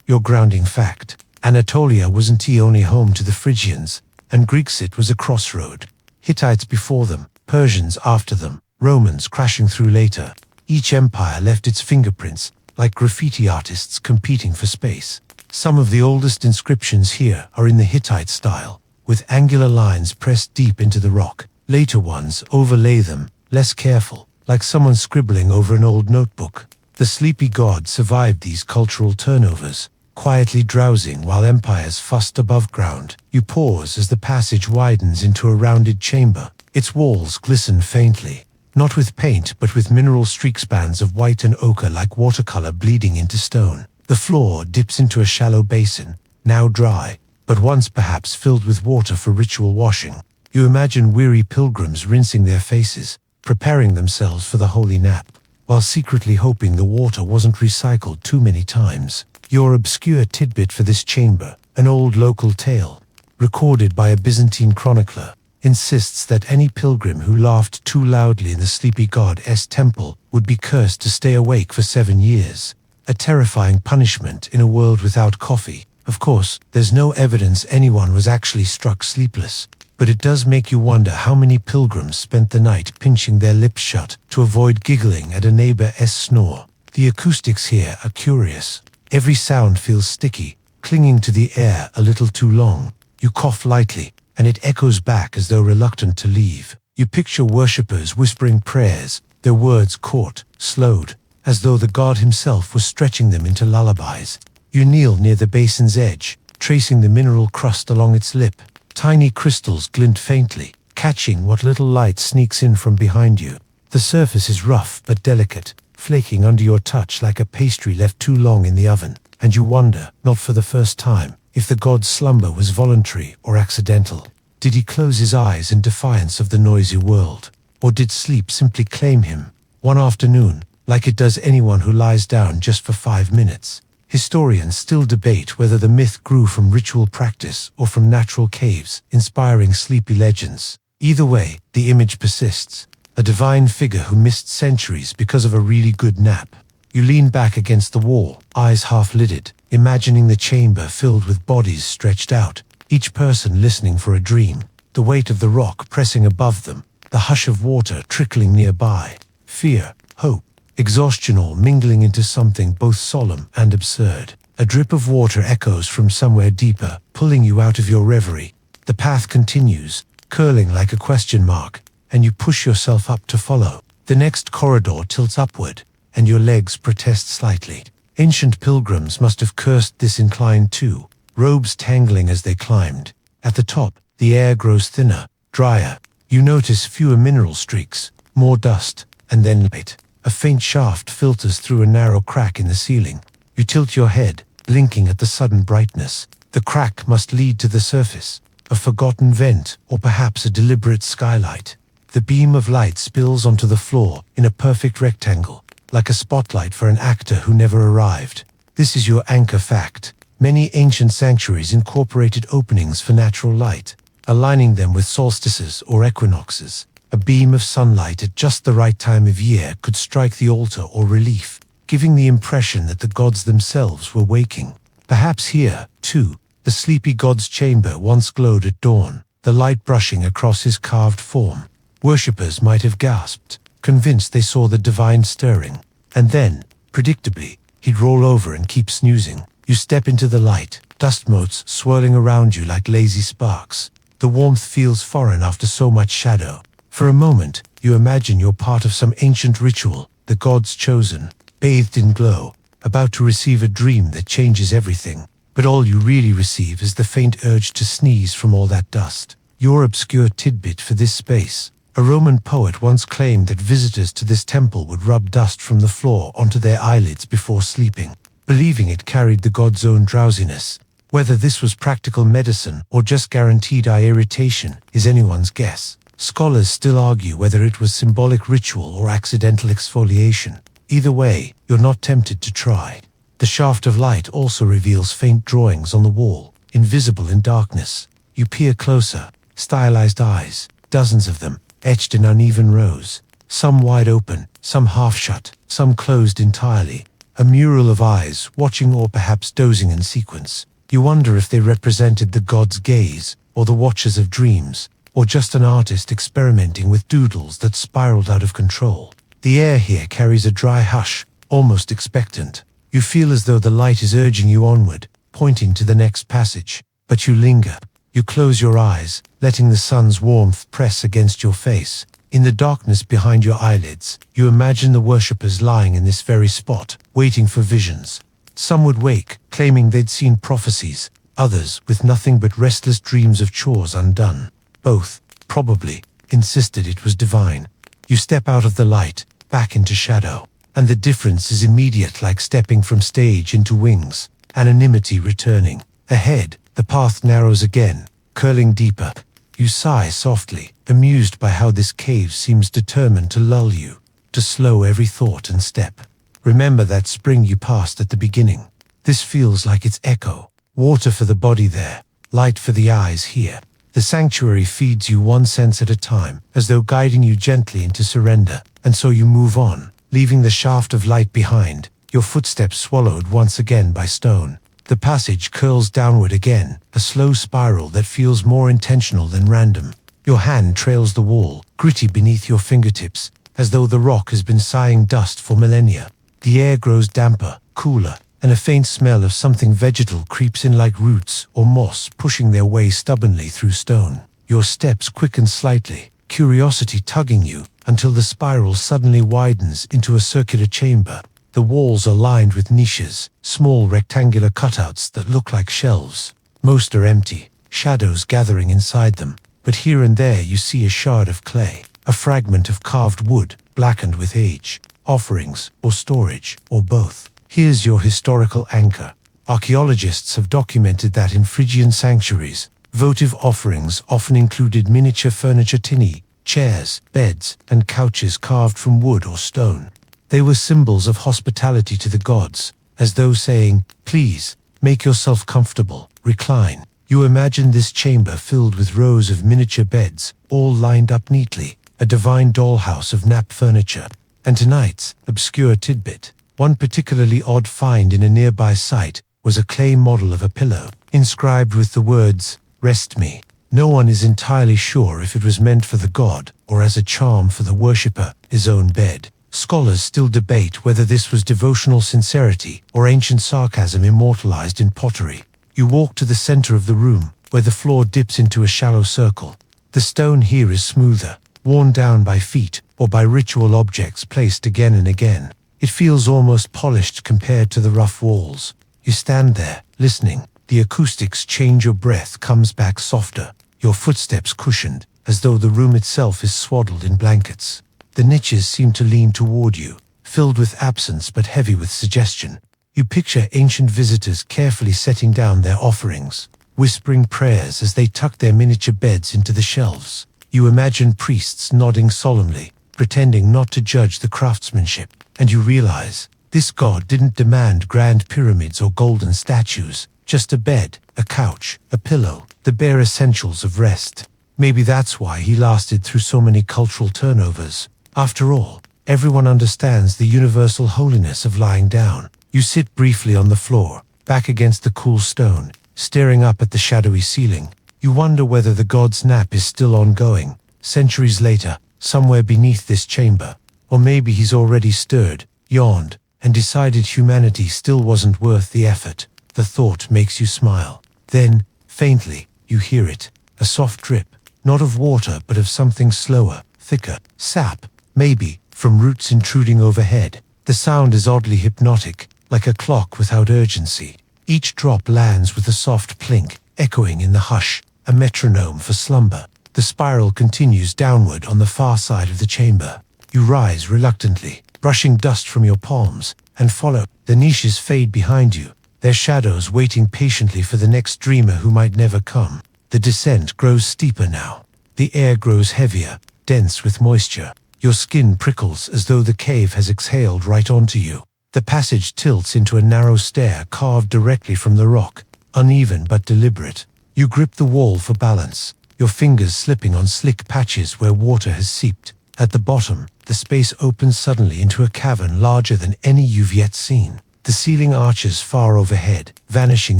your grounding fact. Anatolia wasn't only home to the Phrygians, and Greeks. It was a crossroad. Hittites before them, Persians after them, Romans crashing through later. Each empire left its fingerprints, like graffiti artists competing for space. Some of the oldest inscriptions here are in the Hittite style, with angular lines pressed deep into the rock. Later ones overlay them, less careful, like someone scribbling over an old notebook. The sleepy god survived these cultural turnovers, quietly drowsing while empires fussed above ground. You pause as the passage widens into a rounded chamber. Its walls glisten faintly, not with paint but with mineral streaks, bands of white and ochre like watercolor bleeding into stone. The floor dips into a shallow basin, now dry, but once perhaps filled with water for ritual washing. You imagine weary pilgrims rinsing their faces, preparing themselves for the holy nap, while secretly hoping the water wasn't recycled too many times. Your obscure tidbit for this chamber, an old local tale, recorded by a Byzantine chronicler, insists that any pilgrim who laughed too loudly in the sleepy god's temple would be cursed to stay awake for 7 years. A terrifying punishment in a world without coffee. Of course, there's no evidence anyone was actually struck sleepless, but it does make you wonder how many pilgrims spent the night pinching their lips shut to avoid giggling at a neighbor's snore. The acoustics here are curious. Every sound feels sticky, clinging to the air a little too long. You cough lightly, and it echoes back as though reluctant to leave. You picture worshippers whispering prayers, their words caught, slowed, as though the god himself was stretching them into lullabies. You kneel near the basin's edge, tracing the mineral crust along its lip. Tiny crystals glint faintly, catching what little light sneaks in from behind you. The surface is rough but delicate, flaking under your touch like a pastry left too long in the oven, and you wonder, not for the first time, if the god's slumber was voluntary or accidental. Did he close his eyes in defiance of the noisy world? Or did sleep simply claim him? One afternoon, like it does anyone who lies down just for 5 minutes. Historians still debate whether the myth grew from ritual practice or from natural caves, inspiring sleepy legends. Either way, the image persists. A divine figure who missed centuries because of a really good nap. You lean back against the wall, eyes half-lidded, imagining the chamber filled with bodies stretched out, each person listening for a dream, the weight of the rock pressing above them, the hush of water trickling nearby. Fear, hope, exhaustion all mingling into something both solemn and absurd. A drip of water echoes from somewhere deeper, pulling you out of your reverie. The path continues, curling like a question mark, and you push yourself up to follow. The next corridor tilts upward, and your legs protest slightly. Ancient pilgrims must have cursed this incline too, robes tangling as they climbed. At the top, the air grows thinner, drier. You notice fewer mineral streaks, more dust, and then light. A faint shaft filters through a narrow crack in the ceiling. You tilt your head, blinking at the sudden brightness. The crack must lead to the surface, a forgotten vent, or perhaps a deliberate skylight. The beam of light spills onto the floor in a perfect rectangle, like a spotlight for an actor who never arrived. This is your anchor fact. Many ancient sanctuaries incorporated openings for natural light, aligning them with solstices or equinoxes. A beam of sunlight at just the right time of year could strike the altar or relief, giving the impression that the gods themselves were waking. Perhaps here, too, the sleepy god's chamber once glowed at dawn, the light brushing across his carved form. Worshippers might have gasped, convinced they saw the divine stirring. And then, predictably, he'd roll over and keep snoozing. You step into the light, dust motes swirling around you like lazy sparks. The warmth feels foreign after so much shadow. For a moment, you imagine you're part of some ancient ritual, the god's chosen, bathed in glow, about to receive a dream that changes everything. But all you really receive is the faint urge to sneeze from all that dust. Your obscure tidbit for this space. A Roman poet once claimed that visitors to this temple would rub dust from the floor onto their eyelids before sleeping, believing it carried the god's own drowsiness. Whether this was practical medicine or just guaranteed eye irritation is anyone's guess. Scholars still argue whether it was symbolic ritual or accidental exfoliation. Either way, you're not tempted to try. The shaft of light also reveals faint drawings on the wall, invisible in darkness. You peer closer, stylized eyes, dozens of them, etched in uneven rows, some wide open, some half shut, some closed entirely. A mural of eyes, watching or perhaps dozing in sequence. You wonder if they represented the god's gaze, or the watchers of dreams, or just an artist experimenting with doodles that spiraled out of control. The air here carries a dry hush, almost expectant. You feel as though the light is urging you onward, pointing to the next passage. But you linger. You close your eyes, letting the sun's warmth press against your face. In the darkness behind your eyelids, you imagine the worshippers lying in this very spot, waiting for visions. Some would wake, claiming they'd seen prophecies, others with nothing but restless dreams of chores undone. Both, probably, insisted it was divine. You step out of the light, back into shadow, and the difference is immediate, like stepping from stage into wings, anonymity returning. Ahead, the path narrows again, curling deeper. You sigh softly, amused by how this cave seems determined to lull you, to slow every thought and step. Remember that spring you passed at the beginning. This feels like its echo. Water for the body there, light for the eyes here. The sanctuary feeds you one sense at a time, as though guiding you gently into surrender. And so you move on, leaving the shaft of light behind, your footsteps swallowed once again by stone. The passage curls downward again, a slow spiral that feels more intentional than random. Your hand trails the wall, gritty beneath your fingertips, as though the rock has been sighing dust for millennia. The air grows damper, cooler, and a faint smell of something vegetal creeps in, like roots or moss pushing their way stubbornly through stone. Your steps quicken slightly, curiosity tugging you, until the spiral suddenly widens into a circular chamber. The walls are lined with niches, small rectangular cutouts that look like shelves. Most are empty, shadows gathering inside them, but here and there you see a shard of clay, a fragment of carved wood, blackened with age, offerings, or storage, or both. Here's your historical anchor. Archaeologists have documented that in Phrygian sanctuaries, votive offerings often included miniature furniture tini, chairs, beds, and couches carved from wood or stone. They were symbols of hospitality to the gods, as though saying, "Please, make yourself comfortable, recline." You imagine this chamber filled with rows of miniature beds, all lined up neatly, a divine dollhouse of nap furniture. And tonight's obscure tidbit, one particularly odd find in a nearby site, was a clay model of a pillow, inscribed with the words, "Rest me." No one is entirely sure if it was meant for the god, or as a charm for the worshipper, his own bed. Scholars still debate whether this was devotional sincerity or ancient sarcasm immortalized in pottery. You walk to the center of the room, where the floor dips into a shallow circle. The stone here is smoother, worn down by feet or by ritual objects placed again and again. It feels almost polished compared to the rough walls. You stand there, listening. The acoustics change. Your breath comes back softer, your footsteps cushioned, as though the room itself is swaddled in blankets. The niches seem to lean toward you, filled with absence but heavy with suggestion. You picture ancient visitors carefully setting down their offerings, whispering prayers as they tuck their miniature beds into the shelves. You imagine priests nodding solemnly, pretending not to judge the craftsmanship, and you realize this god didn't demand grand pyramids or golden statues, just a bed, a couch, a pillow, the bare essentials of rest. Maybe that's why he lasted through so many cultural turnovers. After all, everyone understands the universal holiness of lying down. You sit briefly on the floor, back against the cool stone, staring up at the shadowy ceiling. You wonder whether the god's nap is still ongoing, centuries later, somewhere beneath this chamber. Or maybe he's already stirred, yawned, and decided humanity still wasn't worth the effort. The thought makes you smile. Then, faintly, you hear it, a soft drip, not of water but of something slower, thicker, sap, maybe, from roots intruding overhead. The sound is oddly hypnotic, like a clock without urgency. Each drop lands with a soft plink, echoing in the hush, a metronome for slumber. The spiral continues downward on the far side of the chamber. You rise reluctantly, brushing dust from your palms, and follow. The niches fade behind you, their shadows waiting patiently for the next dreamer who might never come. The descent grows steeper now. The air grows heavier, dense with moisture. Your skin prickles as though the cave has exhaled right onto you. The passage tilts into a narrow stair carved directly from the rock, uneven but deliberate. You grip the wall for balance, your fingers slipping on slick patches where water has seeped. At the bottom, the space opens suddenly into a cavern larger than any you've yet seen. The ceiling arches far overhead, vanishing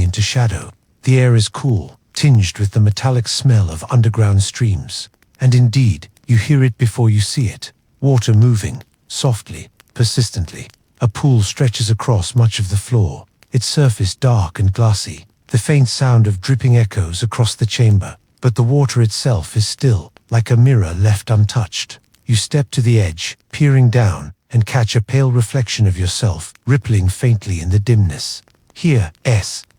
into shadow. The air is cool, tinged with the metallic smell of underground streams. And indeed, you hear it before you see it. Water moving, softly, persistently. A pool stretches across much of the floor, its surface dark and glassy. The faint sound of dripping echoes across the chamber, but the water itself is still, like a mirror left untouched. You step to the edge, peering down, and catch a pale reflection of yourself, rippling faintly in the dimness. Here,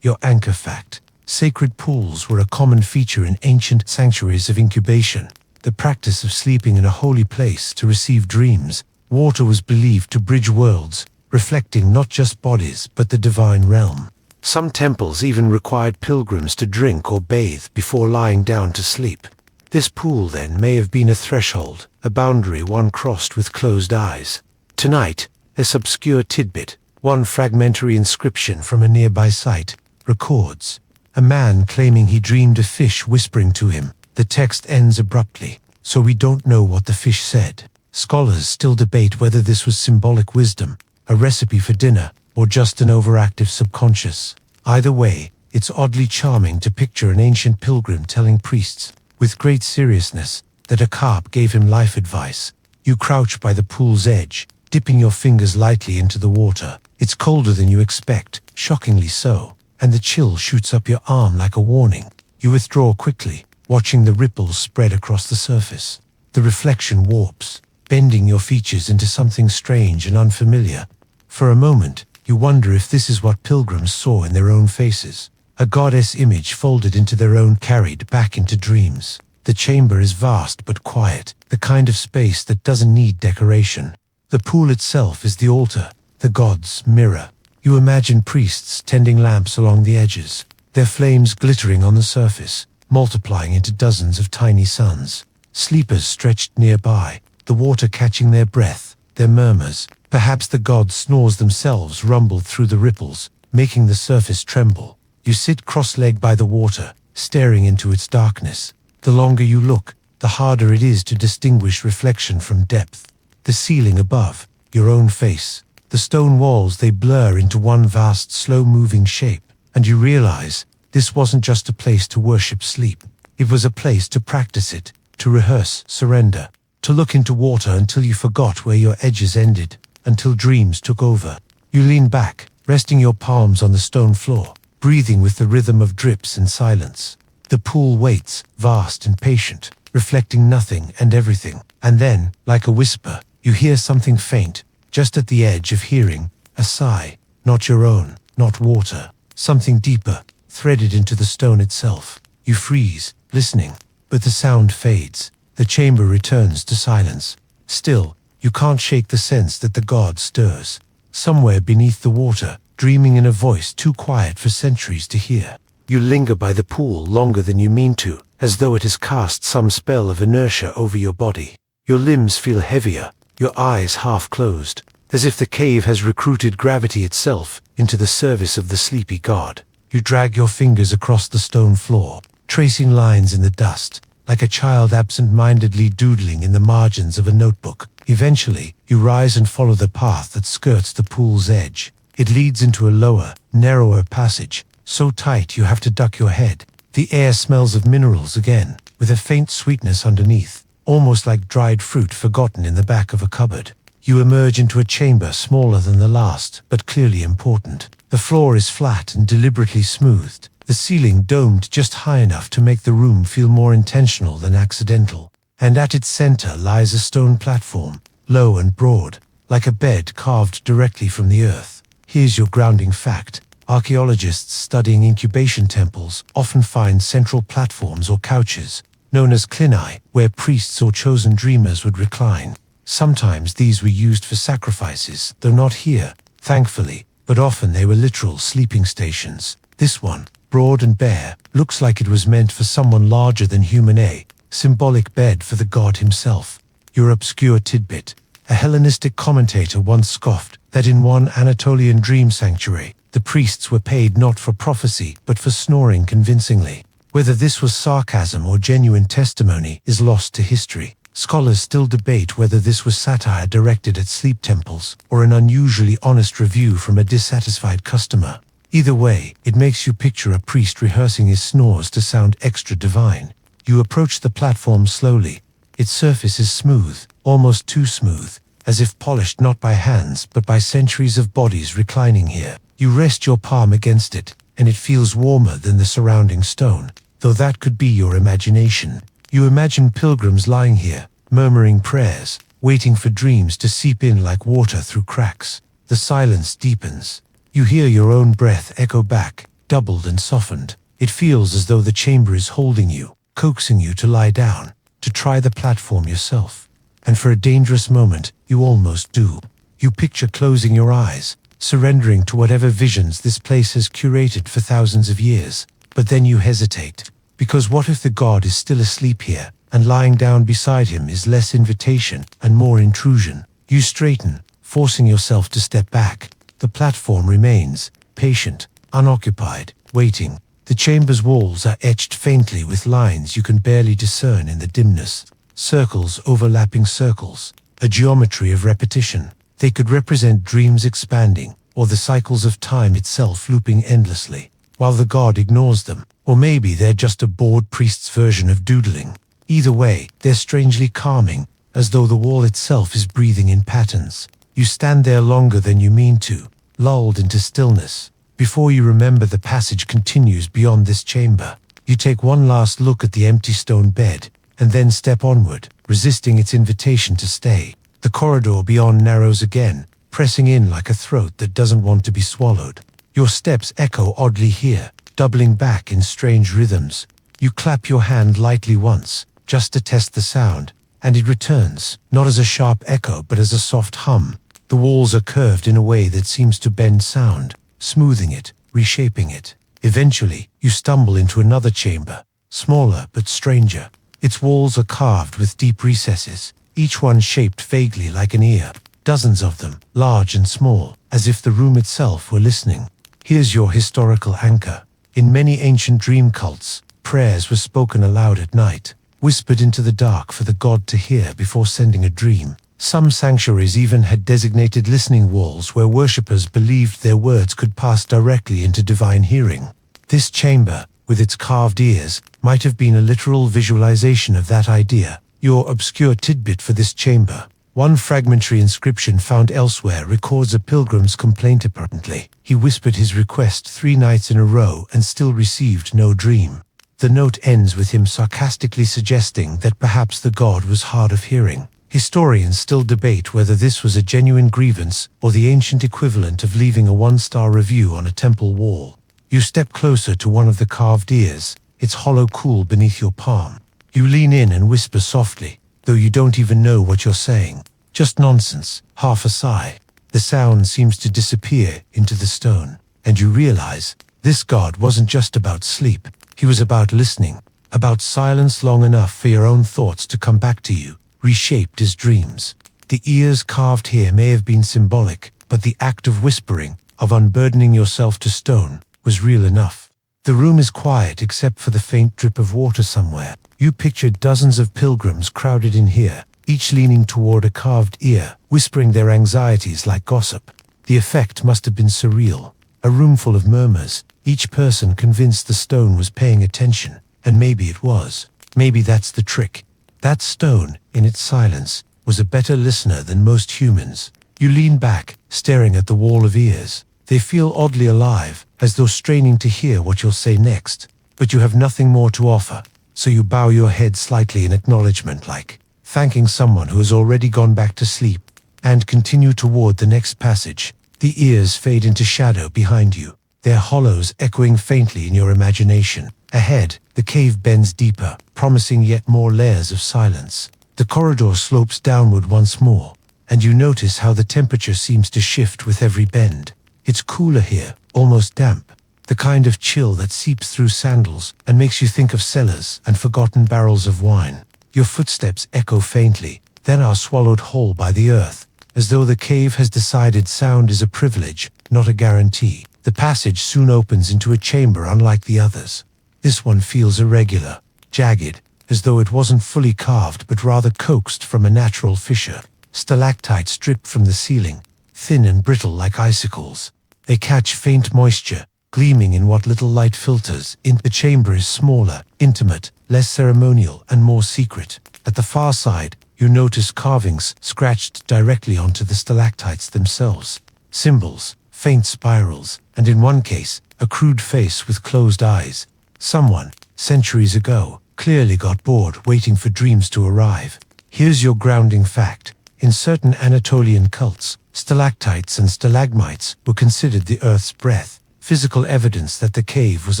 your anchor fact. Sacred pools were a common feature in ancient sanctuaries of incubation, the practice of sleeping in a holy place to receive dreams. Water was believed to bridge worlds, reflecting not just bodies but the divine realm. Some temples even required pilgrims to drink or bathe before lying down to sleep. This pool, then, may have been a threshold, a boundary one crossed with closed eyes. Tonight, this obscure tidbit, one fragmentary inscription from a nearby site, records a man claiming he dreamed a fish whispering to him. The text ends abruptly, so we don't know what the fish said. Scholars still debate whether this was symbolic wisdom, a recipe for dinner, or just an overactive subconscious. Either way, it's oddly charming to picture an ancient pilgrim telling priests, with great seriousness, that a carp gave him life advice. You crouch by the pool's edge, dipping your fingers lightly into the water. It's colder than you expect, shockingly so, and the chill shoots up your arm like a warning. You withdraw quickly, watching the ripples spread across the surface. The reflection warps, bending your features into something strange and unfamiliar. For a moment, you wonder if this is what pilgrims saw in their own faces. a goddess image folded into their own, carried back into dreams. The chamber is vast but quiet, the kind of space that doesn't need decoration. The pool itself is the altar, the god's mirror. You imagine priests tending lamps along the edges, their flames glittering on the surface, multiplying into dozens of tiny suns. Sleepers stretched nearby, the water catching their breath, their murmurs. Perhaps the god's snores themselves rumbled through the ripples, making the surface tremble. You sit cross-legged by the water, staring into its darkness. The longer you look, the harder it is to distinguish reflection from depth. The ceiling above, your own face. The stone walls, they blur into one vast, slow-moving shape. And you realize, this wasn't just a place to worship sleep. It was a place to practice it, to rehearse surrender, to look into water until you forgot where your edges ended, until dreams took over. You lean back, resting your palms on the stone floor, breathing with the rhythm of drips and silence. The pool waits, vast and patient, reflecting nothing and everything. And then, like a whisper, you hear something faint, just at the edge of hearing, a sigh, not your own, not water, something deeper, threaded into the stone itself. You freeze, listening, but the sound fades. The chamber returns to silence. Still, you can't shake the sense that the god stirs. Somewhere beneath the water, dreaming in a voice too quiet for centuries to hear. You linger by the pool longer than you mean to, as though it has cast some spell of inertia over your body. Your limbs feel heavier, your eyes half closed, as if the cave has recruited gravity itself into the service of the sleepy god. You drag your fingers across the stone floor, tracing lines in the dust, like a child absent-mindedly doodling in the margins of a notebook. Eventually, you rise and follow the path that skirts the pool's edge. It leads into a lower, narrower passage, so tight you have to duck your head. The air smells of minerals again, with a faint sweetness underneath, almost like dried fruit forgotten in the back of a cupboard. You emerge into a chamber smaller than the last, but clearly important. The floor is flat and deliberately smoothed, the ceiling domed just high enough to make the room feel more intentional than accidental. And at its center lies a stone platform, low and broad, like a bed carved directly from the earth. Here's your grounding fact. Archaeologists studying incubation temples often find central platforms or couches, known as clini, where priests or chosen dreamers would recline. Sometimes these were used for sacrifices, though not here, thankfully, but often they were literal sleeping stations. This one, broad and bare, looks like it was meant for someone larger than human, a symbolic bed for the god himself. Your obscure tidbit. A Hellenistic commentator once scoffed that in one Anatolian dream sanctuary, the priests were paid not for prophecy but for snoring convincingly. Whether this was sarcasm or genuine testimony is lost to history. Scholars still debate whether this was satire directed at sleep temples or an unusually honest review from a dissatisfied customer. Either way, it makes you picture a priest rehearsing his snores to sound extra divine. You approach the platform slowly. Its surface is smooth, almost too smooth, as if polished not by hands but by centuries of bodies reclining here. You rest your palm against it, and it feels warmer than the surrounding stone, though that could be your imagination. You imagine pilgrims lying here, murmuring prayers, waiting for dreams to seep in like water through cracks. The silence deepens. You hear your own breath echo back, doubled and softened. It feels as though the chamber is holding you, coaxing you to lie down, to try the platform yourself. And for a dangerous moment, you almost do. You picture closing your eyes, surrendering to whatever visions this place has curated for thousands of years. But then you hesitate, because what if the god is still asleep here, and lying down beside him is less invitation and more intrusion? You straighten, forcing yourself to step back. The platform remains, patient, unoccupied, waiting. The chamber's walls are etched faintly with lines you can barely discern in the dimness. Circles overlapping circles, a geometry of repetition. They could represent dreams expanding, or the cycles of time itself looping endlessly, while the god ignores them. Or maybe they're just a bored priest's version of doodling. Either way, they're strangely calming, as though the wall itself is breathing in patterns. You stand there longer than you mean to, lulled into stillness. Before you remember, the passage continues beyond this chamber. You take one last look at the empty stone bed, and then step onward, resisting its invitation to stay. The corridor beyond narrows again, pressing in like a throat that doesn't want to be swallowed. Your steps echo oddly here, doubling back in strange rhythms. You clap your hand lightly once, just to test the sound, and it returns, not as a sharp echo but as a soft hum. The walls are curved in a way that seems to bend sound, smoothing it, reshaping it. Eventually, you stumble into another chamber, smaller but stranger. Its walls are carved with deep recesses, each one shaped vaguely like an ear. Dozens of them, large and small, as if the room itself were listening. Here's your historical anchor. In many ancient dream cults, prayers were spoken aloud at night, whispered into the dark for the god to hear before sending a dream. Some sanctuaries even had designated listening walls where worshippers believed their words could pass directly into divine hearing. This chamber, with its carved ears, might have been a literal visualization of that idea. Your obscure tidbit for this chamber. One fragmentary inscription found elsewhere records a pilgrim's complaint. Apparently, he whispered his request 3 nights in a row and still received no dream. The note ends with him sarcastically suggesting that perhaps the god was hard of hearing. Historians still debate whether this was a genuine grievance or the ancient equivalent of leaving a 1-star review on a temple wall. You step closer to one of the carved ears, its hollow cool beneath your palm. You lean in and whisper softly, though you don't even know what you're saying. Just nonsense, half a sigh. The sound seems to disappear into the stone, and you realize this god wasn't just about sleep. He was about listening, about silence long enough for your own thoughts to come back to you, reshaped as dreams. The ears carved here may have been symbolic, but the act of whispering, of unburdening yourself to stone, was real enough. The room is quiet except for the faint drip of water somewhere. You pictured dozens of pilgrims crowded in here, each leaning toward a carved ear, whispering their anxieties like gossip. The effect must have been surreal. A room full of murmurs, each person convinced the stone was paying attention. And maybe it was. Maybe that's the trick. That stone, in its silence, was a better listener than most humans. You lean back, staring at the wall of ears. They feel oddly alive, as though straining to hear what you'll say next. But you have nothing more to offer, so you bow your head slightly in acknowledgement, like thanking someone who has already gone back to sleep, and continue toward the next passage. The ears fade into shadow behind you, their hollows echoing faintly in your imagination. Ahead, the cave bends deeper, promising yet more layers of silence. The corridor slopes downward once more, and you notice how the temperature seems to shift with every bend. It's cooler here, almost damp, the kind of chill that seeps through sandals and makes you think of cellars and forgotten barrels of wine. Your footsteps echo faintly, then are swallowed whole by the earth, as though the cave has decided sound is a privilege, not a guarantee. The passage soon opens into a chamber unlike the others. This one feels irregular, jagged, as though it wasn't fully carved but rather coaxed from a natural fissure. Stalactites drip from the ceiling, thin and brittle like icicles. They catch faint moisture, gleaming in what little light filters in. The chamber is smaller, intimate, less ceremonial, and more secret. At the far side, you notice carvings scratched directly onto the stalactites themselves. Symbols, faint spirals, and in one case, a crude face with closed eyes. Someone, centuries ago, clearly got bored waiting for dreams to arrive. Here's your grounding fact. In certain Anatolian cults, stalactites and stalagmites were considered the earth's breath, physical evidence that the cave was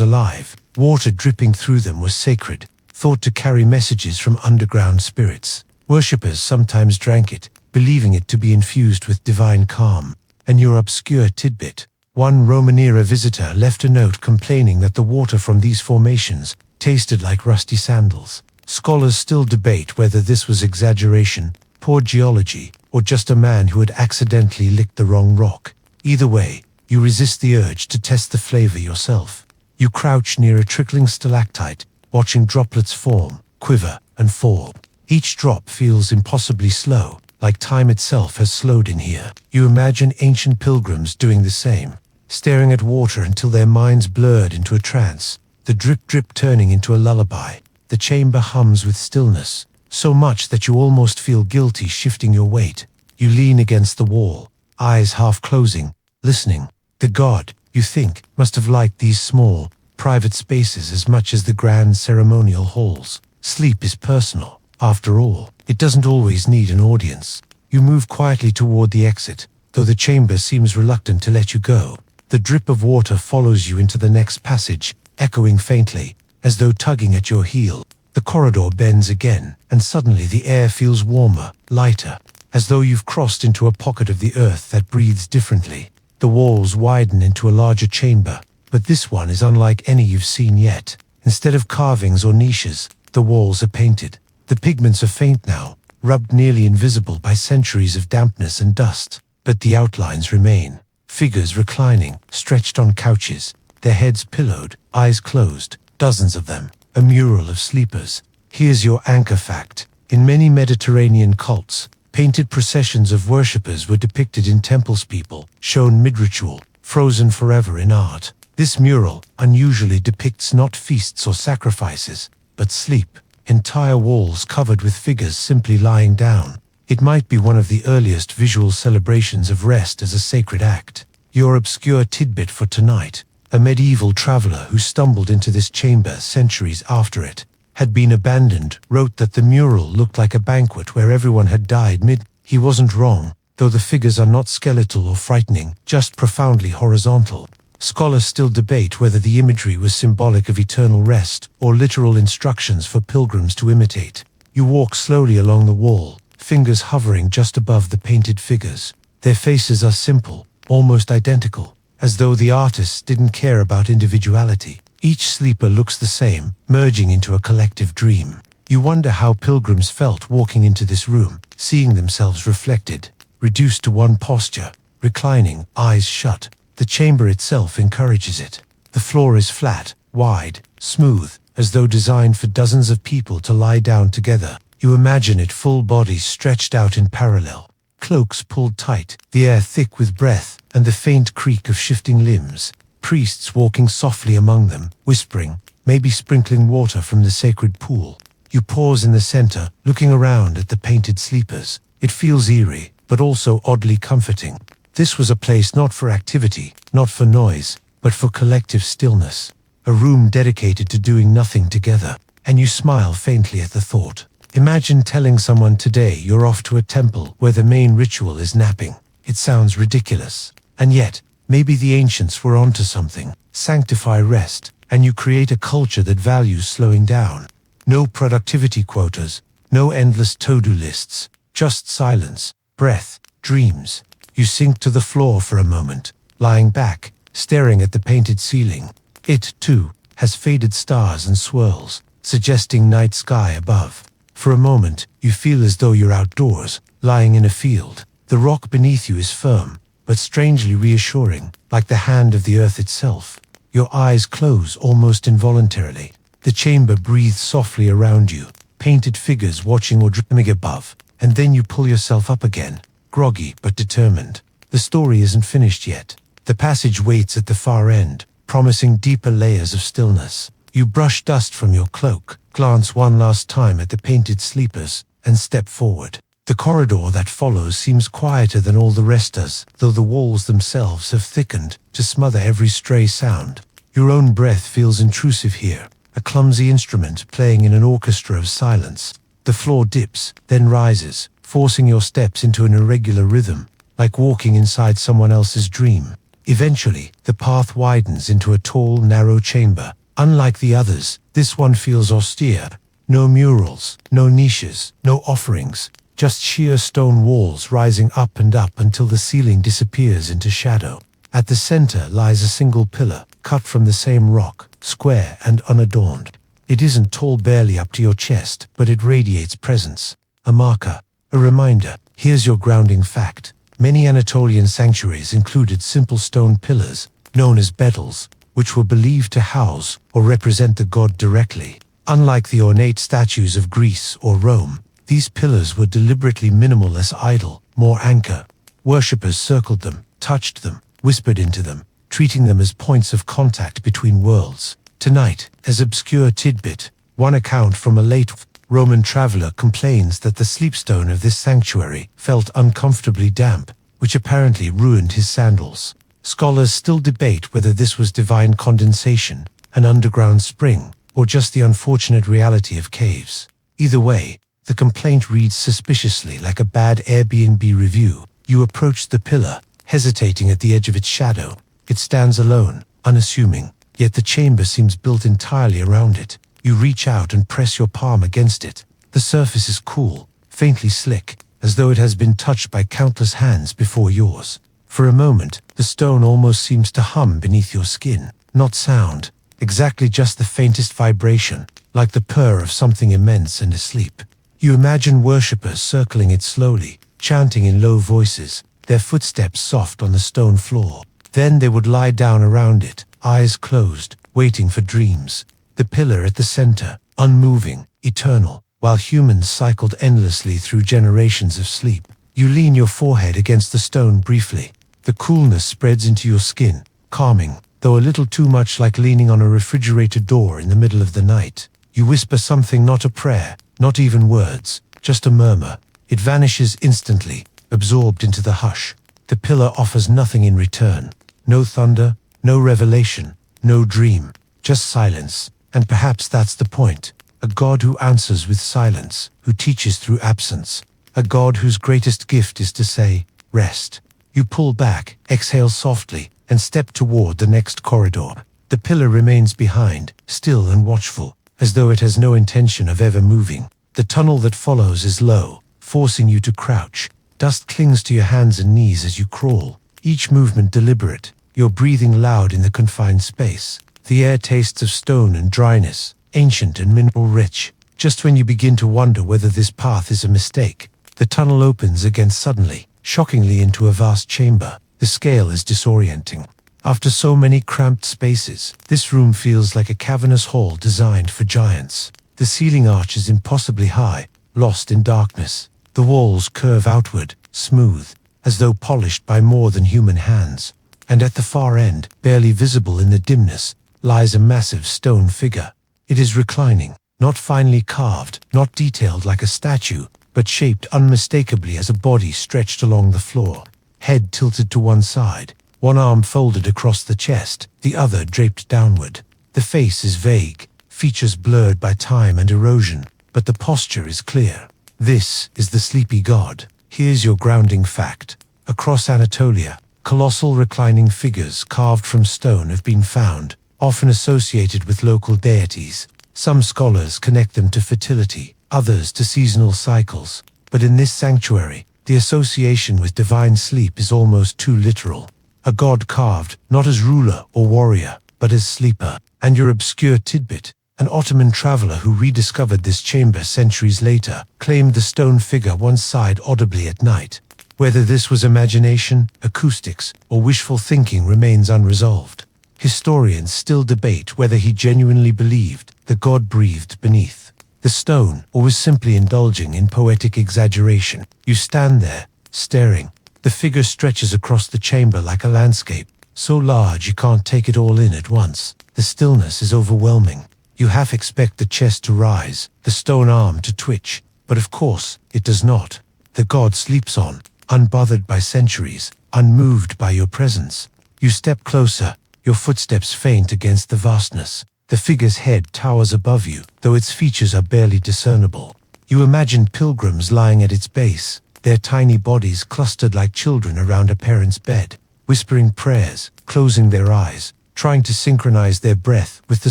alive. Water dripping through them was sacred, thought to carry messages from underground spirits. Worshippers sometimes drank it, believing it to be infused with divine calm. And your obscure tidbit. One Roman-era visitor left a note complaining that the water from these formations tasted like rusty sandals. Scholars still debate whether this was exaggeration, poor geology, or just a man who had accidentally licked the wrong rock. Either way, you resist the urge to test the flavor yourself. You crouch near a trickling stalactite, watching droplets form, quiver, and fall. Each drop feels impossibly slow, like time itself has slowed in here. You imagine ancient pilgrims doing the same, staring at water until their minds blurred into a trance, the drip turning into a lullaby. The chamber hums with stillness, so much that you almost feel guilty shifting your weight. You lean against the wall, eyes half closing, listening. The god, you think, must have liked these small, private spaces as much as the grand ceremonial halls. Sleep is personal. After all, it doesn't always need an audience. You move quietly toward the exit, though the chamber seems reluctant to let you go. The drip of water follows you into the next passage, echoing faintly, as though tugging at your heel. The corridor bends again, and suddenly the air feels warmer, lighter, as though you've crossed into a pocket of the earth that breathes differently. The walls widen into a larger chamber, but this one is unlike any you've seen yet. Instead of carvings or niches, the walls are painted. The pigments are faint now, rubbed nearly invisible by centuries of dampness and dust, but the outlines remain. Figures reclining, stretched on couches, their heads pillowed, eyes closed, dozens of them. A mural of sleepers. Here's your anchor fact. In many Mediterranean cults, painted processions of worshippers were depicted in temples, people shown mid-ritual, frozen forever in art. This mural unusually depicts not feasts or sacrifices, but sleep. Entire walls covered with figures simply lying down. It might be one of the earliest visual celebrations of rest as a sacred act. Your obscure tidbit for tonight. A medieval traveler who stumbled into this chamber centuries after it had been abandoned wrote that the mural looked like a banquet where everyone had died mid. He wasn't wrong, though the figures are not skeletal or frightening, just profoundly horizontal. Scholars still debate whether the imagery was symbolic of eternal rest or literal instructions for pilgrims to imitate. You walk slowly along the wall, fingers hovering just above the painted figures. Their faces are simple, almost identical, as though the artists didn't care about individuality. Each sleeper looks the same, merging into a collective dream. You wonder how pilgrims felt walking into this room, seeing themselves reflected, reduced to one posture, reclining, eyes shut. The chamber itself encourages it. The floor is flat, wide, smooth, as though designed for dozens of people to lie down together. You imagine it, full bodies stretched out in parallel, cloaks pulled tight, the air thick with breath, and the faint creak of shifting limbs. Priests walking softly among them, whispering, maybe sprinkling water from the sacred pool. You pause in the center, looking around at the painted sleepers. It feels eerie, but also oddly comforting. This was a place not for activity, not for noise, but for collective stillness. A room dedicated to doing nothing together. And you smile faintly at the thought. Imagine telling someone today you're off to a temple where the main ritual is napping. It sounds ridiculous. And yet, maybe the ancients were onto something. Sanctify rest, and you create a culture that values slowing down. No productivity quotas, no endless to-do lists, just silence, breath, dreams. You sink to the floor for a moment, lying back, staring at the painted ceiling. It, too, has faded stars and swirls, suggesting night sky above. For a moment, you feel as though you're outdoors, lying in a field. The rock beneath you is firm, but strangely reassuring, like the hand of the earth itself. Your eyes close almost involuntarily. The chamber breathes softly around you, painted figures watching or dreaming above, and then you pull yourself up again, groggy but determined. The story isn't finished yet. The passage waits at the far end, promising deeper layers of stillness. You brush dust from your cloak, glance one last time at the painted sleepers, and step forward. The corridor that follows seems quieter than all the rest does, though the walls themselves have thickened to smother every stray sound. Your own breath feels intrusive here, a clumsy instrument playing in an orchestra of silence. The floor dips, then rises, forcing your steps into an irregular rhythm, like walking inside someone else's dream. Eventually, the path widens into a tall, narrow chamber. Unlike the others, this one feels austere. No murals, no niches, no offerings, just sheer stone walls rising up and up until the ceiling disappears into shadow. At the center lies a single pillar, cut from the same rock, square and unadorned. It isn't tall, barely up to your chest, but it radiates presence. A marker, a reminder. Here's your grounding fact. Many Anatolian sanctuaries included simple stone pillars, known as bedels, which were believed to house or represent the god directly. Unlike the ornate statues of Greece or Rome, these pillars were deliberately minimal, less idle, more anchor. Worshippers circled them, touched them, whispered into them, treating them as points of contact between worlds. Tonight, as obscure tidbit, one account from a late Roman traveler complains that the sleepstone of this sanctuary felt uncomfortably damp, which apparently ruined his sandals. Scholars still debate whether this was divine condensation, an underground spring, or just the unfortunate reality of caves. Either way, the complaint reads suspiciously like a bad Airbnb review. You approach the pillar, hesitating at the edge of its shadow. It stands alone, unassuming, yet the chamber seems built entirely around it. You reach out and press your palm against it. The surface is cool, faintly slick, as though it has been touched by countless hands before yours. For a moment, the stone almost seems to hum beneath your skin. Not sound, exactly just the faintest vibration, like the purr of something immense and asleep. You imagine worshippers circling it slowly, chanting in low voices, their footsteps soft on the stone floor. Then they would lie down around it, eyes closed, waiting for dreams. The pillar at the center, unmoving, eternal, while humans cycled endlessly through generations of sleep. You lean your forehead against the stone briefly. The coolness spreads into your skin, calming, though a little too much like leaning on a refrigerator door in the middle of the night. You whisper something, not a prayer, not even words, just a murmur. It vanishes instantly, absorbed into the hush. The pillar offers nothing in return. No thunder, no revelation, no dream, just silence. And perhaps that's the point. A God who answers with silence, who teaches through absence. A God whose greatest gift is to say, rest. You pull back, exhale softly, and step toward the next corridor. The pillar remains behind, still and watchful, as though it has no intention of ever moving. The tunnel that follows is low, forcing you to crouch. Dust clings to your hands and knees as you crawl, each movement deliberate, your breathing loud in the confined space. The air tastes of stone and dryness, ancient and mineral-rich. Just when you begin to wonder whether this path is a mistake, the tunnel opens again suddenly, shockingly into a vast chamber. The scale is disorienting. After so many cramped spaces, this room feels like a cavernous hall designed for giants. The ceiling arch is impossibly high, lost in darkness. The walls curve outward, smooth, as though polished by more than human hands. And at the far end, barely visible in the dimness, lies a massive stone figure. It is reclining, not finely carved, not detailed like a statue, but shaped unmistakably as a body stretched along the floor. Head tilted to one side, one arm folded across the chest, the other draped downward. The face is vague, features blurred by time and erosion, but the posture is clear. This is the sleepy god. Here's your grounding fact. Across Anatolia, colossal reclining figures carved from stone have been found, often associated with local deities. Some scholars connect them to fertility, others to seasonal cycles. But in this sanctuary, the association with divine sleep is almost too literal. A god carved, not as ruler or warrior, but as sleeper. And your obscure tidbit, an Ottoman traveler who rediscovered this chamber centuries later, claimed the stone figure once sighed audibly at night. Whether this was imagination, acoustics, or wishful thinking remains unresolved. Historians still debate whether he genuinely believed the god breathed beneath the stone, or was simply indulging in poetic exaggeration. You stand there, staring. The figure stretches across the chamber like a landscape, so large you can't take it all in at once. The stillness is overwhelming. You half expect the chest to rise, the stone arm to twitch, but of course, it does not. The god sleeps on, unbothered by centuries, unmoved by your presence. You step closer, your footsteps faint against the vastness. The figure's head towers above you, though its features are barely discernible. You imagine pilgrims lying at its base, their tiny bodies clustered like children around a parent's bed, whispering prayers, closing their eyes, trying to synchronize their breath with the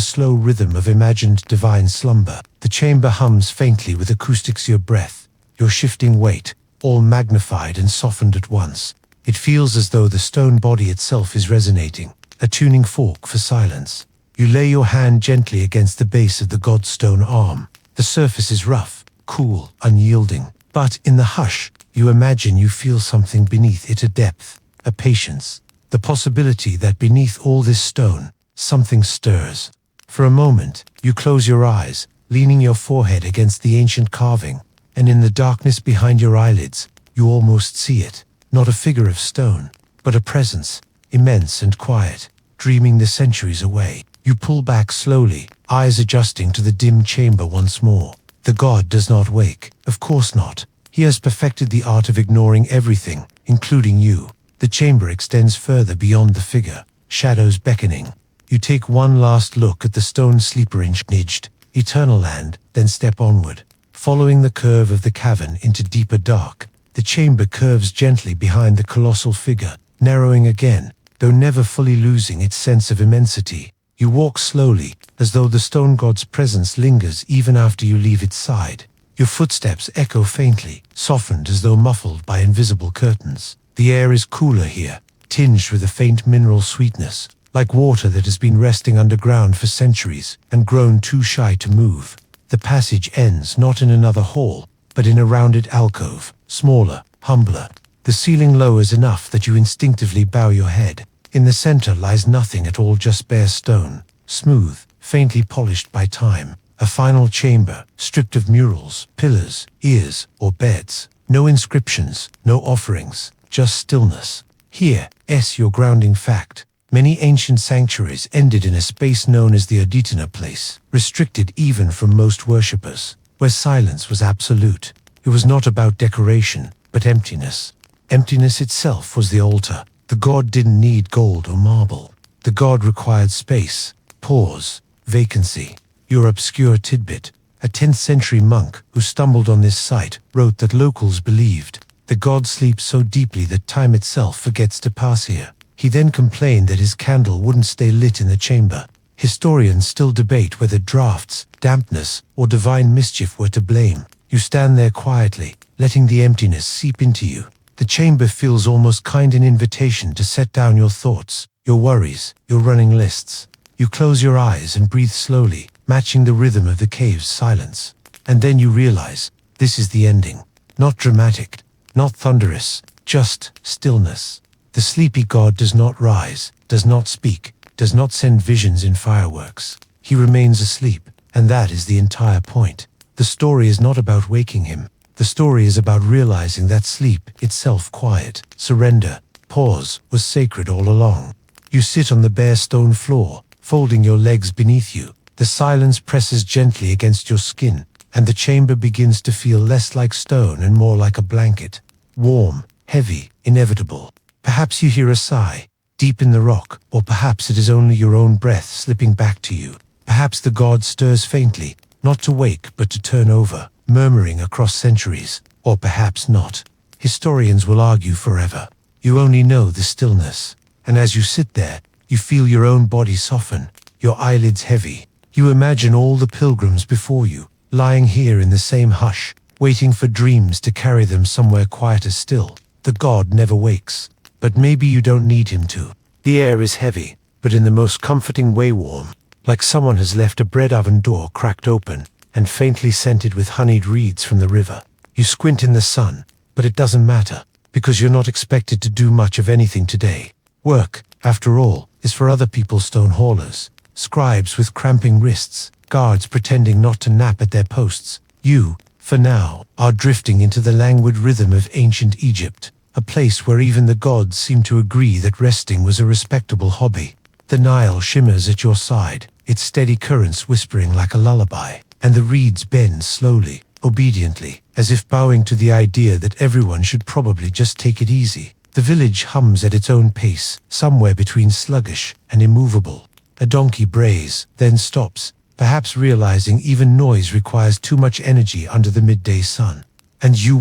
slow rhythm of imagined divine slumber. The chamber hums faintly with acoustics, your breath, your shifting weight, all magnified and softened at once. It feels as though the stone body itself is resonating, a tuning fork for silence. You lay your hand gently against the base of the god's stone arm. The surface is rough, cool, unyielding. But in the hush, you imagine you feel something beneath it, a depth, a patience. The possibility that beneath all this stone, something stirs. For a moment, you close your eyes, leaning your forehead against the ancient carving, and in the darkness behind your eyelids, you almost see it. Not a figure of stone, but a presence, immense and quiet, dreaming the centuries away. You pull back slowly, eyes adjusting to the dim chamber once more. The god does not wake, of course not. He has perfected the art of ignoring everything, including you. The chamber extends further beyond the figure, shadows beckoning. You take one last look at the stone sleeper inched, eternal land, then step onward. Following the curve of the cavern into deeper dark, the chamber curves gently behind the colossal figure, narrowing again, though never fully losing its sense of immensity. You walk slowly, as though the stone god's presence lingers even after you leave its side. Your footsteps echo faintly, softened as though muffled by invisible curtains. The air is cooler here, tinged with a faint mineral sweetness, like water that has been resting underground for centuries and grown too shy to move. The passage ends not in another hall, but in a rounded alcove, smaller, humbler. The ceiling lowers enough that you instinctively bow your head. In the center lies nothing at all, just bare stone, smooth, faintly polished by time. A final chamber, stripped of murals, pillars, ears, or beds. No inscriptions, no offerings, just stillness. Here, your grounding fact. Many ancient sanctuaries ended in a space known as the Aditana place, restricted even from most worshippers, where silence was absolute. It was not about decoration, but emptiness. Emptiness itself was the altar. The god didn't need gold or marble. The god required space, pause, vacancy. Your obscure tidbit. A 10th century monk who stumbled on this site wrote that locals believed the god sleeps so deeply that time itself forgets to pass here. He then complained that his candle wouldn't stay lit in the chamber. Historians still debate whether drafts, dampness, or divine mischief were to blame. You stand there quietly, letting the emptiness seep into you. The chamber feels almost kind an invitation to set down your thoughts, your worries, your running lists. You close your eyes and breathe slowly, matching the rhythm of the cave's silence. And then you realize, this is the ending. Not dramatic, not thunderous, just stillness. The sleepy god does not rise, does not speak, does not send visions in fireworks. He remains asleep, and that is the entire point. The story is not about waking him. The story is about realizing that sleep, itself quiet, surrender, pause, was sacred all along. You sit on the bare stone floor, folding your legs beneath you. The silence presses gently against your skin, and the chamber begins to feel less like stone and more like a blanket. Warm, heavy, inevitable. Perhaps you hear a sigh, deep in the rock, or perhaps it is only your own breath slipping back to you. Perhaps the god stirs faintly, not to wake but to turn over, murmuring across centuries. Or perhaps not. Historians will argue forever. You only know the stillness. And as you sit there, you feel your own body soften, your eyelids heavy. You imagine all the pilgrims before you, lying here in the same hush, waiting for dreams to carry them somewhere quieter still. The god never wakes. But maybe you don't need him to. The air is heavy, but in the most comforting way warm, like someone has left a bread oven door cracked open and faintly scented with honeyed reeds from the river. You squint in the sun, but it doesn't matter, because you're not expected to do much of anything today. Work, after all, is for other people's stone haulers, scribes with cramping wrists, guards pretending not to nap at their posts. You, for now, are drifting into the languid rhythm of ancient Egypt. A place where even the gods seem to agree that resting was a respectable hobby. The Nile shimmers at your side, its steady currents whispering like a lullaby, and the reeds bend slowly, obediently, as if bowing to the idea that everyone should probably just take it easy. The village hums at its own pace, somewhere between sluggish and immovable. A donkey brays, then stops, perhaps realizing even noise requires too much energy under the midday sun. And you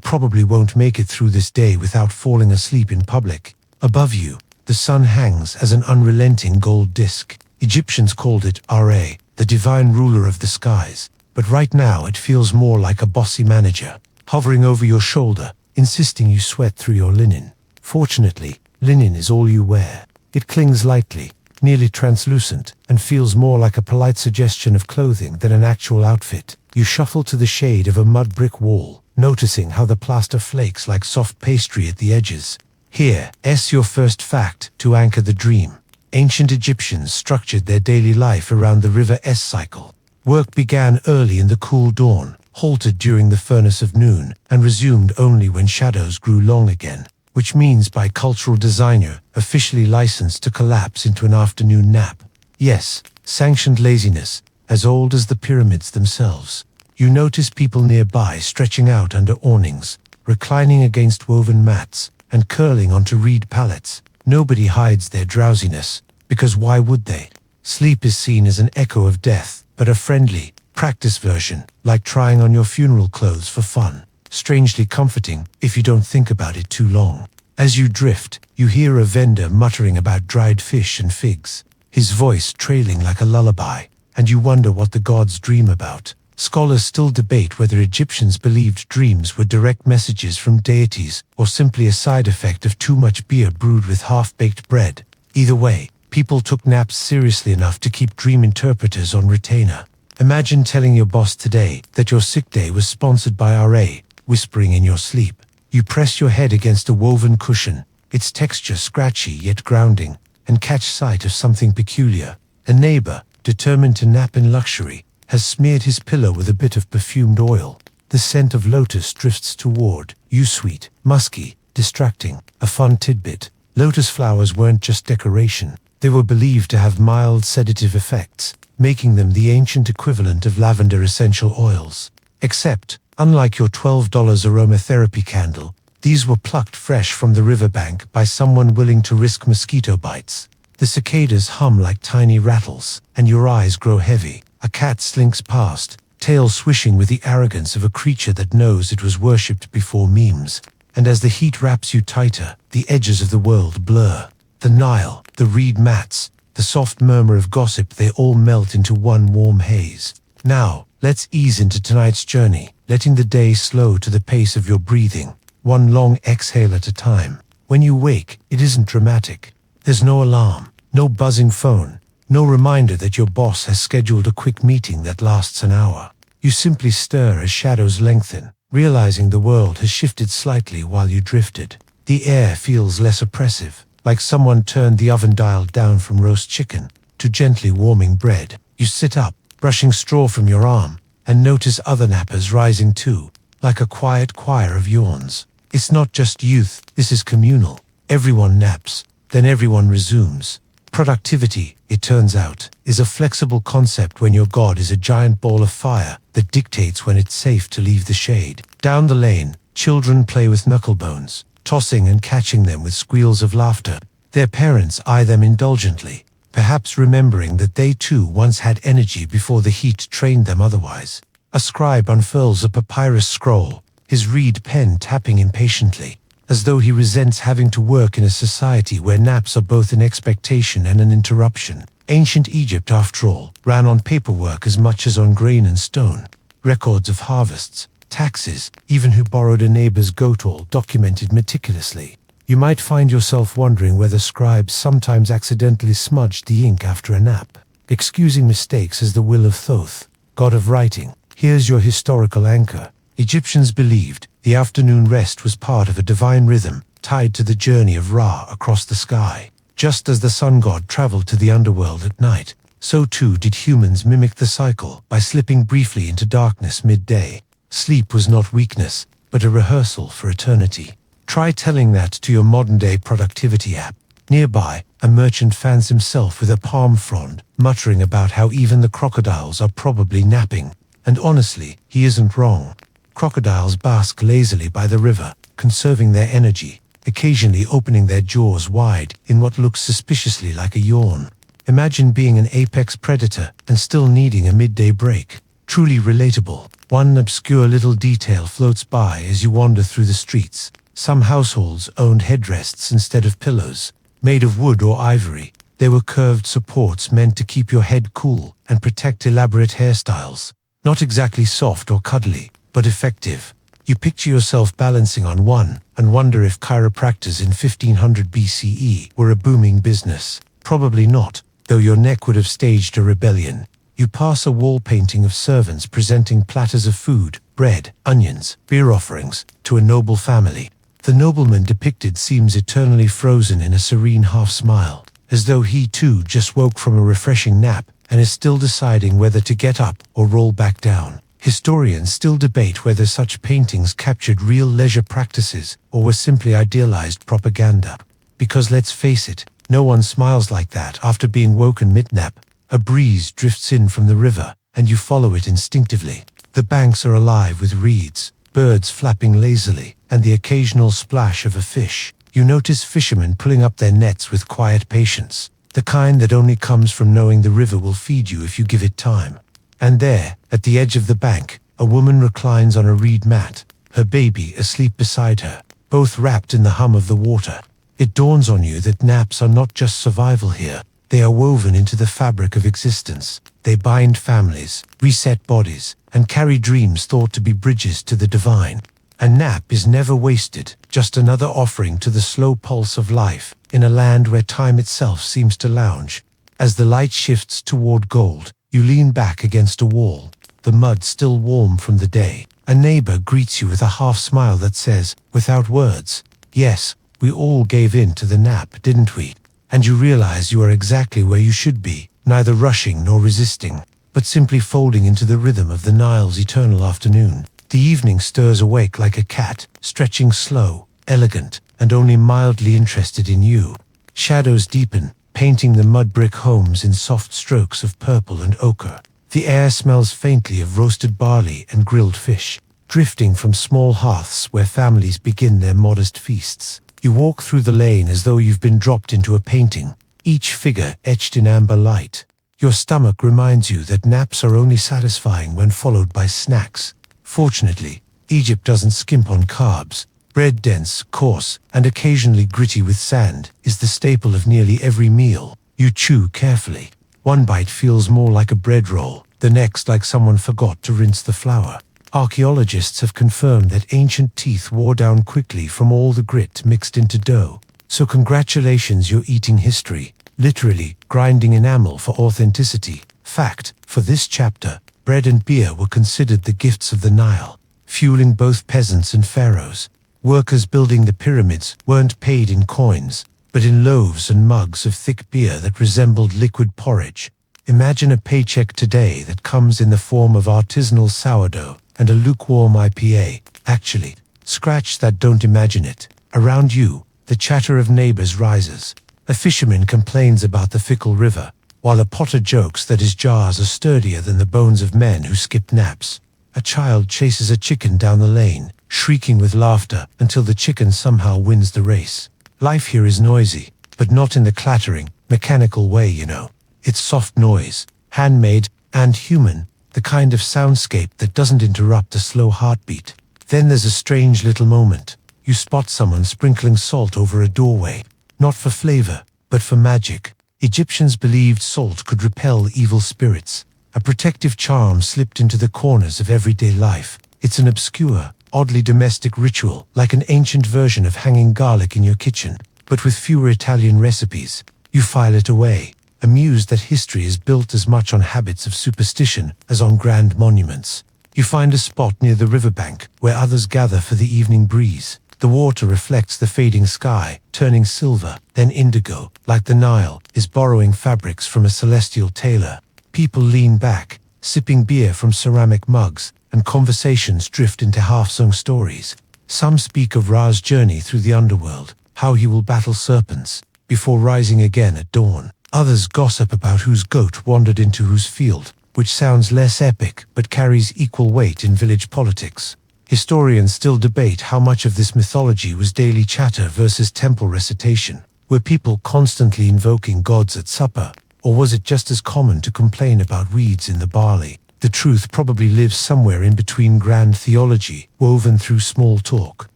probably won't make it through this day without falling asleep in public. Above you, the sun hangs as an unrelenting gold disk. Egyptians called it Ra, the divine ruler of the skies. But right now it feels more like a bossy manager, hovering over your shoulder, insisting you sweat through your linen. Fortunately, linen is all you wear. It clings lightly, nearly translucent, and feels more like a polite suggestion of clothing than an actual outfit. You shuffle to the shade of a mud brick wall, noticing how the plaster flakes like soft pastry at the edges. Here's your first fact to anchor the dream. Ancient Egyptians structured their daily life around the river cycle. Work began early in the cool dawn, halted during the furnace of noon, and resumed only when shadows grew long again, which means by cultural designer, officially licensed to collapse into an afternoon nap. Yes, sanctioned laziness, as old as the pyramids themselves. You notice people nearby stretching out under awnings, reclining against woven mats, and curling onto reed pallets. Nobody hides their drowsiness, because why would they? Sleep is seen as an echo of death, but a friendly, practice version, like trying on your funeral clothes for fun. Strangely comforting, if you don't think about it too long. As you drift, you hear a vendor muttering about dried fish and figs. his voice trailing like a lullaby, and you wonder what the gods dream about. Scholars still debate whether Egyptians believed dreams were direct messages from deities or simply a side effect of too much beer brewed with half-baked bread. Either way, people took naps seriously enough to keep dream interpreters on retainer. Imagine telling your boss today that your sick day was sponsored by RA, whispering in your sleep. You press your head against a woven cushion, its texture scratchy yet grounding, and catch sight of something peculiar. A neighbor, determined to nap in luxury, has smeared his pillow with a bit of perfumed oil. The scent of lotus drifts toward you, sweet, musky, distracting, a fun tidbit. Lotus flowers weren't just decoration. They were believed to have mild sedative effects, making them the ancient equivalent of lavender essential oils. Except, unlike your $12 aromatherapy candle, these were plucked fresh from the riverbank by someone willing to risk mosquito bites. The cicadas hum like tiny rattles, and your eyes grow heavy. A cat slinks past, tail swishing with the arrogance of a creature that knows it was worshipped before memes. And as the heat wraps you tighter, the edges of the world blur. The Nile, the reed mats, the soft murmur of gossip, they all melt into one warm haze. Now, let's ease into tonight's journey, letting the day slow to the pace of your breathing, one long exhale at a time. When you wake, it isn't dramatic. There's no alarm, no buzzing phone, no reminder that your boss has scheduled a quick meeting that lasts an hour. You simply stir as shadows lengthen, realizing the world has shifted slightly while you drifted. The air feels less oppressive, like someone turned the oven dial down from roast chicken to gently warming bread. You sit up, brushing straw from your arm, and notice other nappers rising too, like a quiet choir of yawns. It's not just youth, this is communal. Everyone naps, then everyone resumes. Productivity, it turns out, is a flexible concept when your god is a giant ball of fire that dictates when it's safe to leave the shade. Down the lane, children play with knucklebones, tossing and catching them with squeals of laughter. Their parents eye them indulgently, perhaps remembering that they too once had energy before the heat trained them otherwise. A scribe unfurls a papyrus scroll, his reed pen tapping impatiently, as though he resents having to work in a society where naps are both an expectation and an interruption. Ancient Egypt, after all, ran on paperwork as much as on grain and stone. Records of harvests, taxes, even who borrowed a neighbor's goat all documented meticulously. You might find yourself wondering whether scribes sometimes accidentally smudged the ink after a nap. Excusing mistakes as the will of Thoth, god of writing, here's your historical anchor. Egyptians believed the afternoon rest was part of a divine rhythm tied to the journey of Ra across the sky. Just as the sun god traveled to the underworld at night, so too did humans mimic the cycle by slipping briefly into darkness midday. Sleep was not weakness, but a rehearsal for eternity. Try telling that to your modern-day productivity app. Nearby, a merchant fans himself with a palm frond, muttering about how even the crocodiles are probably napping. And honestly, he isn't wrong. Crocodiles bask lazily by the river, conserving their energy, occasionally opening their jaws wide in what looks suspiciously like a yawn. Imagine being an apex predator and still needing a midday break. Truly relatable. One obscure little detail floats by as you wander through the streets. Some households owned headrests instead of pillows. Made of wood or ivory, they were curved supports meant to keep your head cool and protect elaborate hairstyles. Not exactly soft or cuddly, but effective. You picture yourself balancing on one and wonder if chiropractors in 1500 BCE were a booming business. Probably not, though your neck would have staged a rebellion. You pass a wall painting of servants presenting platters of food, bread, onions, beer offerings, to a noble family. The nobleman depicted seems eternally frozen in a serene half-smile, as though he too just woke from a refreshing nap and is still deciding whether to get up or roll back down. Historians still debate whether such paintings captured real leisure practices or were simply idealized propaganda. Because let's face it, no one smiles like that after being woken mid-nap. A breeze drifts in from the river, and you follow it instinctively. The banks are alive with reeds, birds flapping lazily, and the occasional splash of a fish. You notice fishermen pulling up their nets with quiet patience, the kind that only comes from knowing the river will feed you if you give it time. And there, at the edge of the bank, a woman reclines on a reed mat, her baby asleep beside her, both wrapped in the hum of the water. It dawns on you that naps are not just survival here, They are woven into the fabric of existence. They bind families, reset bodies, and carry dreams thought to be bridges to the divine. A nap is never wasted, just another offering to the slow pulse of life, in a land where time itself seems to lounge. As the light shifts toward gold, you lean back against a wall, the mud still warm from the day. A neighbor greets you with a half-smile that says, without words, "Yes, we all gave in to the nap, didn't we?" And you realize you are exactly where you should be, neither rushing nor resisting, but simply folding into the rhythm of the Nile's eternal afternoon. The evening stirs awake like a cat, stretching slow, elegant, and only mildly interested in you. Shadows deepen, painting the mud brick homes in soft strokes of purple and ochre. The air smells faintly of roasted barley and grilled fish, drifting from small hearths where families begin their modest feasts. You walk through the lane as though you've been dropped into a painting, each figure etched in amber light. Your stomach reminds you that naps are only satisfying when followed by snacks. Fortunately, Egypt doesn't skimp on carbs. Bread, dense, coarse, and occasionally gritty with sand, is the staple of nearly every meal. You chew carefully. One bite feels more like a bread roll, the next like someone forgot to rinse the flour. Archaeologists have confirmed that ancient teeth wore down quickly from all the grit mixed into dough. So congratulations, you're eating history, literally grinding enamel for authenticity. Fact, for this chapter, bread and beer were considered the gifts of the Nile, fueling both peasants and pharaohs. Workers building the pyramids weren't paid in coins, but in loaves and mugs of thick beer that resembled liquid porridge. Imagine a paycheck today that comes in the form of artisanal sourdough and a lukewarm IPA. Actually, scratch that, don't imagine it. Around you, the chatter of neighbors rises. A fisherman complains about the fickle river, while a potter jokes that his jars are sturdier than the bones of men who skip naps. A child chases a chicken down the lane, shrieking with laughter until the chicken somehow wins the race. Life here is noisy, but not in the clattering, mechanical way, you know. It's soft noise, handmade and human, the kind of soundscape that doesn't interrupt a slow heartbeat. Then there's a strange little moment. You spot someone sprinkling salt over a doorway, not for flavor, but for magic. Egyptians believed salt could repel evil spirits, a protective charm slipped into the corners of everyday life. It's an obscure, oddly domestic ritual, like an ancient version of hanging garlic in your kitchen, but with fewer Italian recipes. You file it away, amused that history is built as much on habits of superstition as on grand monuments. You find a spot near the riverbank where others gather for the evening breeze. The water reflects the fading sky, turning silver, then indigo, like the Nile is borrowing fabrics from a celestial tailor. People lean back, sipping beer from ceramic mugs, and conversations drift into half-sung stories. Some speak of Ra's journey through the underworld, how he will battle serpents before rising again at dawn. Others gossip about whose goat wandered into whose field, which sounds less epic but carries equal weight in village politics. Historians still debate how much of this mythology was daily chatter versus temple recitation. Were people constantly invoking gods at supper, or was it just as common to complain about weeds in the barley? The truth probably lives somewhere in between grand theology, woven through small talk.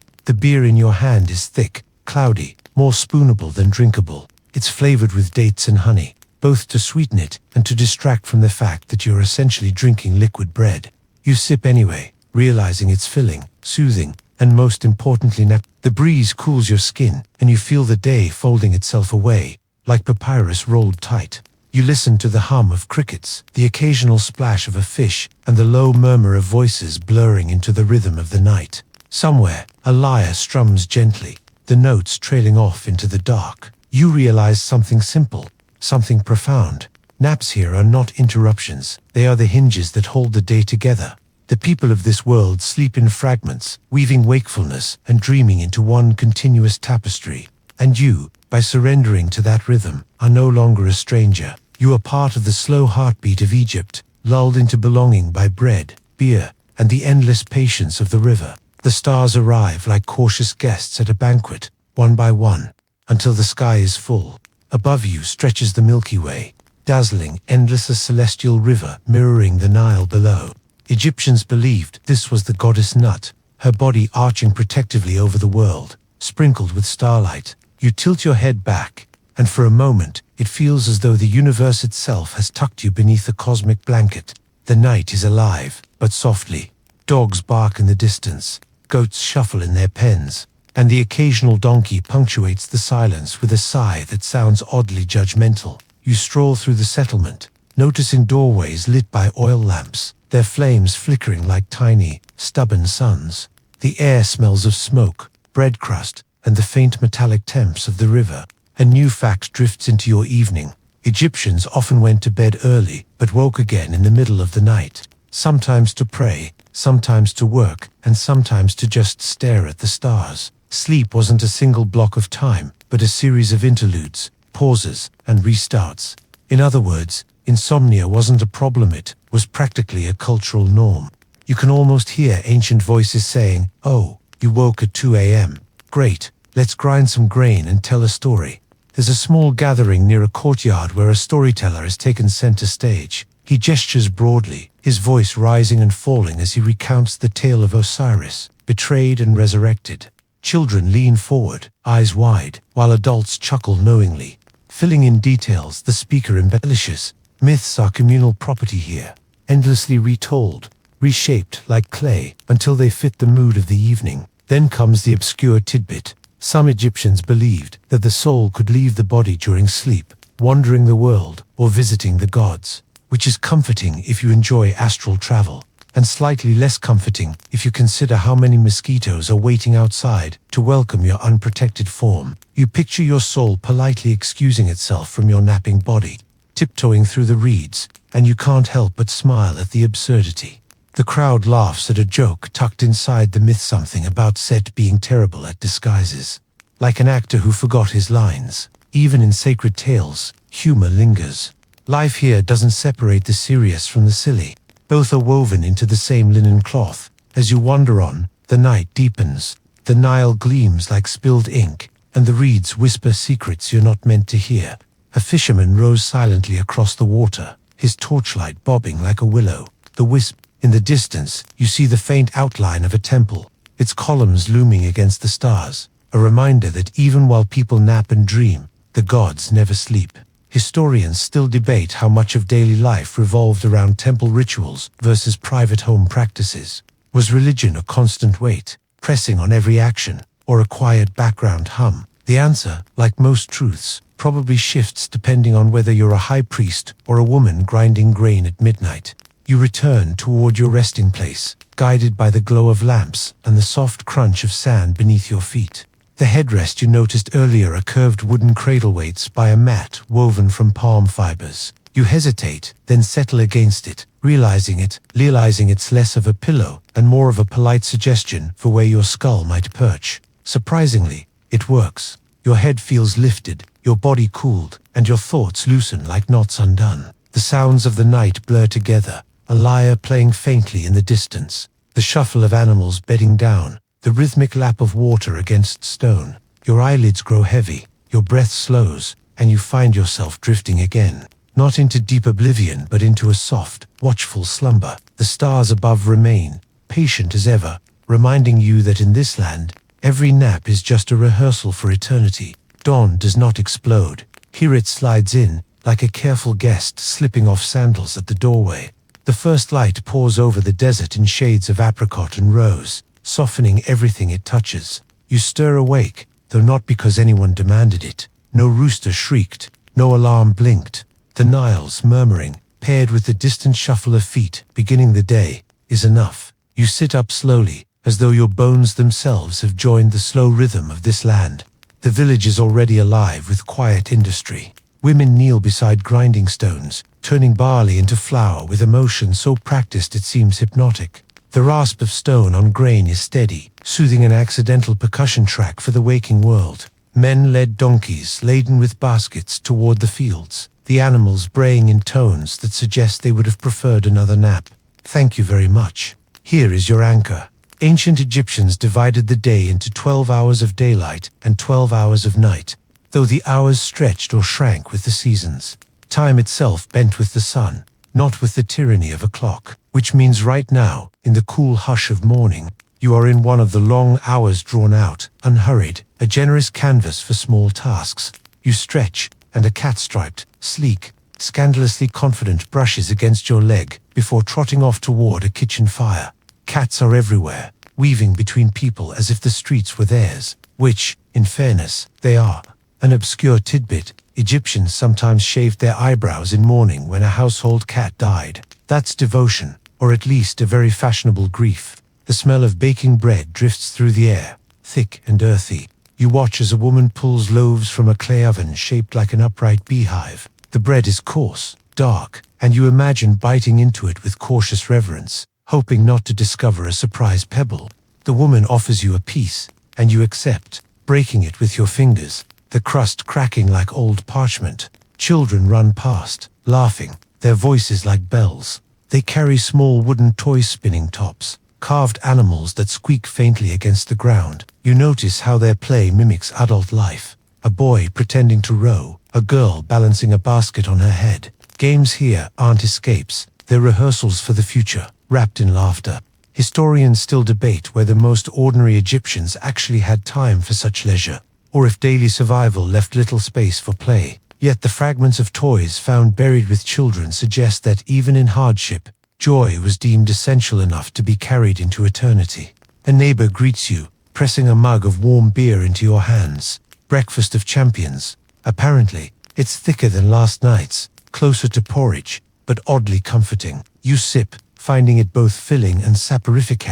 The beer in your hand is thick, cloudy, more spoonable than drinkable. It's flavored with dates and honey, both to sweeten it and to distract from the fact that you're essentially drinking liquid bread. You sip anyway, realizing it's filling, soothing, and most importantly, the breeze cools your skin, and you feel the day folding itself away, like papyrus rolled tight. You listen to the hum of crickets, the occasional splash of a fish, and the low murmur of voices blurring into the rhythm of the night. Somewhere, a lyre strums gently, the notes trailing off into the dark. You realize something simple, something profound. Naps here are not interruptions, they are the hinges that hold the day together. The people of this world sleep in fragments, weaving wakefulness and dreaming into one continuous tapestry. And you, by surrendering to that rhythm, are no longer a stranger. You are part of the slow heartbeat of Egypt, lulled into belonging by bread, beer, and the endless patience of the river. The stars arrive like cautious guests at a banquet, one by one, until the sky is full. Above you stretches the Milky Way, dazzling, endless, a celestial river mirroring the Nile below. Egyptians believed this was the goddess Nut, her body arching protectively over the world, sprinkled with starlight. You tilt your head back, and for a moment, It feels as though the universe itself has tucked you beneath a cosmic blanket. The night is alive, but softly. Dogs bark in the distance, goats shuffle in their pens, and the occasional donkey punctuates the silence with a sigh that sounds oddly judgmental. You stroll through the settlement, noticing doorways lit by oil lamps, their flames flickering like tiny, stubborn suns. The air smells of smoke, bread crust, and the faint metallic temps of the river. A new fact drifts into your evening. Egyptians often went to bed early, but woke again in the middle of the night, sometimes to pray, sometimes to work, and sometimes to just stare at the stars. Sleep wasn't a single block of time, but a series of interludes, pauses, and restarts. In other words, insomnia wasn't a problem, it was practically a cultural norm. You can almost hear ancient voices saying, "Oh, you woke at 2 a.m. Great, let's grind some grain and tell a story." There's a small gathering near a courtyard where a storyteller has taken center stage. He gestures broadly, his voice rising and falling as he recounts the tale of Osiris, betrayed and resurrected. Children lean forward, eyes wide, while adults chuckle knowingly. Filling in details, the speaker embellishes. Myths are communal property here, endlessly retold, reshaped like clay until they fit the mood of the evening. Then comes the obscure tidbit. Some Egyptians believed that the soul could leave the body during sleep, wandering the world or visiting the gods, which is comforting if you enjoy astral travel, and slightly less comforting if you consider how many mosquitoes are waiting outside to welcome your unprotected form. You picture your soul politely excusing itself from your napping body, tiptoeing through the reeds, and you can't help but smile at the absurdity. The crowd laughs at a joke tucked inside the myth, something about Set being terrible at disguises. Like an actor who forgot his lines. Even in sacred tales, humor lingers. Life here doesn't separate the serious from the silly. Both are woven into the same linen cloth. As you wander on, the night deepens. The Nile gleams like spilled ink, and the reeds whisper secrets you're not meant to hear. A fisherman rows silently across the water, his torchlight bobbing like a willow. The wisp. In the distance, you see the faint outline of a temple, its columns looming against the stars, a reminder that even while people nap and dream, the gods never sleep. Historians still debate how much of daily life revolved around temple rituals versus private home practices. Was religion a constant weight, pressing on every action, or a quiet background hum? The answer, like most truths, probably shifts depending on whether you're a high priest or a woman grinding grain at midnight. You return toward your resting place, guided by the glow of lamps and the soft crunch of sand beneath your feet. The headrest you noticed earlier are curved wooden cradle weights by a mat woven from palm fibers. You hesitate, then settle against it, realizing it's less of a pillow and more of a polite suggestion for where your skull might perch. Surprisingly, it works. Your head feels lifted, your body cooled, and your thoughts loosen like knots undone. The sounds of the night blur together. A lyre playing faintly in the distance, the shuffle of animals bedding down, the rhythmic lap of water against stone. Your eyelids grow heavy, your breath slows, and you find yourself drifting again. Not into deep oblivion, but into a soft, watchful slumber. The stars above remain, patient as ever, reminding you that in this land, every nap is just a rehearsal for eternity. Dawn does not explode. Here it slides in, like a careful guest slipping off sandals at the doorway. The first light pours over the desert in shades of apricot and rose, softening everything it touches. You stir awake, though not because anyone demanded it. No rooster shrieked, no alarm blinked. The Nile's murmuring, paired with the distant shuffle of feet beginning the day, is enough. You sit up slowly, as though your bones themselves have joined the slow rhythm of this land. The village is already alive with quiet industry. Women kneel beside grinding stones, turning barley into flour with emotion so practiced it seems hypnotic. The rasp of stone on grain is steady, soothing an accidental percussion track for the waking world. Men led donkeys laden with baskets toward the fields, the animals braying in tones that suggest they would have preferred another nap. Thank you very much. Here is your anchor. Ancient Egyptians divided the day into 12 hours of daylight and 12 hours of night, though the hours stretched or shrank with the seasons. Time itself bent with the sun, not with the tyranny of a clock, which means right now, in the cool hush of morning, you are in one of the long hours drawn out, unhurried, a generous canvas for small tasks. You stretch, and a cat striped, sleek, scandalously confident brushes against your leg before trotting off toward a kitchen fire. Cats are everywhere, weaving between people as if the streets were theirs, which, in fairness, they are. An obscure tidbit: Egyptians sometimes shaved their eyebrows in mourning when a household cat died. That's devotion, or at least a very fashionable grief. The smell of baking bread drifts through the air, thick and earthy. You watch as a woman pulls loaves from a clay oven shaped like an upright beehive. The bread is coarse, dark, and you imagine biting into it with cautious reverence, hoping not to discover a surprise pebble. The woman offers you a piece, and you accept, breaking it with your fingers, the crust cracking like old parchment. Children run past, laughing, their voices like bells. They carry small wooden toy spinning tops, carved animals that squeak faintly against the ground. You notice how their play mimics adult life. A boy pretending to row, a girl balancing a basket on her head. Games here aren't escapes, they're rehearsals for the future, wrapped in laughter. Historians still debate whether most ordinary Egyptians actually had time for such leisure, or if daily survival left little space for play. Yet the fragments of toys found buried with children suggest that even in hardship, joy was deemed essential enough to be carried into eternity. A neighbor greets you, pressing a mug of warm beer into your hands. Breakfast of champions. Apparently, it's thicker than last night's, closer to porridge, but oddly comforting. You sip, finding it both filling and soporific.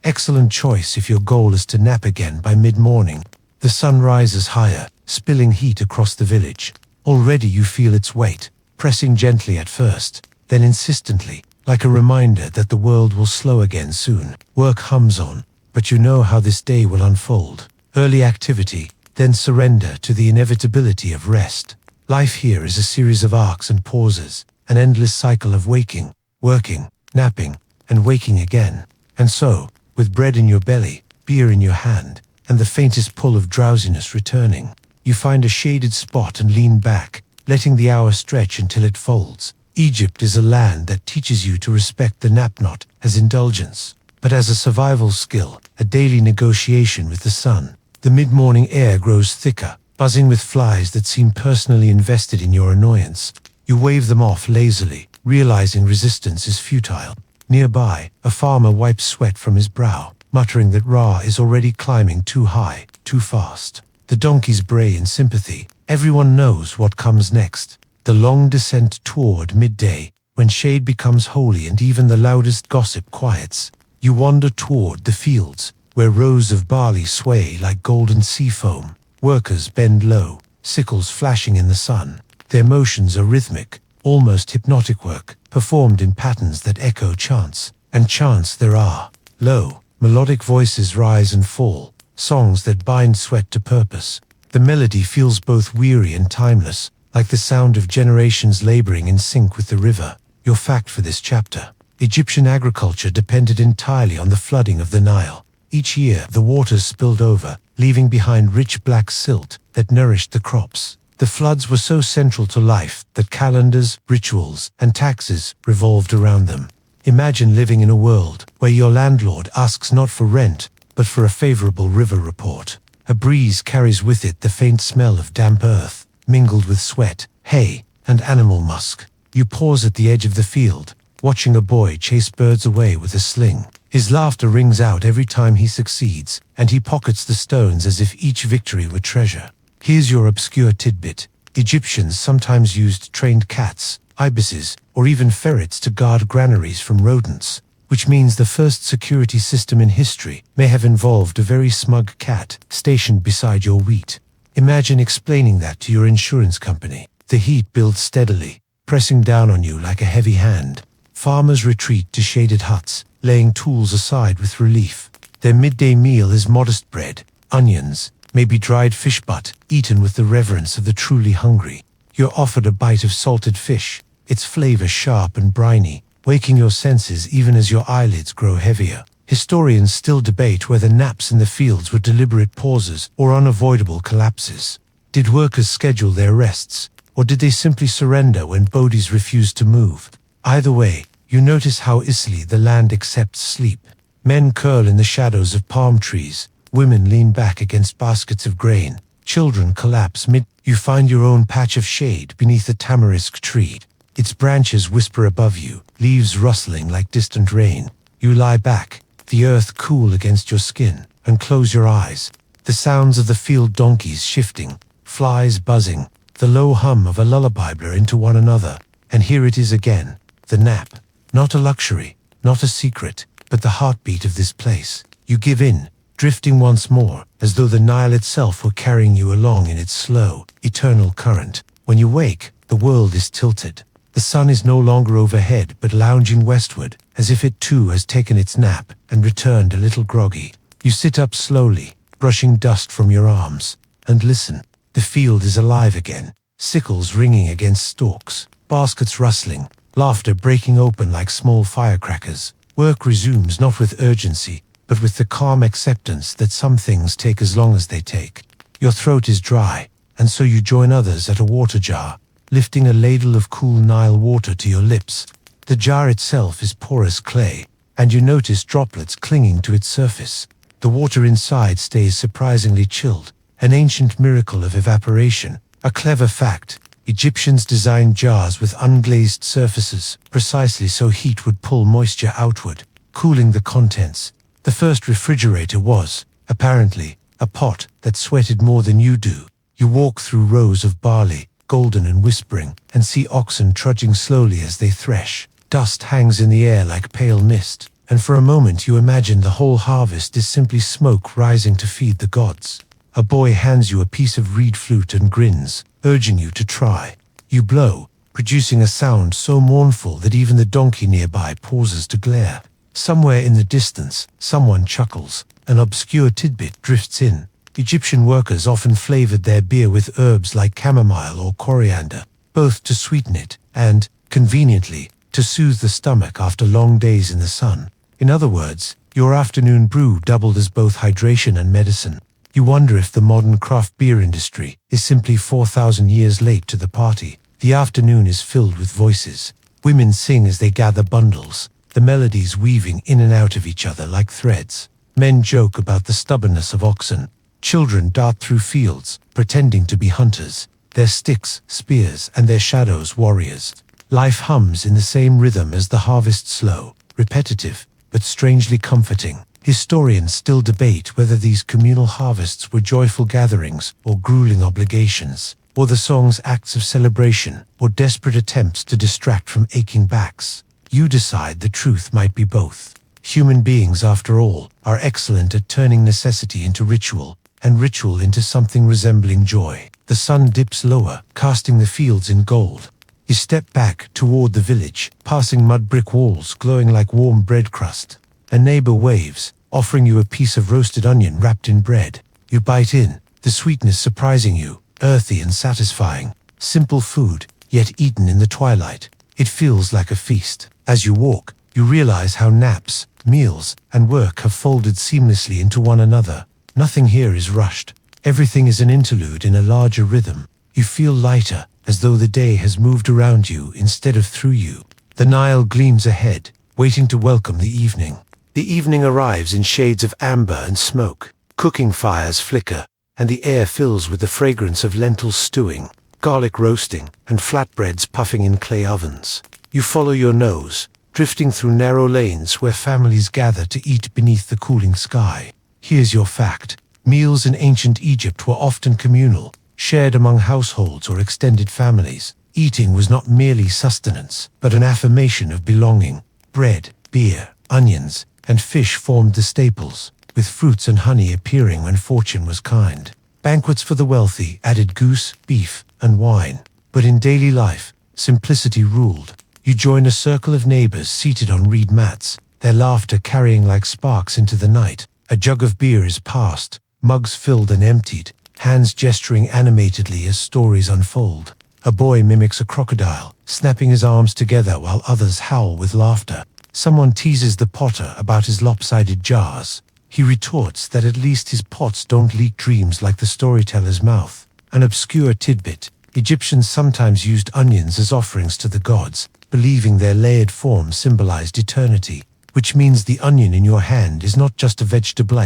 Excellent choice if your goal is to nap again by mid-morning. The sun rises higher, spilling heat across the village. Already you feel its weight, pressing gently at first, then insistently, like a reminder that the world will slow again soon. Work hums on, but you know how this day will unfold. Early activity, then surrender to the inevitability of rest. Life here is a series of arcs and pauses, an endless cycle of waking, working, napping, and waking again. And so, with bread in your belly, beer in your hand, and the faintest pull of drowsiness returning, you find a shaded spot and lean back, letting the hour stretch until it folds. Egypt is a land that teaches you to respect the nap not as indulgence, but as a survival skill, a daily negotiation with the sun. The mid-morning air grows thicker, buzzing with flies that seem personally invested in your annoyance. You wave them off lazily, realizing resistance is futile. Nearby, a farmer wipes sweat from his brow, muttering that Ra is already climbing too high, too fast. The donkeys bray in sympathy. Everyone knows what comes next. The long descent toward midday, when shade becomes holy and even the loudest gossip quiets. You wander toward the fields, where rows of barley sway like golden sea foam. Workers bend low, sickles flashing in the sun. Their motions are rhythmic, almost hypnotic work, performed in patterns that echo chants. And chants there are. Low, melodic voices rise and fall, songs that bind sweat to purpose. The melody feels both weary and timeless, like the sound of generations laboring in sync with the river. Your fact for this chapter: Egyptian agriculture depended entirely on the flooding of the Nile. Each year, the waters spilled over, leaving behind rich black silt that nourished the crops. The floods were so central to life that calendars, rituals, and taxes revolved around them. Imagine living in a world where your landlord asks not for rent, but for a favorable river report. A breeze carries with it the faint smell of damp earth, mingled with sweat, hay, and animal musk. You pause at the edge of the field, watching a boy chase birds away with a sling. His laughter rings out every time he succeeds, and he pockets the stones as if each victory were treasure. Here's your obscure tidbit: Egyptians sometimes used trained cats, ibises, or even ferrets to guard granaries from rodents, which means the first security system in history may have involved a very smug cat stationed beside your wheat. Imagine explaining that to your insurance company. The heat builds steadily, pressing down on you like a heavy hand. Farmers retreat to shaded huts, laying tools aside with relief. Their midday meal is modest bread, onions, maybe dried fish butt, eaten with the reverence of the truly hungry. You're offered a bite of salted fish, its flavor sharp and briny, waking your senses even as your eyelids grow heavier. Historians still debate whether naps in the fields were deliberate pauses or unavoidable collapses. Did workers schedule their rests, or did they simply surrender when bodies refused to move? Either way, you notice how easily the land accepts sleep. Men curl in the shadows of palm trees, women lean back against baskets of grain, children collapse mid. You find your own patch of shade beneath a tamarisk tree. Its branches whisper above you, leaves rustling like distant rain. You lie back, the earth cool against your skin, and close your eyes. The sounds of the field donkeys shifting, flies buzzing, the low hum of a lullaby blur into one another. And here it is again, the nap. Not a luxury, not a secret, but the heartbeat of this place. You give in, drifting once more, as though the Nile itself were carrying you along in its slow, eternal current. When you wake, the world is tilted. The sun is no longer overhead, but lounging westward, as if it too has taken its nap and returned a little groggy. You sit up slowly, brushing dust from your arms, and listen. The field is alive again, sickles ringing against stalks, baskets rustling, laughter breaking open like small firecrackers. Work resumes not with urgency, but with the calm acceptance that some things take as long as they take. Your throat is dry, and so you join others at a water jar, lifting a ladle of cool Nile water to your lips. The jar itself is porous clay, and you notice droplets clinging to its surface. The water inside stays surprisingly chilled, an ancient miracle of evaporation. A clever fact: Egyptians designed jars with unglazed surfaces, precisely so heat would pull moisture outward, cooling the contents. The first refrigerator was, apparently, a pot that sweated more than you do. You walk through rows of barley, golden and whispering, and see oxen trudging slowly as they thresh. Dust hangs in the air like pale mist, and for a moment you imagine the whole harvest is simply smoke rising to feed the gods. A boy hands you a piece of reed flute and grins, urging you to try. You blow, producing a sound so mournful that even the donkey nearby pauses to glare. Somewhere in the distance, someone chuckles. An obscure tidbit drifts in. Egyptian workers often flavored their beer with herbs like chamomile or coriander, both to sweeten it and, conveniently, to soothe the stomach after long days in the sun. In other words, your afternoon brew doubled as both hydration and medicine. You wonder if the modern craft beer industry is simply 4,000 years late to the party. The afternoon is filled with voices. Women sing as they gather bundles, the melodies weaving in and out of each other like threads. Men joke about the stubbornness of oxen. Children dart through fields, pretending to be hunters, their sticks spears and their shadows warriors. Life hums in the same rhythm as the harvest, slow, repetitive, but strangely comforting. Historians still debate whether these communal harvests were joyful gatherings or grueling obligations, or the songs acts of celebration or desperate attempts to distract from aching backs. You decide the truth might be both. Human beings, after all, are excellent at turning necessity into ritual, and ritual into something resembling joy. The sun dips lower, casting the fields in gold. You step back toward the village, passing mud brick walls glowing like warm bread crust. A neighbor waves, offering you a piece of roasted onion wrapped in bread. You bite in, the sweetness surprising you, earthy and satisfying. Simple food, yet eaten in the twilight. It feels like a feast. As you walk, you realize how naps, meals, and work have folded seamlessly into one another. Nothing here is rushed. Everything is an interlude in a larger rhythm. You feel lighter, as though the day has moved around you instead of through you. The Nile gleams ahead, waiting to welcome the evening. The evening arrives in shades of amber and smoke. Cooking fires flicker, and the air fills with the fragrance of lentils stewing, garlic roasting, and flatbreads puffing in clay ovens. You follow your nose, drifting through narrow lanes where families gather to eat beneath the cooling sky. Here's your fact. Meals in ancient Egypt were often communal, shared among households or extended families. Eating was not merely sustenance, but an affirmation of belonging. Bread, beer, onions, and fish formed the staples, with fruits and honey appearing when fortune was kind. Banquets for the wealthy added goose, beef, and wine. But in daily life, simplicity ruled. You join a circle of neighbors seated on reed mats, their laughter carrying like sparks into the night. A jug of beer is passed, mugs filled and emptied, hands gesturing animatedly as stories unfold. A boy mimics a crocodile, snapping his arms together while others howl with laughter. Someone teases the potter about his lopsided jars. He retorts that at least his pots don't leak dreams like the storyteller's mouth. An obscure tidbit: Egyptians sometimes used onions as offerings to the gods, believing their layered form symbolized eternity. Which means the onion in your hand is not just a vegetable,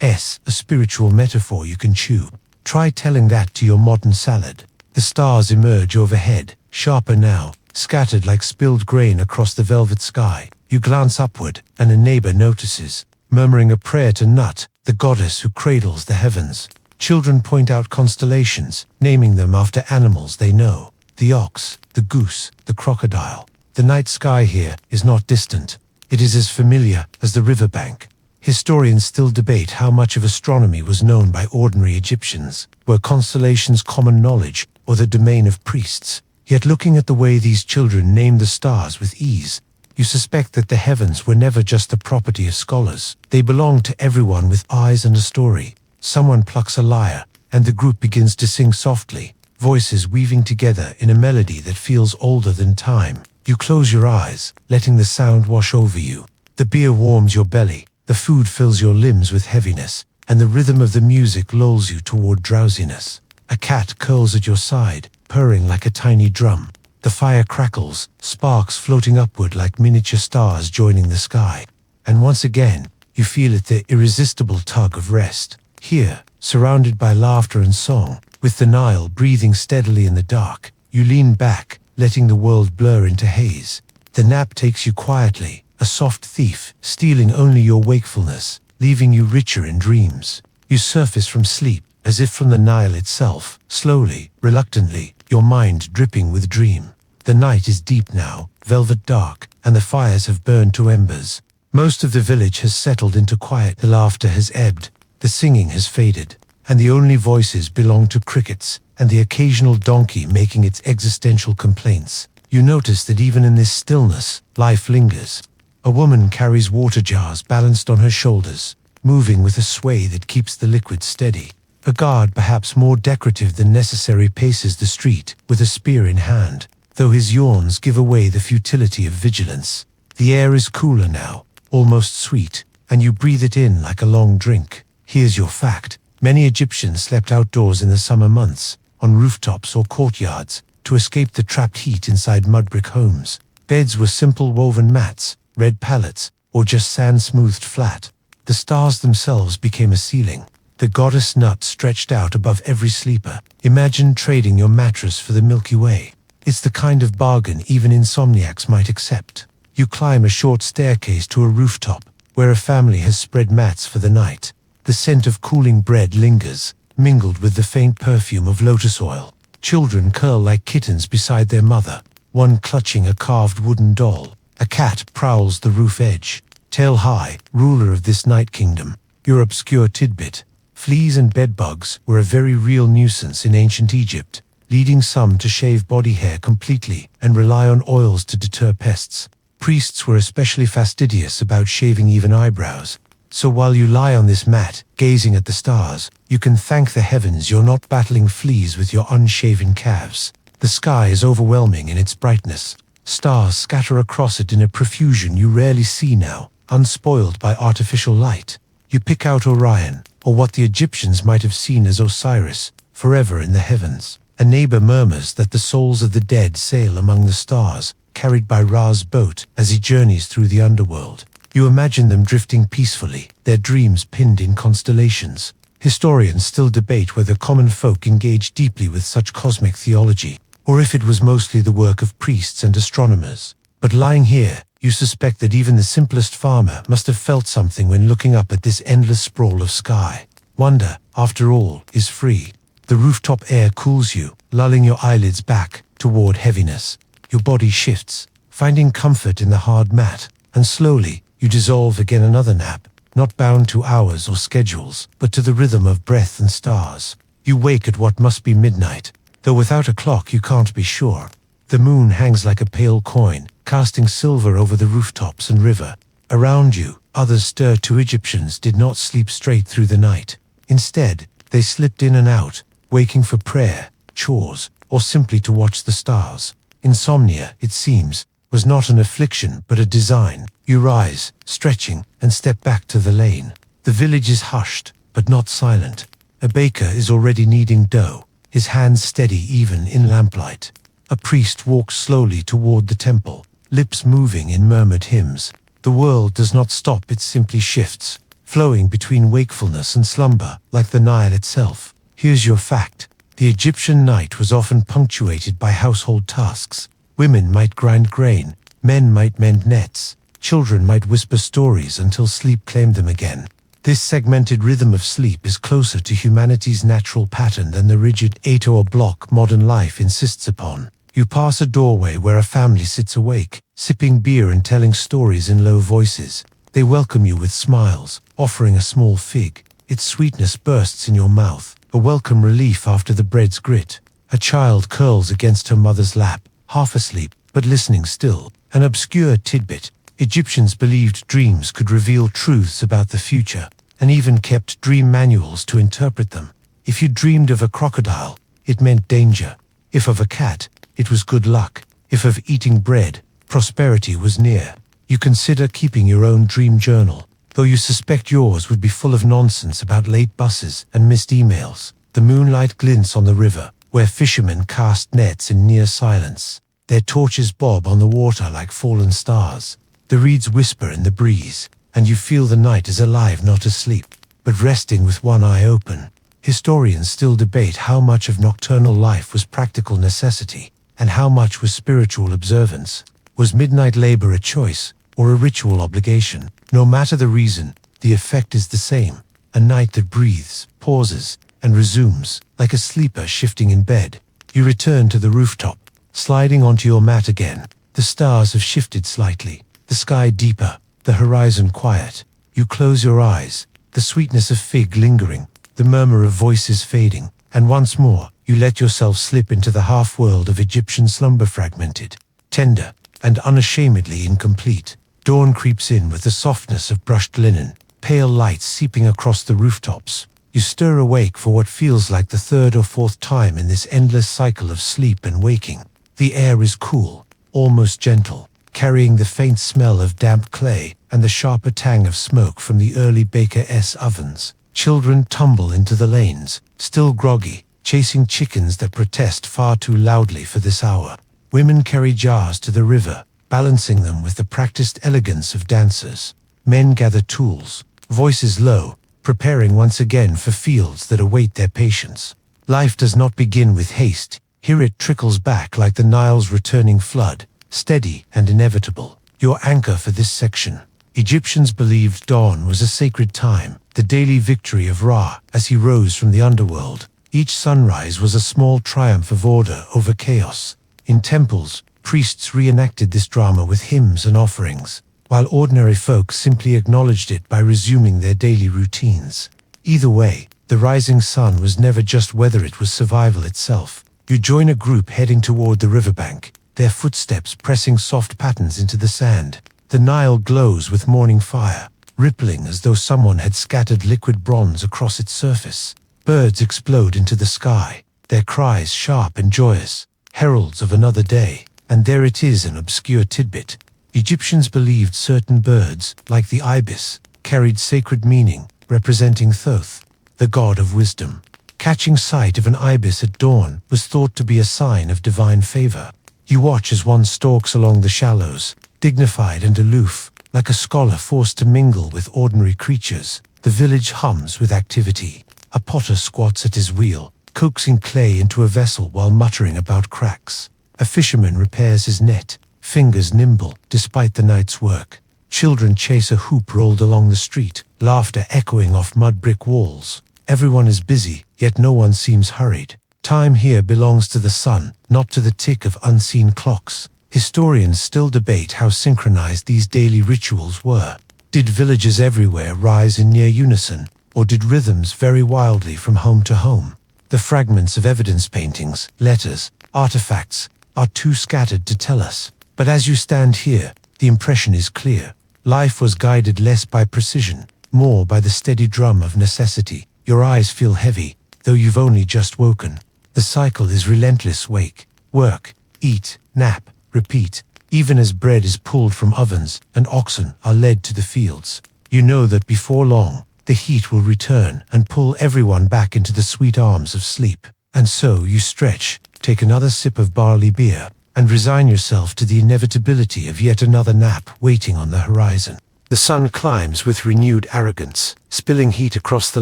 it's a spiritual metaphor you can chew. Try telling that to your modern salad. The stars emerge overhead, sharper now, scattered like spilled grain across the velvet sky. You glance upward, and a neighbor notices, murmuring a prayer to Nut, the goddess who cradles the heavens. Children point out constellations, naming them after animals they know: the ox, the goose, the crocodile. The night sky here is not distant. It is as familiar as the riverbank. Historians still debate how much of astronomy was known by ordinary Egyptians. Were constellations common knowledge, or the domain of priests? Yet looking at the way these children named the stars with ease, you suspect that the heavens were never just the property of scholars. They belong to everyone with eyes and a story. Someone plucks a lyre, and the group begins to sing softly, voices weaving together in a melody that feels older than time. You close your eyes, letting the sound wash over you. The beer warms your belly, the food fills your limbs with heaviness, and the rhythm of the music lulls you toward drowsiness. A cat curls at your side, purring like a tiny drum. The fire crackles, sparks floating upward like miniature stars joining the sky. And once again, you feel it, the irresistible tug of rest. Here, surrounded by laughter and song, with the Nile breathing steadily in the dark, you lean back, letting the world blur into haze. The nap takes you quietly, a soft thief, stealing only your wakefulness, leaving you richer in dreams. You surface from sleep, as if from the Nile itself, slowly, reluctantly, your mind dripping with dream. The night is deep now, velvet dark, and the fires have burned to embers. Most of the village has settled into quiet. The laughter has ebbed, the singing has faded, and the only voices belong to crickets and the occasional donkey making its existential complaints. You notice that even in this stillness, life lingers. A woman carries water jars balanced on her shoulders, moving with a sway that keeps the liquid steady. A guard, perhaps more decorative than necessary, paces the street with a spear in hand, though his yawns give away the futility of vigilance. The air is cooler now, almost sweet, and you breathe it in like a long drink. Here's your fact. Many Egyptians slept outdoors in the summer months, on rooftops or courtyards, to escape the trapped heat inside mud-brick homes. Beds were simple woven mats, red pallets, or just sand smoothed flat. The stars themselves became a ceiling. The goddess Nut stretched out above every sleeper. Imagine trading your mattress for the Milky Way. It's the kind of bargain even insomniacs might accept. You climb a short staircase to a rooftop, where a family has spread mats for the night. The scent of cooling bread lingers, mingled with the faint perfume of lotus oil. Children curl like kittens beside their mother, one clutching a carved wooden doll. A cat prowls the roof edge, tail high, ruler of this night kingdom. Your obscure tidbit. Fleas and bedbugs were a very real nuisance in ancient Egypt, leading some to shave body hair completely and rely on oils to deter pests. Priests were especially fastidious about shaving even eyebrows. So while you lie on this mat, gazing at the stars, you can thank the heavens you're not battling fleas with your unshaven calves. The sky is overwhelming in its brightness. Stars scatter across it in a profusion you rarely see now, unspoiled by artificial light. You pick out Orion, or what the Egyptians might have seen as Osiris, forever in the heavens. A neighbor murmurs that the souls of the dead sail among the stars, carried by Ra's boat as he journeys through the underworld. You imagine them drifting peacefully, their dreams pinned in constellations. Historians still debate whether common folk engaged deeply with such cosmic theology, or if it was mostly the work of priests and astronomers. But lying here, you suspect that even the simplest farmer must have felt something when looking up at this endless sprawl of sky. Wonder, after all, is free. The rooftop air cools you, lulling your eyelids back toward heaviness. Your body shifts, finding comfort in the hard mat, and slowly, you dissolve again. Another nap, not bound to hours or schedules, but to the rhythm of breath and stars. You wake at what must be midnight, though without a clock you can't be sure. The moon hangs like a pale coin, casting silver over the rooftops and river. Around you, others stir too. Egyptians did not sleep straight through the night. Instead, they slipped in and out, waking for prayer, chores, or simply to watch the stars. Insomnia, it seems, was not an affliction but a design. You rise, stretching, and step back to the lane. The village is hushed, but not silent. A baker is already kneading dough, his hands steady even in lamplight. A priest walks slowly toward the temple, lips moving in murmured hymns. The world does not stop, it simply shifts, flowing between wakefulness and slumber, like the Nile itself. Here's your fact. The Egyptian night was often punctuated by household tasks. Women might grind grain, men might mend nets, children might whisper stories until sleep claimed them again. This segmented rhythm of sleep is closer to humanity's natural pattern than the rigid 8-hour block modern life insists upon. You pass a doorway where a family sits awake, sipping beer and telling stories in low voices. They welcome you with smiles, offering a small fig. Its sweetness bursts in your mouth, a welcome relief after the bread's grit. A child curls against her mother's lap, half asleep, but listening still. An obscure tidbit: Egyptians believed dreams could reveal truths about the future, and even kept dream manuals to interpret them. If you dreamed of a crocodile, it meant danger. If of a cat, it was good luck. If of eating bread, prosperity was near. You consider keeping your own dream journal, though you suspect yours would be full of nonsense about late buses and missed emails. The moonlight glints on the river, where fishermen cast nets in near silence. Their torches bob on the water like fallen stars. The reeds whisper in the breeze, and you feel the night is alive, not asleep, but resting with one eye open. Historians still debate how much of nocturnal life was practical necessity, and how much was spiritual observance. Was midnight labor a choice, or a ritual obligation? No matter the reason, the effect is the same. A night that breathes, pauses, and resumes, like a sleeper shifting in bed. You return to the rooftop, sliding onto your mat again. The stars have shifted slightly, the sky deeper, the horizon quiet. You close your eyes, the sweetness of fig lingering, the murmur of voices fading, and once more, you let yourself slip into the half-world of Egyptian slumber, fragmented, tender, and unashamedly incomplete. Dawn creeps in with the softness of brushed linen, pale lights seeping across the rooftops. You stir awake for what feels like the third or fourth time in this endless cycle of sleep and waking. The air is cool, almost gentle, carrying the faint smell of damp clay and the sharper tang of smoke from the early Baker-S ovens. Children tumble into the lanes, still groggy, chasing chickens that protest far too loudly for this hour. Women carry jars to the river, balancing them with the practiced elegance of dancers. Men gather tools, voices low, preparing once again for fields that await their patience. Life does not begin with haste. Here it trickles back like the Nile's returning flood, steady and inevitable. Your anchor for this section. Egyptians believed dawn was a sacred time, the daily victory of Ra as he rose from the underworld. Each sunrise was a small triumph of order over chaos. In temples, priests reenacted this drama with hymns and offerings, while ordinary folk simply acknowledged it by resuming their daily routines. Either way, the rising sun was never just weather, it was survival itself. You join a group heading toward the riverbank, their footsteps pressing soft patterns into the sand. The Nile glows with morning fire, rippling as though someone had scattered liquid bronze across its surface. Birds explode into the sky, their cries sharp and joyous, heralds of another day. And there it is, an obscure tidbit. Egyptians believed certain birds, like the ibis, carried sacred meaning, representing Thoth, the god of wisdom. Catching sight of an ibis at dawn was thought to be a sign of divine favor. You watch as one stalks along the shallows, dignified and aloof, like a scholar forced to mingle with ordinary creatures. The village hums with activity. A potter squats at his wheel, coaxing clay into a vessel while muttering about cracks. A fisherman repairs his net, fingers nimble despite the night's work. Children chase a hoop rolled along the street, laughter echoing off mud brick walls. Everyone is busy, yet no one seems hurried. Time here belongs to the sun, not to the tick of unseen clocks. Historians still debate how synchronized these daily rituals were. Did villages everywhere rise in near unison, or did rhythms vary wildly from home to home? The fragments of evidence, paintings, letters, artifacts, are too scattered to tell us. But as you stand here, the impression is clear. Life was guided less by precision, more by the steady drum of necessity. Your eyes feel heavy, though you've only just woken. The cycle is relentless: wake, work, eat, nap, repeat. Even as bread is pulled from ovens and oxen are led to the fields, you know that before long, the heat will return and pull everyone back into the sweet arms of sleep. And so you stretch, take another sip of barley beer, and resign yourself to the inevitability of yet another nap waiting on the horizon. The sun climbs with renewed arrogance, spilling heat across the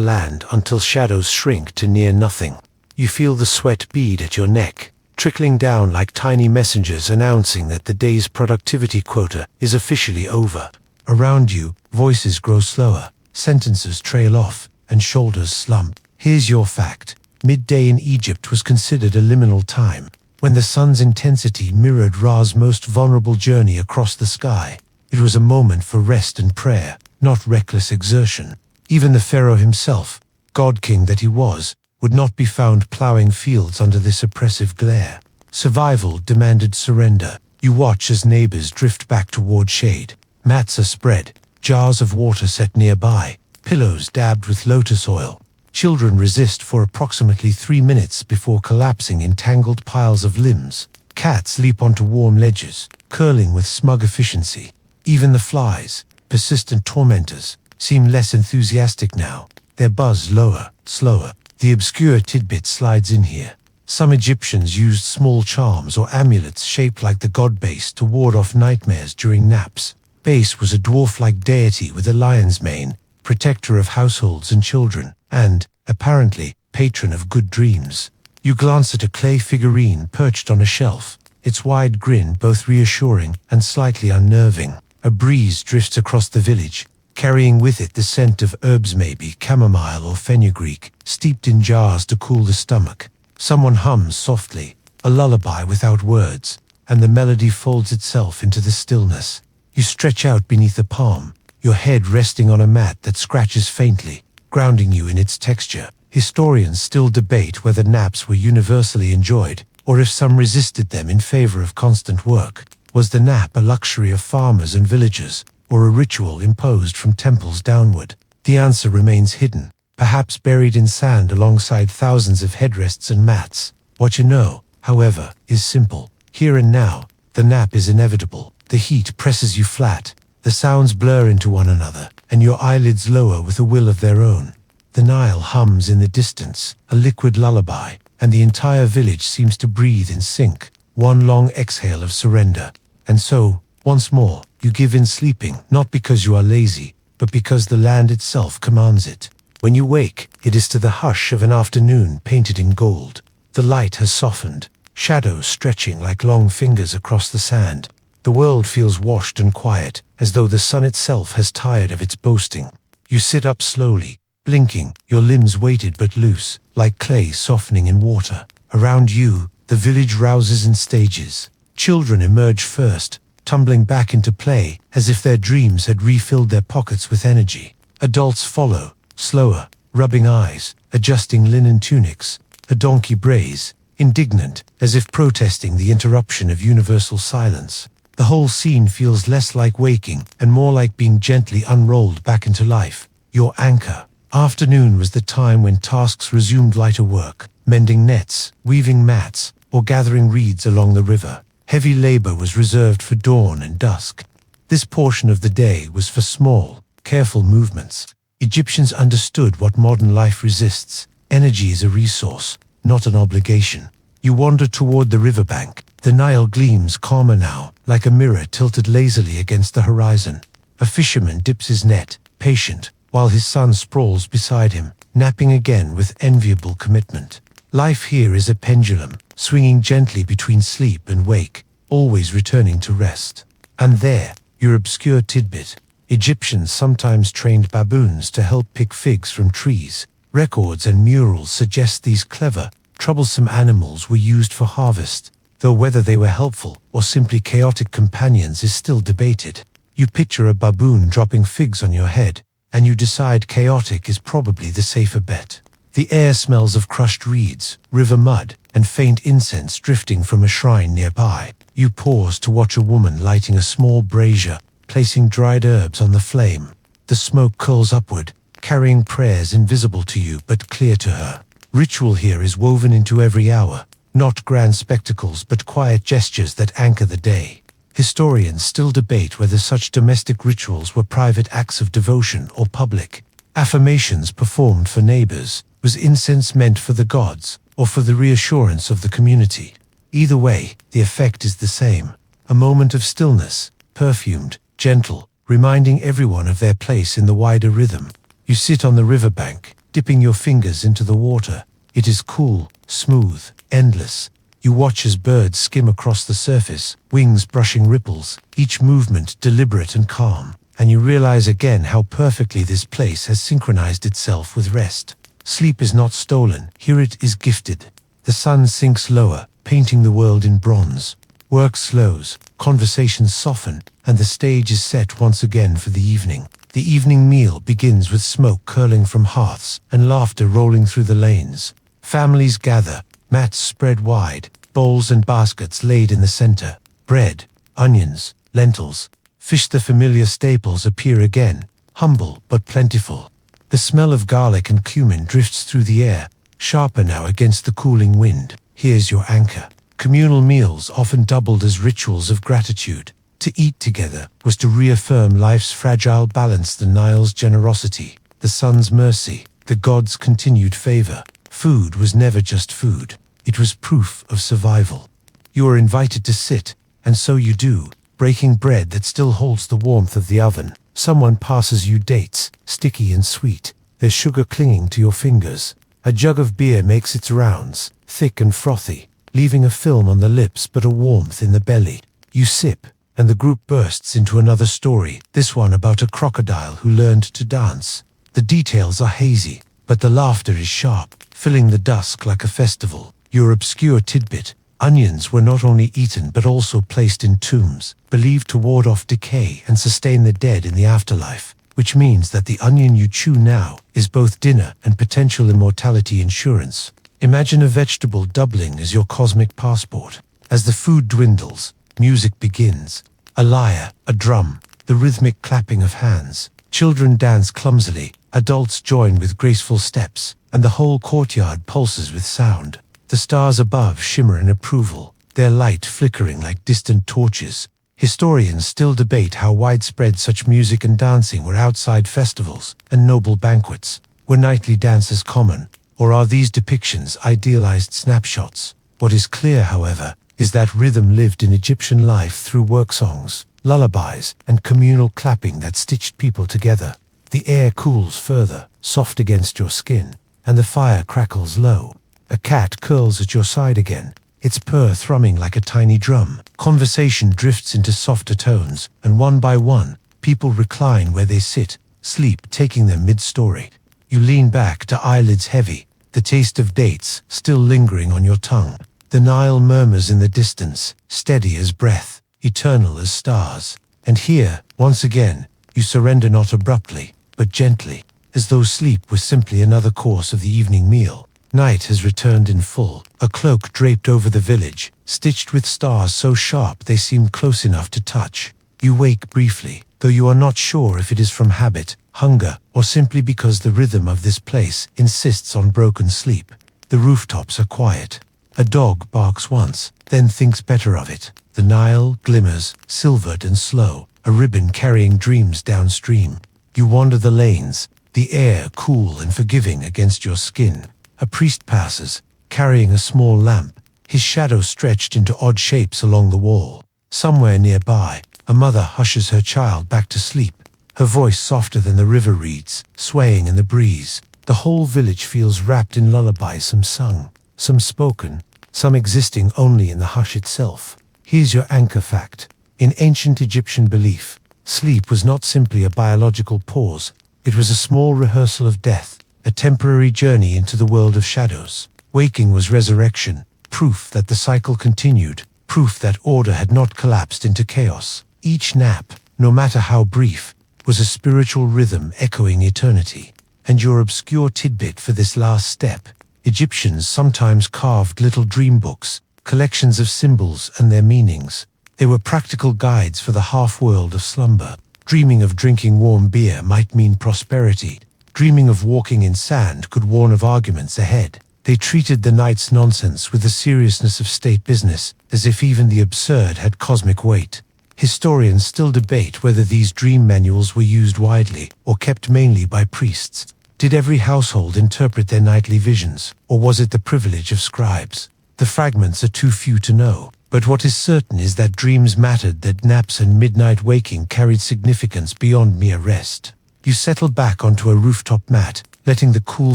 land until shadows shrink to near nothing. You feel the sweat bead at your neck, trickling down like tiny messengers announcing that the day's productivity quota is officially over. Around you, voices grow slower, sentences trail off, and shoulders slump. Here's your fact. Midday in Egypt was considered a liminal time, when the sun's intensity mirrored Ra's most vulnerable journey across the sky. It was a moment for rest and prayer, not reckless exertion. Even the pharaoh himself, god-king that he was, would not be found plowing fields under this oppressive glare. Survival demanded surrender. You watch as neighbors drift back toward shade. Mats are spread, jars of water set nearby, pillows dabbed with lotus oil. Children resist for approximately 3 minutes before collapsing in tangled piles of limbs. Cats leap onto warm ledges, curling with smug efficiency. Even the flies, persistent tormentors, seem less enthusiastic now. Their buzz lower, slower. The obscure tidbit slides in here. Some Egyptians used small charms or amulets shaped like the god Base to ward off nightmares during naps. Base was a dwarf-like deity with a lion's mane, protector of households and children, and, apparently, patron of good dreams. You glance at a clay figurine perched on a shelf, its wide grin both reassuring and slightly unnerving. A breeze drifts across the village, carrying with it the scent of herbs, maybe chamomile or fenugreek, steeped in jars to cool the stomach. Someone hums softly, a lullaby without words, and the melody folds itself into the stillness. You stretch out beneath a palm, your head resting on a mat that scratches faintly, grounding you in its texture. Historians still debate whether naps were universally enjoyed, or if some resisted them in favor of constant work. Was the nap a luxury of farmers and villagers, or a ritual imposed from temples downward? The answer remains hidden, perhaps buried in sand alongside thousands of headrests and mats. What you know, however, is simple. Here and now, the nap is inevitable. The heat presses you flat, the sounds blur into one another, and your eyelids lower with a will of their own. The Nile hums in the distance, a liquid lullaby, and the entire village seems to breathe in sync, one long exhale of surrender. And so, once more, you give in sleeping, not because you are lazy, but because the land itself commands it. When you wake, it is to the hush of an afternoon painted in gold. The light has softened, shadows stretching like long fingers across the sand. The world feels washed and quiet, as though the sun itself has tired of its boasting. You sit up slowly, blinking, your limbs weighted but loose, like clay softening in water. Around you, the village rouses in stages. Children emerge first, tumbling back into play, as if their dreams had refilled their pockets with energy. Adults follow, slower, rubbing eyes, adjusting linen tunics. A donkey brays, indignant, as if protesting the interruption of universal silence. The whole scene feels less like waking and more like being gently unrolled back into life. Your anchor. Afternoon was the time when tasks resumed lighter work, mending nets, weaving mats, or gathering reeds along the river. Heavy labor was reserved for dawn and dusk. This portion of the day was for small, careful movements. Egyptians understood what modern life resists. Energy is a resource, not an obligation. You wander toward the riverbank. The Nile gleams calmer now, like a mirror tilted lazily against the horizon. A fisherman dips his net, patient, while his son sprawls beside him, napping again with enviable commitment. Life here is a pendulum, swinging gently between sleep and wake, always returning to rest. And there, your obscure tidbit. Egyptians sometimes trained baboons to help pick figs from trees. Records and murals suggest these clever, troublesome animals were used for harvest, though whether they were helpful or simply chaotic companions is still debated. You picture a baboon dropping figs on your head, and you decide chaotic is probably the safer bet. The air smells of crushed reeds, river mud, and faint incense drifting from a shrine nearby. You pause to watch a woman lighting a small brazier, placing dried herbs on the flame. The smoke curls upward, carrying prayers invisible to you but clear to her. Ritual here is woven into every hour, not grand spectacles but quiet gestures that anchor the day. Historians still debate whether such domestic rituals were private acts of devotion or public. Affirmations performed for neighbors. Was incense meant for the gods, or for the reassurance of the community? Either way, the effect is the same. A moment of stillness, perfumed, gentle, reminding everyone of their place in the wider rhythm. You sit on the riverbank, dipping your fingers into the water, It is cool, smooth, endless. You watch as birds skim across the surface, wings brushing ripples, each movement deliberate and calm, and you realize again how perfectly this place has synchronized itself with rest. Sleep is not stolen, here it is gifted. The sun sinks lower, painting the world in bronze. Work slows, conversations soften, and the stage is set once again for the evening. The evening meal begins with smoke curling from hearths and laughter rolling through the lanes. Families gather, mats spread wide, bowls and baskets laid in the center. Bread, onions, lentils, fish, the familiar staples appear again, humble but plentiful. The smell of garlic and cumin drifts through the air, sharper now against the cooling wind. Here's your anchor. Communal meals often doubled as rituals of gratitude. To eat together was to reaffirm life's fragile balance, the Nile's generosity, the sun's mercy, the gods' continued favor. Food was never just food. It was proof of survival. You are invited to sit, and so you do, breaking bread that still holds the warmth of the oven. Someone passes you dates, sticky and sweet, their sugar clinging to your fingers. A jug of beer makes its rounds, thick and frothy, leaving a film on the lips but a warmth in the belly. You sip, and the group bursts into another story, this one about a crocodile who learned to dance. The details are hazy, but the laughter is sharp, filling the dusk like a festival. Your obscure tidbit: onions were not only eaten but also placed in tombs, believed to ward off decay and sustain the dead in the afterlife, which means that the onion you chew now is both dinner and potential immortality insurance. Imagine a vegetable doubling as your cosmic passport. As the food dwindles, music begins. A lyre, a drum, the rhythmic clapping of hands. Children dance clumsily, adults join with graceful steps, and the whole courtyard pulses with sound. The stars above shimmer in approval, their light flickering like distant torches. Historians still debate how widespread such music and dancing were outside festivals and noble banquets. Were nightly dances common, or are these depictions idealized snapshots? What is clear, however, is that rhythm lived in Egyptian life through work songs, lullabies, and communal clapping that stitched people together. The air cools further, soft against your skin, and the fire crackles low. A cat curls at your side again, its purr thrumming like a tiny drum. Conversation drifts into softer tones, and one by one, people recline where they sit, sleep taking them mid-story. You lean back to eyelids heavy, the taste of dates still lingering on your tongue. The Nile murmurs in the distance, steady as breath, eternal as stars. And here, once again, you surrender not abruptly, but gently, as though sleep was simply another course of the evening meal. Night has returned in full, a cloak draped over the village, stitched with stars so sharp they seem close enough to touch. You wake briefly, though you are not sure if it is from habit, hunger, or simply because the rhythm of this place insists on broken sleep. The rooftops are quiet. A dog barks once, then thinks better of it. The Nile glimmers, silvered and slow, a ribbon carrying dreams downstream. You wander the lanes, the air cool and forgiving against your skin. A priest passes, carrying a small lamp, his shadow stretched into odd shapes along the wall. Somewhere nearby, a mother hushes her child back to sleep, her voice softer than the river reeds, swaying in the breeze. The whole village feels wrapped in lullabies, some sung, some spoken, some existing only in the hush itself. Here's your anchor fact. In ancient Egyptian belief, sleep was not simply a biological pause, it was a small rehearsal of death, a temporary journey into the world of shadows. Waking was resurrection, proof that the cycle continued, proof that order had not collapsed into chaos. Each nap, no matter how brief, was a spiritual rhythm echoing eternity. And your obscure tidbit for this last step: Egyptians sometimes carved little dream books, collections of symbols and their meanings. They were practical guides for the half-world of slumber. Dreaming of drinking warm beer might mean prosperity. Dreaming of walking in sand could warn of arguments ahead. They treated the night's nonsense with the seriousness of state business, as if even the absurd had cosmic weight. Historians still debate whether these dream manuals were used widely or kept mainly by priests. Did every household interpret their nightly visions, or was it the privilege of scribes? The fragments are too few to know, but what is certain is that dreams mattered, that naps and midnight waking carried significance beyond mere rest. You settle back onto a rooftop mat, letting the cool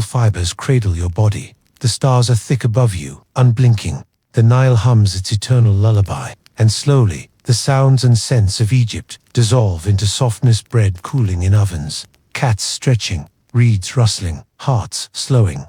fibers cradle your body. The stars are thick above you, unblinking. The Nile hums its eternal lullaby, and slowly, the sounds and scents of Egypt dissolve into softness, bread cooling in ovens, cats stretching, reeds rustling, hearts slowing.